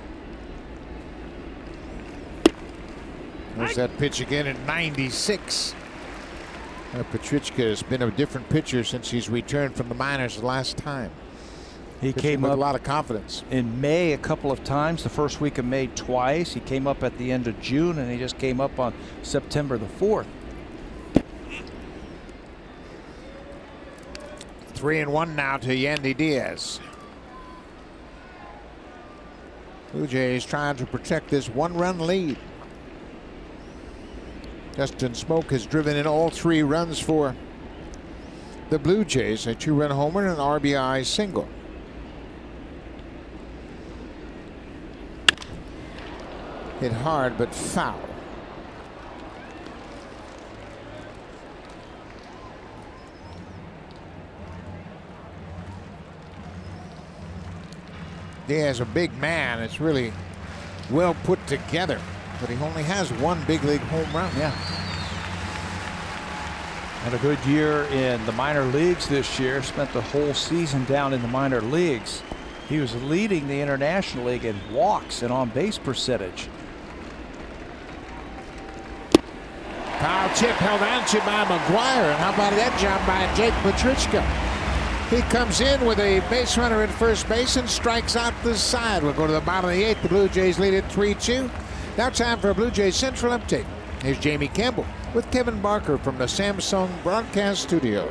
B: There's that pitch again at 96. Petruchka has been a different pitcher since he's returned from the minors the last time.
C: He came
B: with
C: up
B: a lot of confidence.
C: In May a couple of times, the first week of May twice. He came up at the end of June, and he just came up on September the 4th.
B: 3-1 now to Yandy Diaz. Blue Jays trying to protect this one-run lead. Dustin Smoke has driven in all 3 runs for the Blue Jays, a 2-run homer and an RBI single. Hit hard but foul. Diaz, a big man. It's really well put together, but he only has 1 big league home run.
C: Yeah. Had a good year in the minor leagues this year. Spent the whole season down in the minor leagues. He was leading the International League in walks and on-base percentage.
B: Foul tip held onto by McGuire, and how about that job by Jake Petrichka? He comes in with a base runner at first base and strikes out the side. We'll go to the bottom of the 8th. The Blue Jays lead it 3-2. Now time for a Blue Jays Central update. Here's Jamie Campbell with Kevin Barker from the Samsung Broadcast Studio.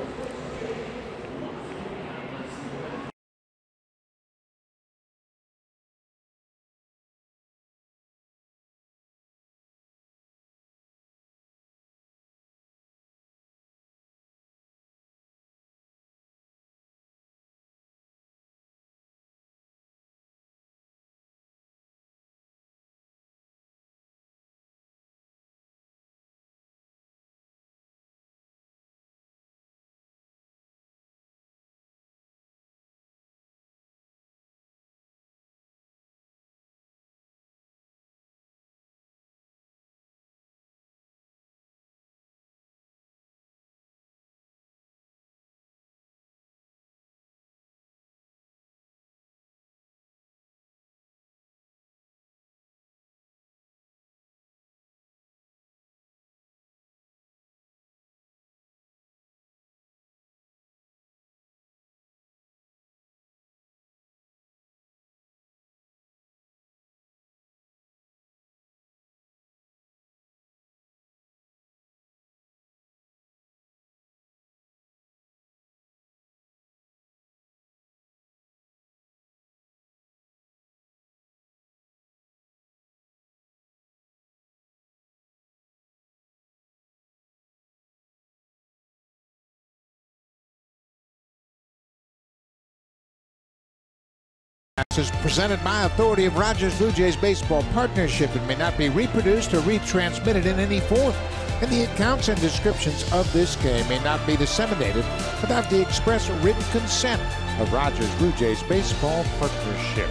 B: Is presented by authority of Rogers Blue Jays Baseball Partnership and may not be reproduced or retransmitted in any form. And the accounts and descriptions of this game may not be disseminated without the express written consent of Rogers Blue Jays Baseball Partnership.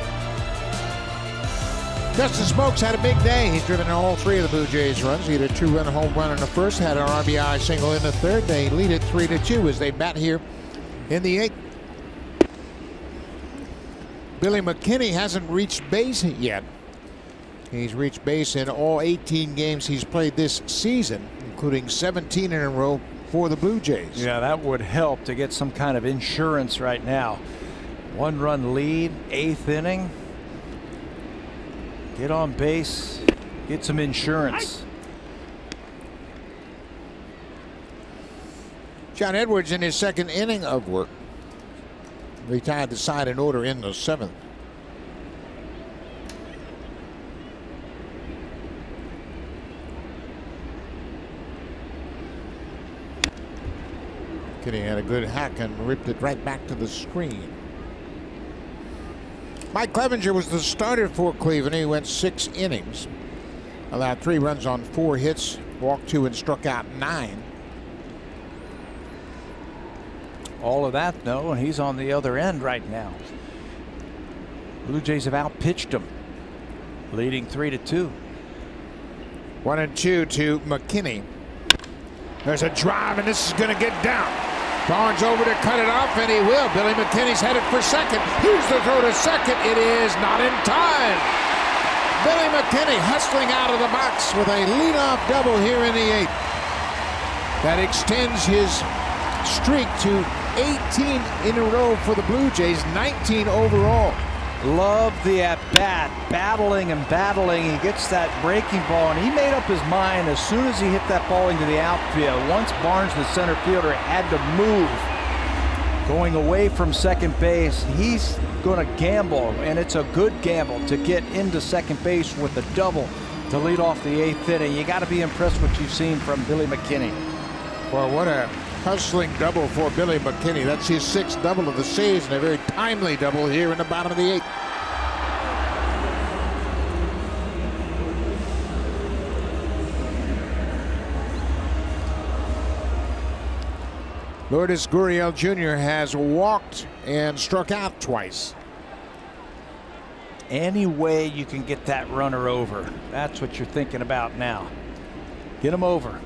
B: Dustin Smokes had a big day. He's driven in all 3 of the Blue Jays runs. He had a 2-run home run in the first, had an RBI single in the third. They lead it 3-2 as they bat here in the 8th. Billy McKinney hasn't reached base yet. He's reached base in all 18 games he's played this season, including 17 in a row for the Blue Jays.
C: Yeah, that would help to get some kind of insurance right now. 1-run lead, 8th inning. Get on base, get some insurance.
B: John Edwards in his 2nd inning of work. They tied the side in order in the 7th. Kenny had a good hack and ripped it right back to the screen. Mike Clevenger was the starter for Cleveland. He went 6 innings. Allowed 3 runs on 4 hits, walked 2 and struck out 9.
C: All of that, though, and he's on the other end right now. Blue Jays have outpitched him, leading 3-2.
B: 1-2 to McKinney. There's a drive, and this is going to get down. Barnes over to cut it off, and he will. Billy McKinney's headed for second. Here's the throw to second. It is not in time. Billy McKinney hustling out of the box with a leadoff double here in the 8th. That extends his streak to 18 in a row for the Blue Jays, 19 overall.
C: Love the at-bat, battling and battling. He gets that breaking ball, and he made up his mind as soon as he hit that ball into the outfield. Once Barnes, the center fielder, had to move. going away from second base. He's going to gamble, and it's a good gamble to get into second base with a double to lead off the 8th inning. You got to be impressed what you've seen from Billy McKinney.
B: Well, what a hustling double for Billy McKinney. That's his 6th double of the season. A very timely double here in the bottom of the 8th. Lourdes Gurriel Jr. has walked and struck out twice.
C: Any way you can get that runner over, that's what you're thinking about now. Get him over.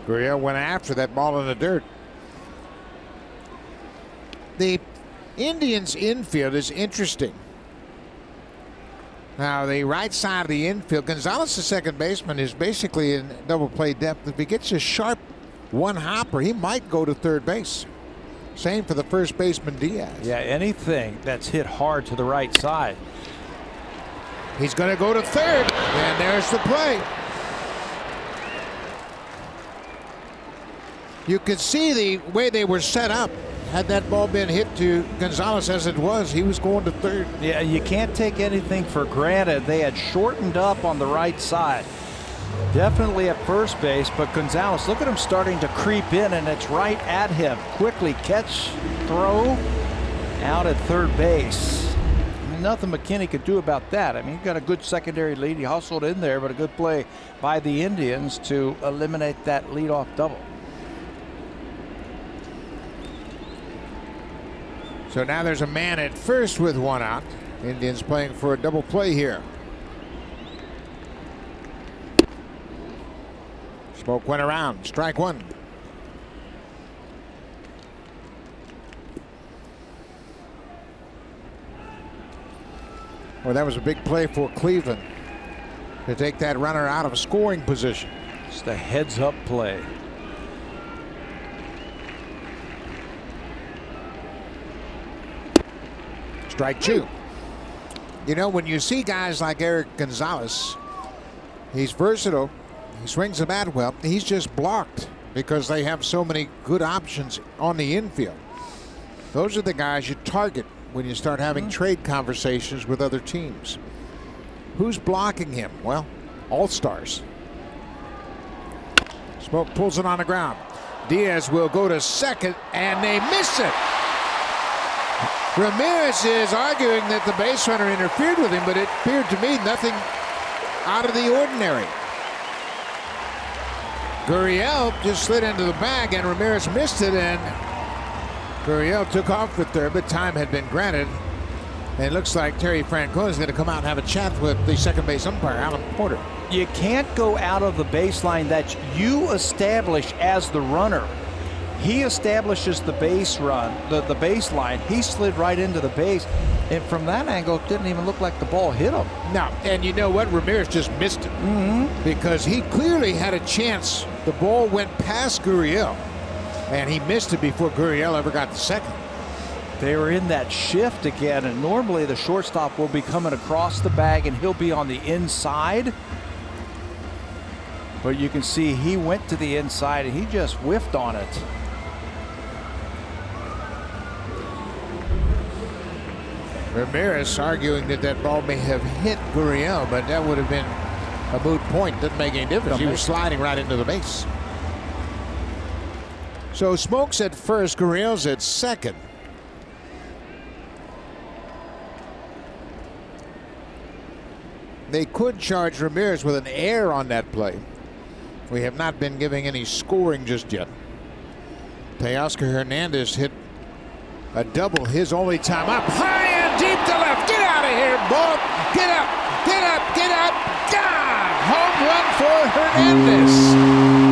B: Gurriel went after that ball in the dirt. The Indians' infield is interesting. Now, the right side of the infield, Gonzalez, the second baseman, is basically in double play depth. If he gets a sharp one hopper, he might go to third base. Same for the first baseman, Diaz.
C: Yeah, anything that's hit hard to the right side.
B: He's going to go to third, and there's the play. You could see the way they were set up. Had that ball been hit to Gonzalez as it was, he was going to third.
C: Yeah, you can't take anything for granted. They had shortened up on the right side. Definitely at first base, but Gonzalez, look at him starting to creep in, and it's right at him. Quickly catch, throw, out at third base. Nothing McKinney could do about that. I mean, he got a good secondary lead. He hustled in there, but a good play by the Indians to eliminate that leadoff double.
B: So now there's a man at first with one out. Indians playing for a double play here. Smoke went around. Strike one. Well, that was a big play for Cleveland to take that runner out of scoring position.
C: It's the heads-up play.
B: Strike two. You know, when you see guys like Eric Gonzalez, he's versatile. He swings the bat well. He's just blocked because they have so many good options on the infield. Those are the guys you target when you start having trade conversations with other teams. Who's blocking him? Well, all-stars. Smoke pulls it on the ground. Diaz will go to second, and they miss it. Ramirez is arguing that the base runner interfered with him, but it appeared to me nothing out of the ordinary. Gurriel just slid into the bag, and Ramirez missed it, and Gurriel took off for third, but time had been granted. And it looks like Terry Francona is going to come out and have a chat with the second base umpire, Alan Porter.
C: You can't go out of the baseline that you establish as the runner. He establishes the base run, the baseline. He slid right into the base, and from that angle, it didn't even look like the ball hit him.
B: No, and you know what? Ramirez just missed it because he clearly had a chance. The ball went past Gurriel, and he missed it before Gurriel ever got to second.
C: They were in that shift again, and normally the shortstop will be coming across the bag, and he'll be on the inside. But you can see he went to the inside, and he just whiffed on it.
B: Ramirez arguing that that ball may have hit Gurriel, but that would have been a moot point. Didn't make any difference. He was sliding right into the base. So Smoke's at first, Gurriel's at second. They could charge Ramirez with an error on that play. We have not been giving any scoring just yet. Teoscar Hernandez hit a double, his only time up. High and deep to left. Get out of here, ball. Get up, get up, get up. God! Home run for Hernandez.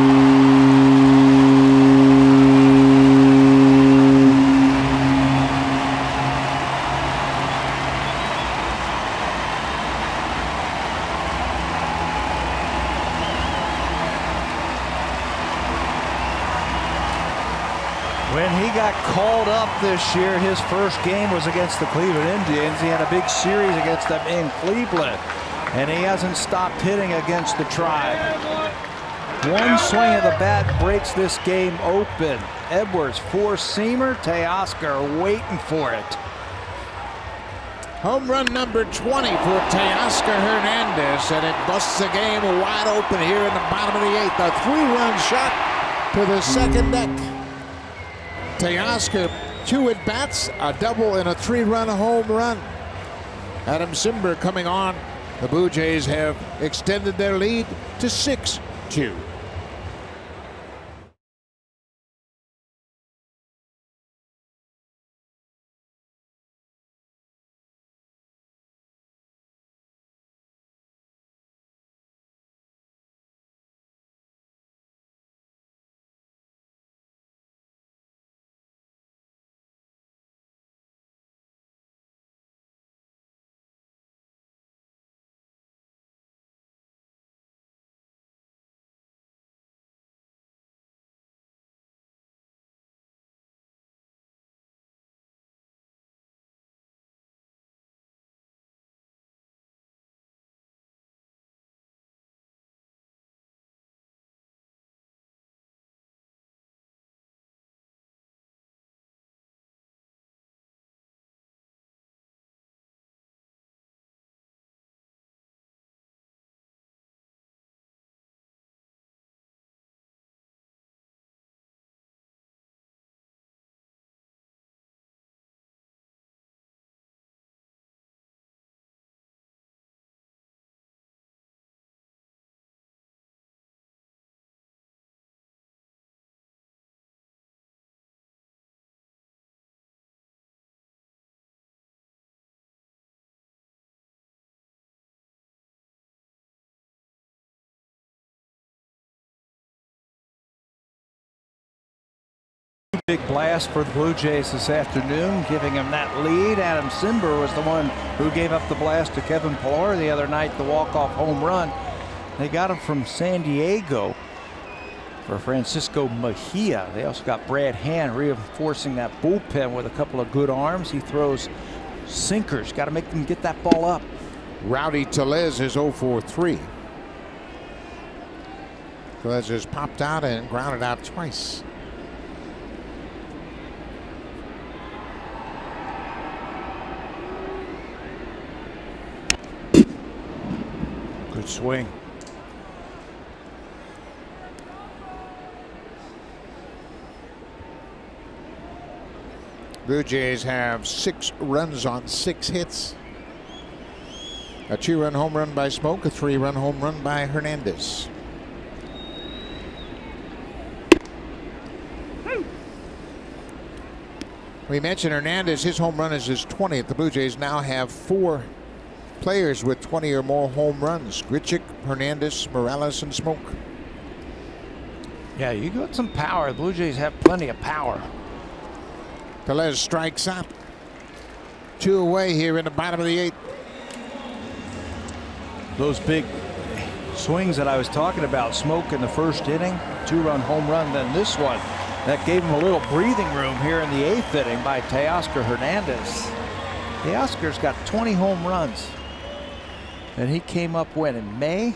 C: When he got called up this year, his first game was against the Cleveland Indians. He had a big series against them in Cleveland, and he hasn't stopped hitting against the Tribe. One swing of the bat breaks this game open. Edwards, four-seamer. Teoscar waiting for it.
B: Home run number 20 for Teoscar Hernandez, and it busts the game wide open here in the bottom of the 8th. A three-run shot to the second deck. Teoscar, 2 at-bats, a double and a 3-run home run. Adam Cimber coming on. The Blue Jays have extended their lead to 6-2.
C: Big blast for the Blue Jays this afternoon, giving them that lead. Adam Cimber was the one who gave up the blast to Kevin Pillar the other night, the walk-off home run. They got him from San Diego for Francisco Mejia. They also got Brad Hand reinforcing that bullpen with a couple of good arms. He throws sinkers. Got to make them get that ball up.
B: Rowdy Tellez is 0-for-3. Tellez has popped out and grounded out twice.
C: Good swing.
B: Blue Jays have 6 runs on 6 hits. A 2-run home run by Smoke, a 3-run home run by Hernandez. We mentioned Hernandez, his home run is his 20th. The Blue Jays now have 4 players with 20 or more home runs. Grichuk, Hernandez, Morales, and Smoke.
C: Yeah, you got some power. The Blue Jays have plenty of power.
B: Tellez strikes out. 2 away here in the bottom of the 8th.
C: Those big swings that I was talking about, Smoke in the first inning, 2-run home run, then this one. That gave him a little breathing room here in the 8th inning by Teoscar Hernandez. Teoscar's got 20 home runs. And he came up when, in May?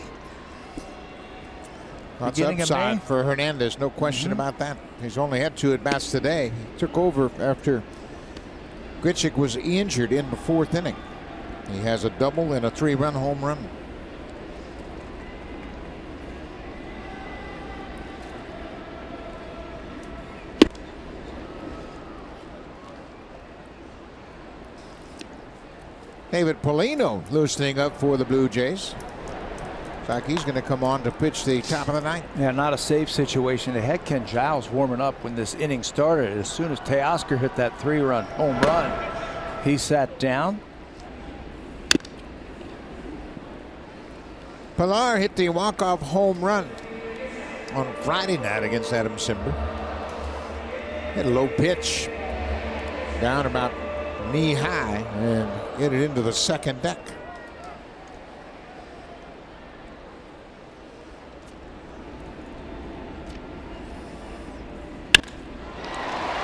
B: That's upside for Hernandez, no question about that. He's only had 2 at-bats today. He took over after Grichuk was injured in the 4th inning. He has a double and a 3-run home run. David Polino loosening up for the Blue Jays. Looks like he's going to come on to pitch the top of the 9th.
C: Yeah, not a safe situation. They had Ken Giles warming up when this inning started. As soon as Teoscar hit that 3-run home run, he sat down.
B: Pillar hit the walk-off home run on Friday night against Adam Cimber. Hit a low pitch down about knee high and hit it into the second deck.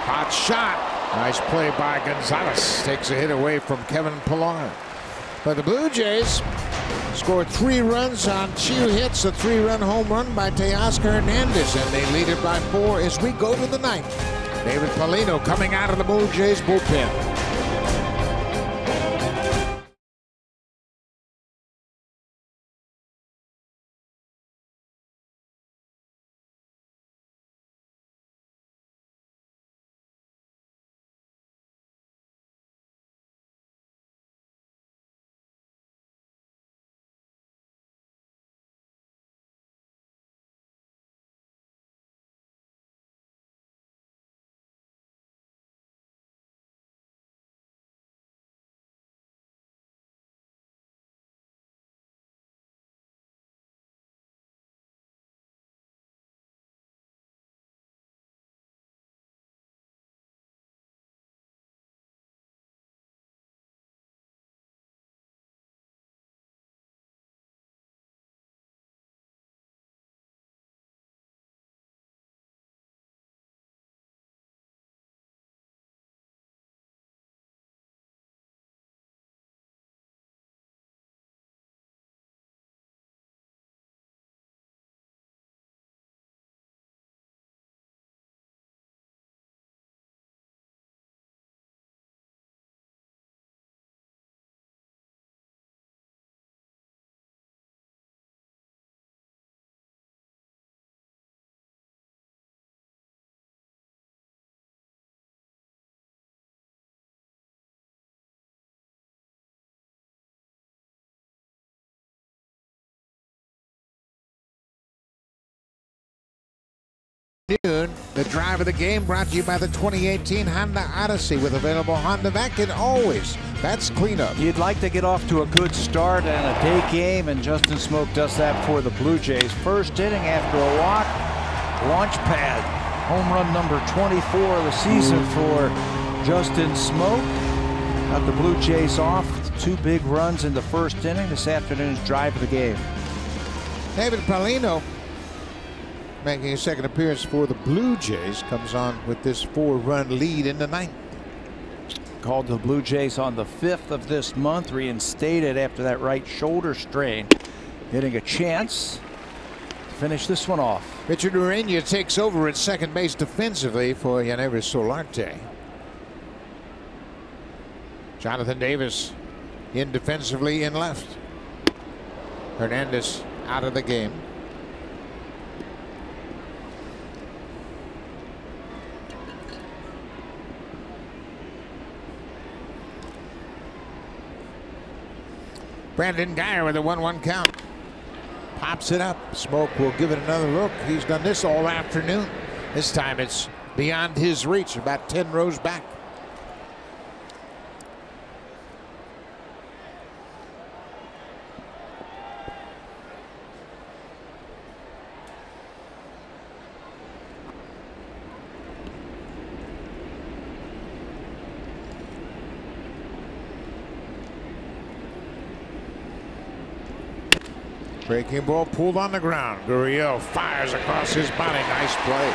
B: Hot shot. Nice play by Gonzalez. Takes a hit away from Kevin Pillar. But the Blue Jays scored 3 runs on 2 hits, a 3-run home run by Teoscar Hernandez, and they lead it by 4 as we go to the 9th. David Paulino coming out of the Blue Jays bullpen. The drive of the game brought to you by the 2018 Honda Odyssey with available Honda Vac, and always that's cleanup.
C: You'd like to get off to a good start and a day game, and Justin Smoak does that for the Blue Jays. First inning after a walk, launch pad, home run number 24 of the season for Justin Smoak. Got the Blue Jays off 2 big runs in the first inning. This afternoon's drive of the game.
B: David Paulino, making a second appearance for the Blue Jays, comes on with this 4-run lead in the 9th.
C: Called the Blue Jays on the 5th of this month, reinstated after that right shoulder strain. Getting a chance to finish this one off.
B: Richard Urania takes over at second base defensively for Yannivis Solarte. Jonathan Davis in defensively in left. Hernandez out of the game. Brandon Guyer with a 1-1 count. Pops it up. Smoak will give it another look. He's done this all afternoon. This time it's beyond his reach, about 10 rows back. Breaking ball pulled on the ground. Gurriel fires across his body. Nice play.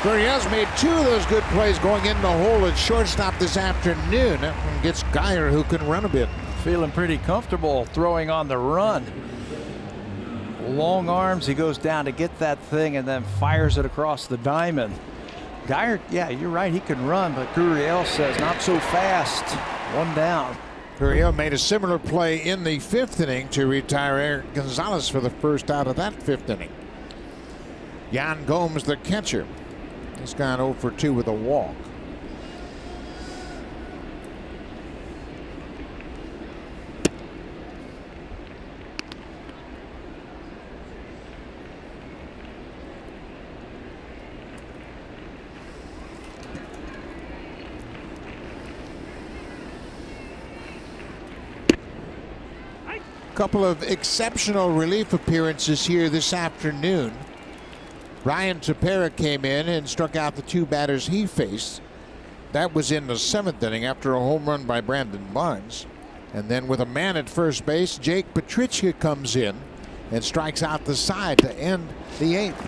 B: Gurriel's made 2 of those good plays going in the hole at shortstop this afternoon. That one gets Guyer, who can run a bit.
C: Feeling pretty comfortable throwing on the run. Long arms, he goes down to get that thing and then fires it across the diamond. Guyer, yeah, you're right, he can run, but Gurriel says not so fast. 1 down.
B: Gurriel made a similar play in the 5th inning to retire Eric Gonzalez for the first out of that 5th inning. Yan Gomes, the catcher, has gone 0 for 2 with a walk. Couple of exceptional relief appearances here this afternoon. Ryan Tepera came in and struck out the 2 batters he faced. That was in the 7th inning after a home run by Brandon Barnes. And then with a man at first base, Jake Petrichka comes in and strikes out the side to end the 8th.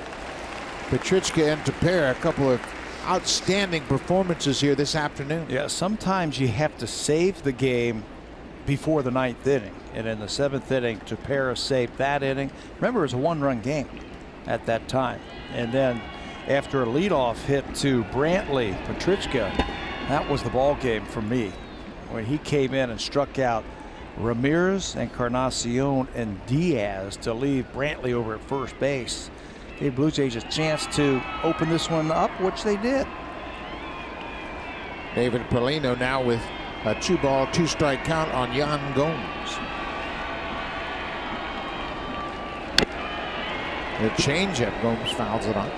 B: Petrichka and Tepera, a couple of outstanding performances here this afternoon.
C: Yeah, sometimes you have to save the game before the 9th inning. And in the 7th inning to Paris saved that inning. Remember, it was a 1-run game at that time. And then after a leadoff hit to Brantley Petrichka, that was the ball game for me, when he came in and struck out Ramirez, Encarnacion, and Diaz to leave Brantley over at first base. Gave Blue Jays a chance to open this one up, which they did.
B: David Polino now with a 2-ball, 2-strike count on Yan Gomes. The changeup, Gomes fouls it on.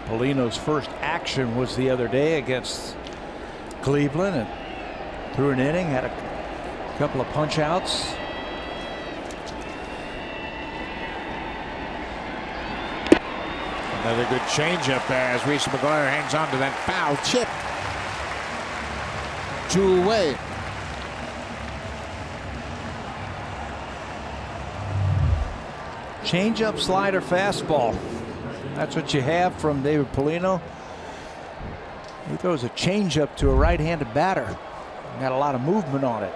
C: Polino's first action was the other day against Cleveland, and threw an inning, had a couple of punch outs.
B: Another good changeup as Reese McGuire hangs on to that foul chip. 2 away.
C: Changeup, slider, fastball. That's what you have from David Polino. He throws a changeup to a right-handed batter. Got a lot of movement on it.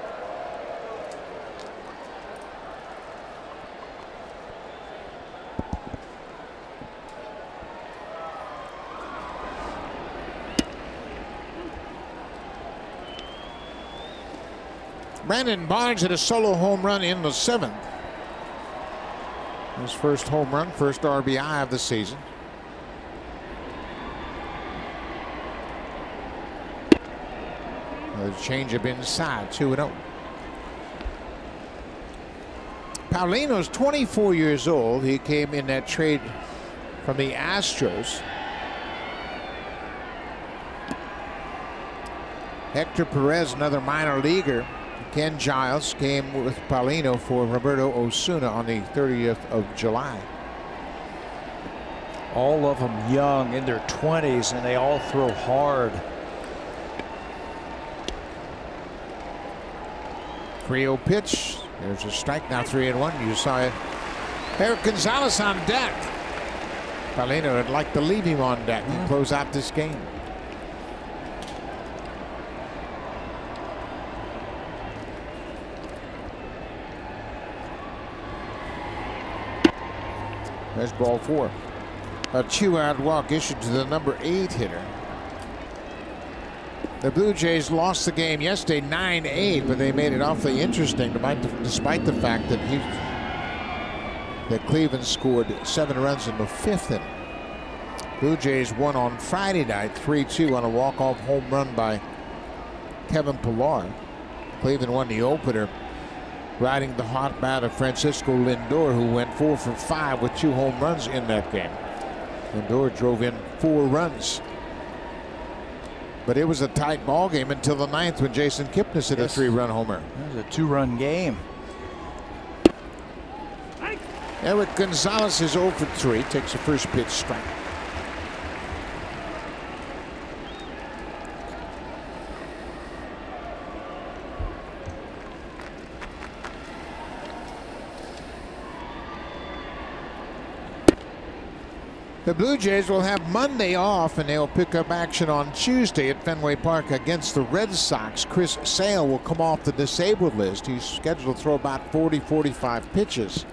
B: Brandon Barnes hit a solo home run in the 7th. His first home run, first RBI of the season. A changeup inside, 2-0. Paulino's 24 years old. He came in that trade from the Astros. Hector Perez, another minor leaguer. Ken Giles came with Paulino for Roberto Osuna on the 30th of July.
C: All of them young, in their 20s, and they all throw hard.
B: 3-0 pitch. There's a strike now, 3-1. You saw it. Eric Gonzalez on deck. Paulino would like to leave him on deck and close out this game. There's ball 4. A 2-out walk issued to the number 8 hitter. The Blue Jays lost the game yesterday 9-8, but they made it awfully interesting despite the fact that Cleveland scored 7 runs in the 5th inning. Blue Jays won on Friday night 3-2 on a walk-off home run by Kevin Pillar. Cleveland won the opener, riding the hot bat of Francisco Lindor, who went 4 for 5 with 2 home runs in that game. Lindor drove in 4 runs. But it was a tight ball game until the 9th when Jason Kipnis hit a 3-run homer.
C: It was a 2-run game.
B: Eric Gonzalez is 0 for 3, takes a first pitch strike. The Blue Jays will have Monday off, and they'll pick up action on Tuesday at Fenway Park against the Red Sox. Chris Sale will come off the disabled list. He's scheduled to throw about 40-45 pitches.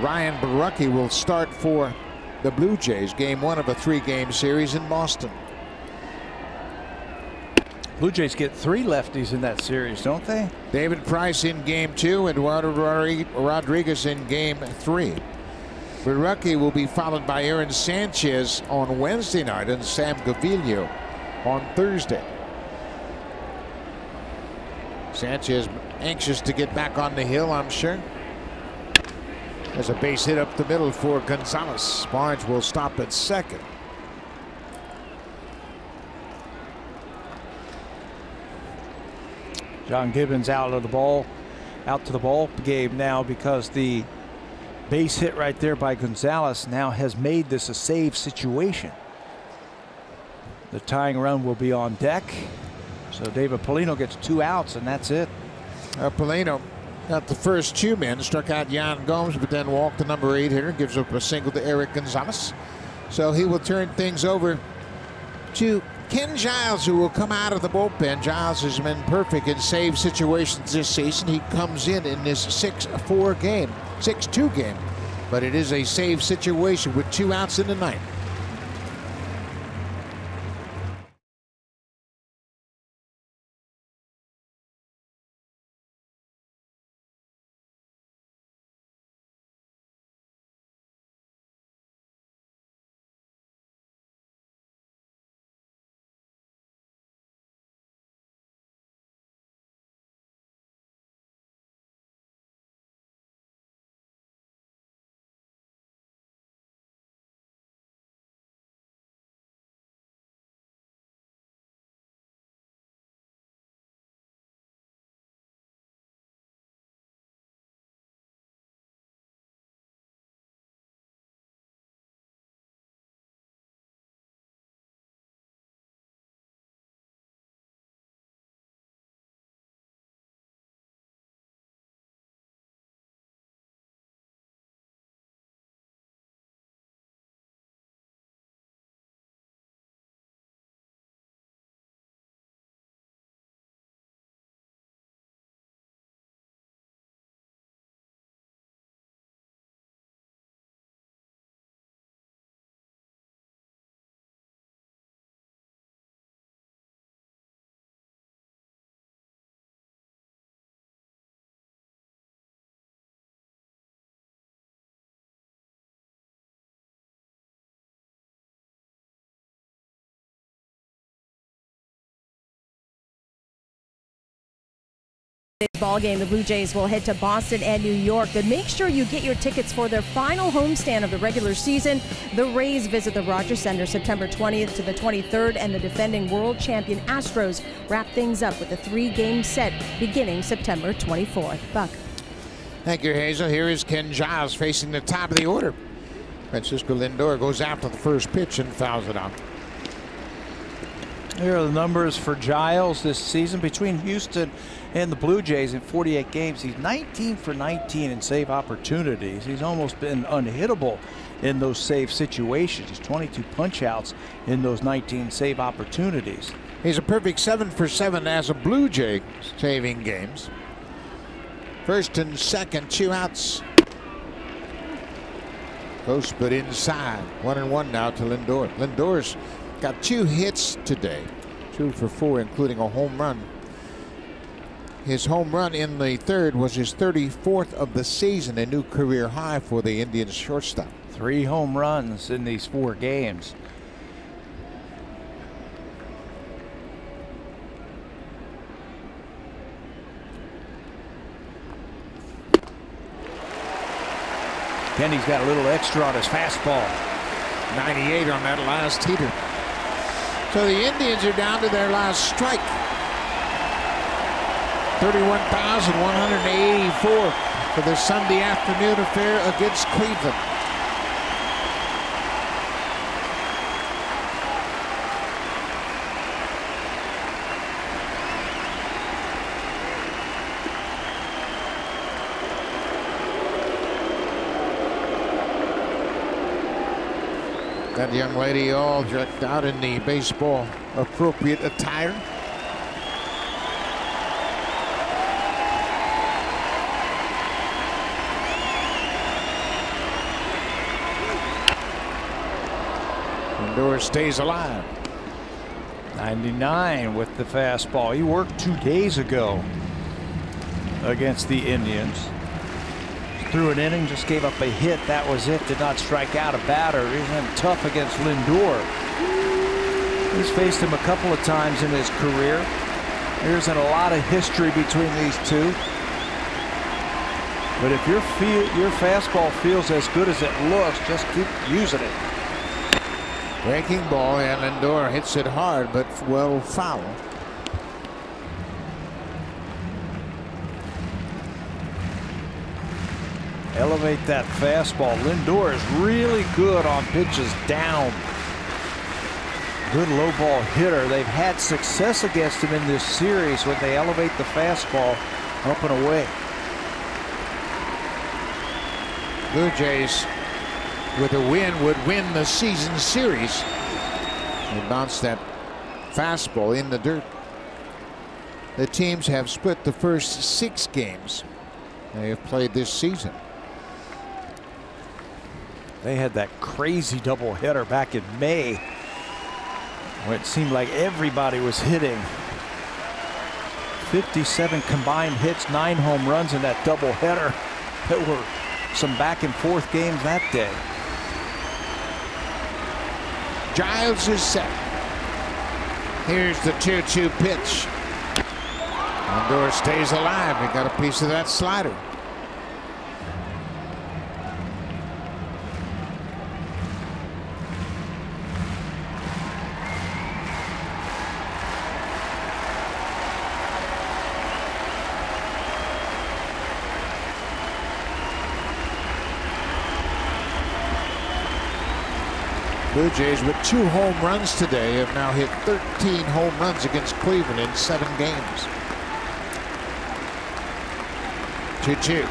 B: Ryan Barucki will start for the Blue Jays, game 1 of a 3-game series in Boston.
C: Blue Jays get 3 lefties in that series, don't they?
B: David Price in game 2, Eduardo Rodriguez in game 3. Barucki will be followed by Aaron Sanchez on Wednesday night and Sam Gaviglio on Thursday. Sanchez anxious to get back on the hill, I'm sure. There's a base hit up the middle for Gonzalez. Barnes will stop at second.
C: John Gibbons out to the ball game now because the base hit right there by Gonzalez now has made this a save situation. The tying run will be on deck. So David Polino gets 2 outs, and that's it.
B: Polino Got the first 2 men, struck out Jan Gomes, but then walked the number 8 hitter, gives up a single to Eric Gonzalez. So he will turn things over to Ken Giles, who will come out of the bullpen. Giles has been perfect in save situations this season. He comes in this 6-4 game, 6-2 game, but it is a save situation with 2 outs in the ninth.
D: Ball game. The Blue Jays will head to Boston and New York, but make sure you get your tickets for their final homestand of the regular season. The Rays visit the Rogers Center September 20th to the 23rd, and the defending world champion Astros wrap things up with a 3-game set beginning September 24th. Buck.
B: Thank you, Hazel. Here is Ken Giles facing the top of the order. Francisco Lindor goes after the first pitch and fouls it out.
C: Here are the numbers for Giles this season between Houston and the Blue Jays in 48 games. He's 19 for 19 in save opportunities. He's almost been unhittable in those save situations. He's 22 punch outs in those 19 save opportunities.
B: He's a perfect 7 for 7 as a Blue Jay saving games. First and second, 2 outs. Close but inside. 1-1 now to Lindor. Lindor's got 2 hits today, 2 for 4, including a home run. His home run in the third was his 34th of the season, a new career high for the Indians shortstop.
C: 3 home runs in these 4 games. Kenny's got a little extra on his fastball.
B: 98 on that last heater. So the Indians are down to their last strike. 31,184 for the Sunday afternoon affair against Cleveland. That young lady all decked out in the baseball appropriate attire. Lindor stays alive.
C: 99 with the fastball. He worked 2 days ago against the Indians. Threw an inning, just gave up a hit. That was it. Did not strike out a batter. He's been tough against Lindor. He's faced him a couple of times in his career. There isn't a lot of history between these two. But if your fastball feels as good as it looks, just keep using it.
B: Breaking ball, and Lindor hits it hard, but well foul.
C: Elevate that fastball. Lindor is really good on pitches down. Good low ball hitter. They've had success against him in this series when they elevate the fastball up and away.
B: Blue Jays, with a win, would win the season series. They bounced that fastball in the dirt. The teams have split the first 6 games they have played this season.
C: They had that crazy doubleheader back in May when it seemed like everybody was hitting. 57 combined hits, 9 home runs in that doubleheader. There were some back and forth games that day.
B: Giles is set. Here's the 2-2 pitch. Lindor stays alive. He got a piece of that slider. Blue Jays with 2 home runs today have now hit 13 home runs against Cleveland in 7 games. 2-2.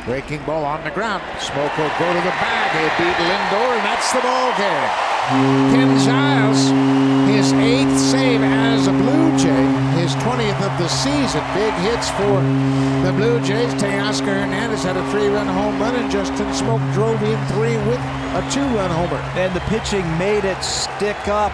B: Breaking ball on the ground. Smoke will go to the bag. They beat Lindor, and that's the ball game. Ken Giles, his 8th save as a Blue Jay, his 20th of the season. Big hits for the Blue Jays. Teoscar Hernandez had a 3-run home run, and Justin Smoke drove in 3 with a 2-run homer.
C: And the pitching made it stick up.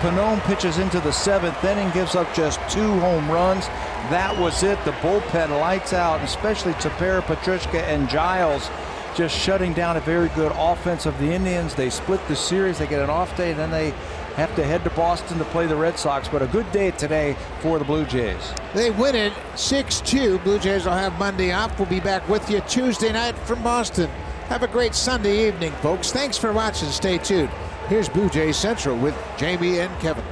C: Pannone pitches into the 7th inning, gives up just 2 home runs. That was it. The bullpen lights out, especially Tepera, Petrushka, and Giles just shutting down a very good offense of the Indians. They split the series. They get an off day, and then they have to head to Boston to play the Red Sox. But a good day today for the Blue Jays.
B: They win it 6-2. Blue Jays will have Monday off. We'll be back with you Tuesday night from Boston. Have a great Sunday evening, folks. Thanks for watching. Stay tuned. Here's Blue Jays Central with Jamie and Kevin.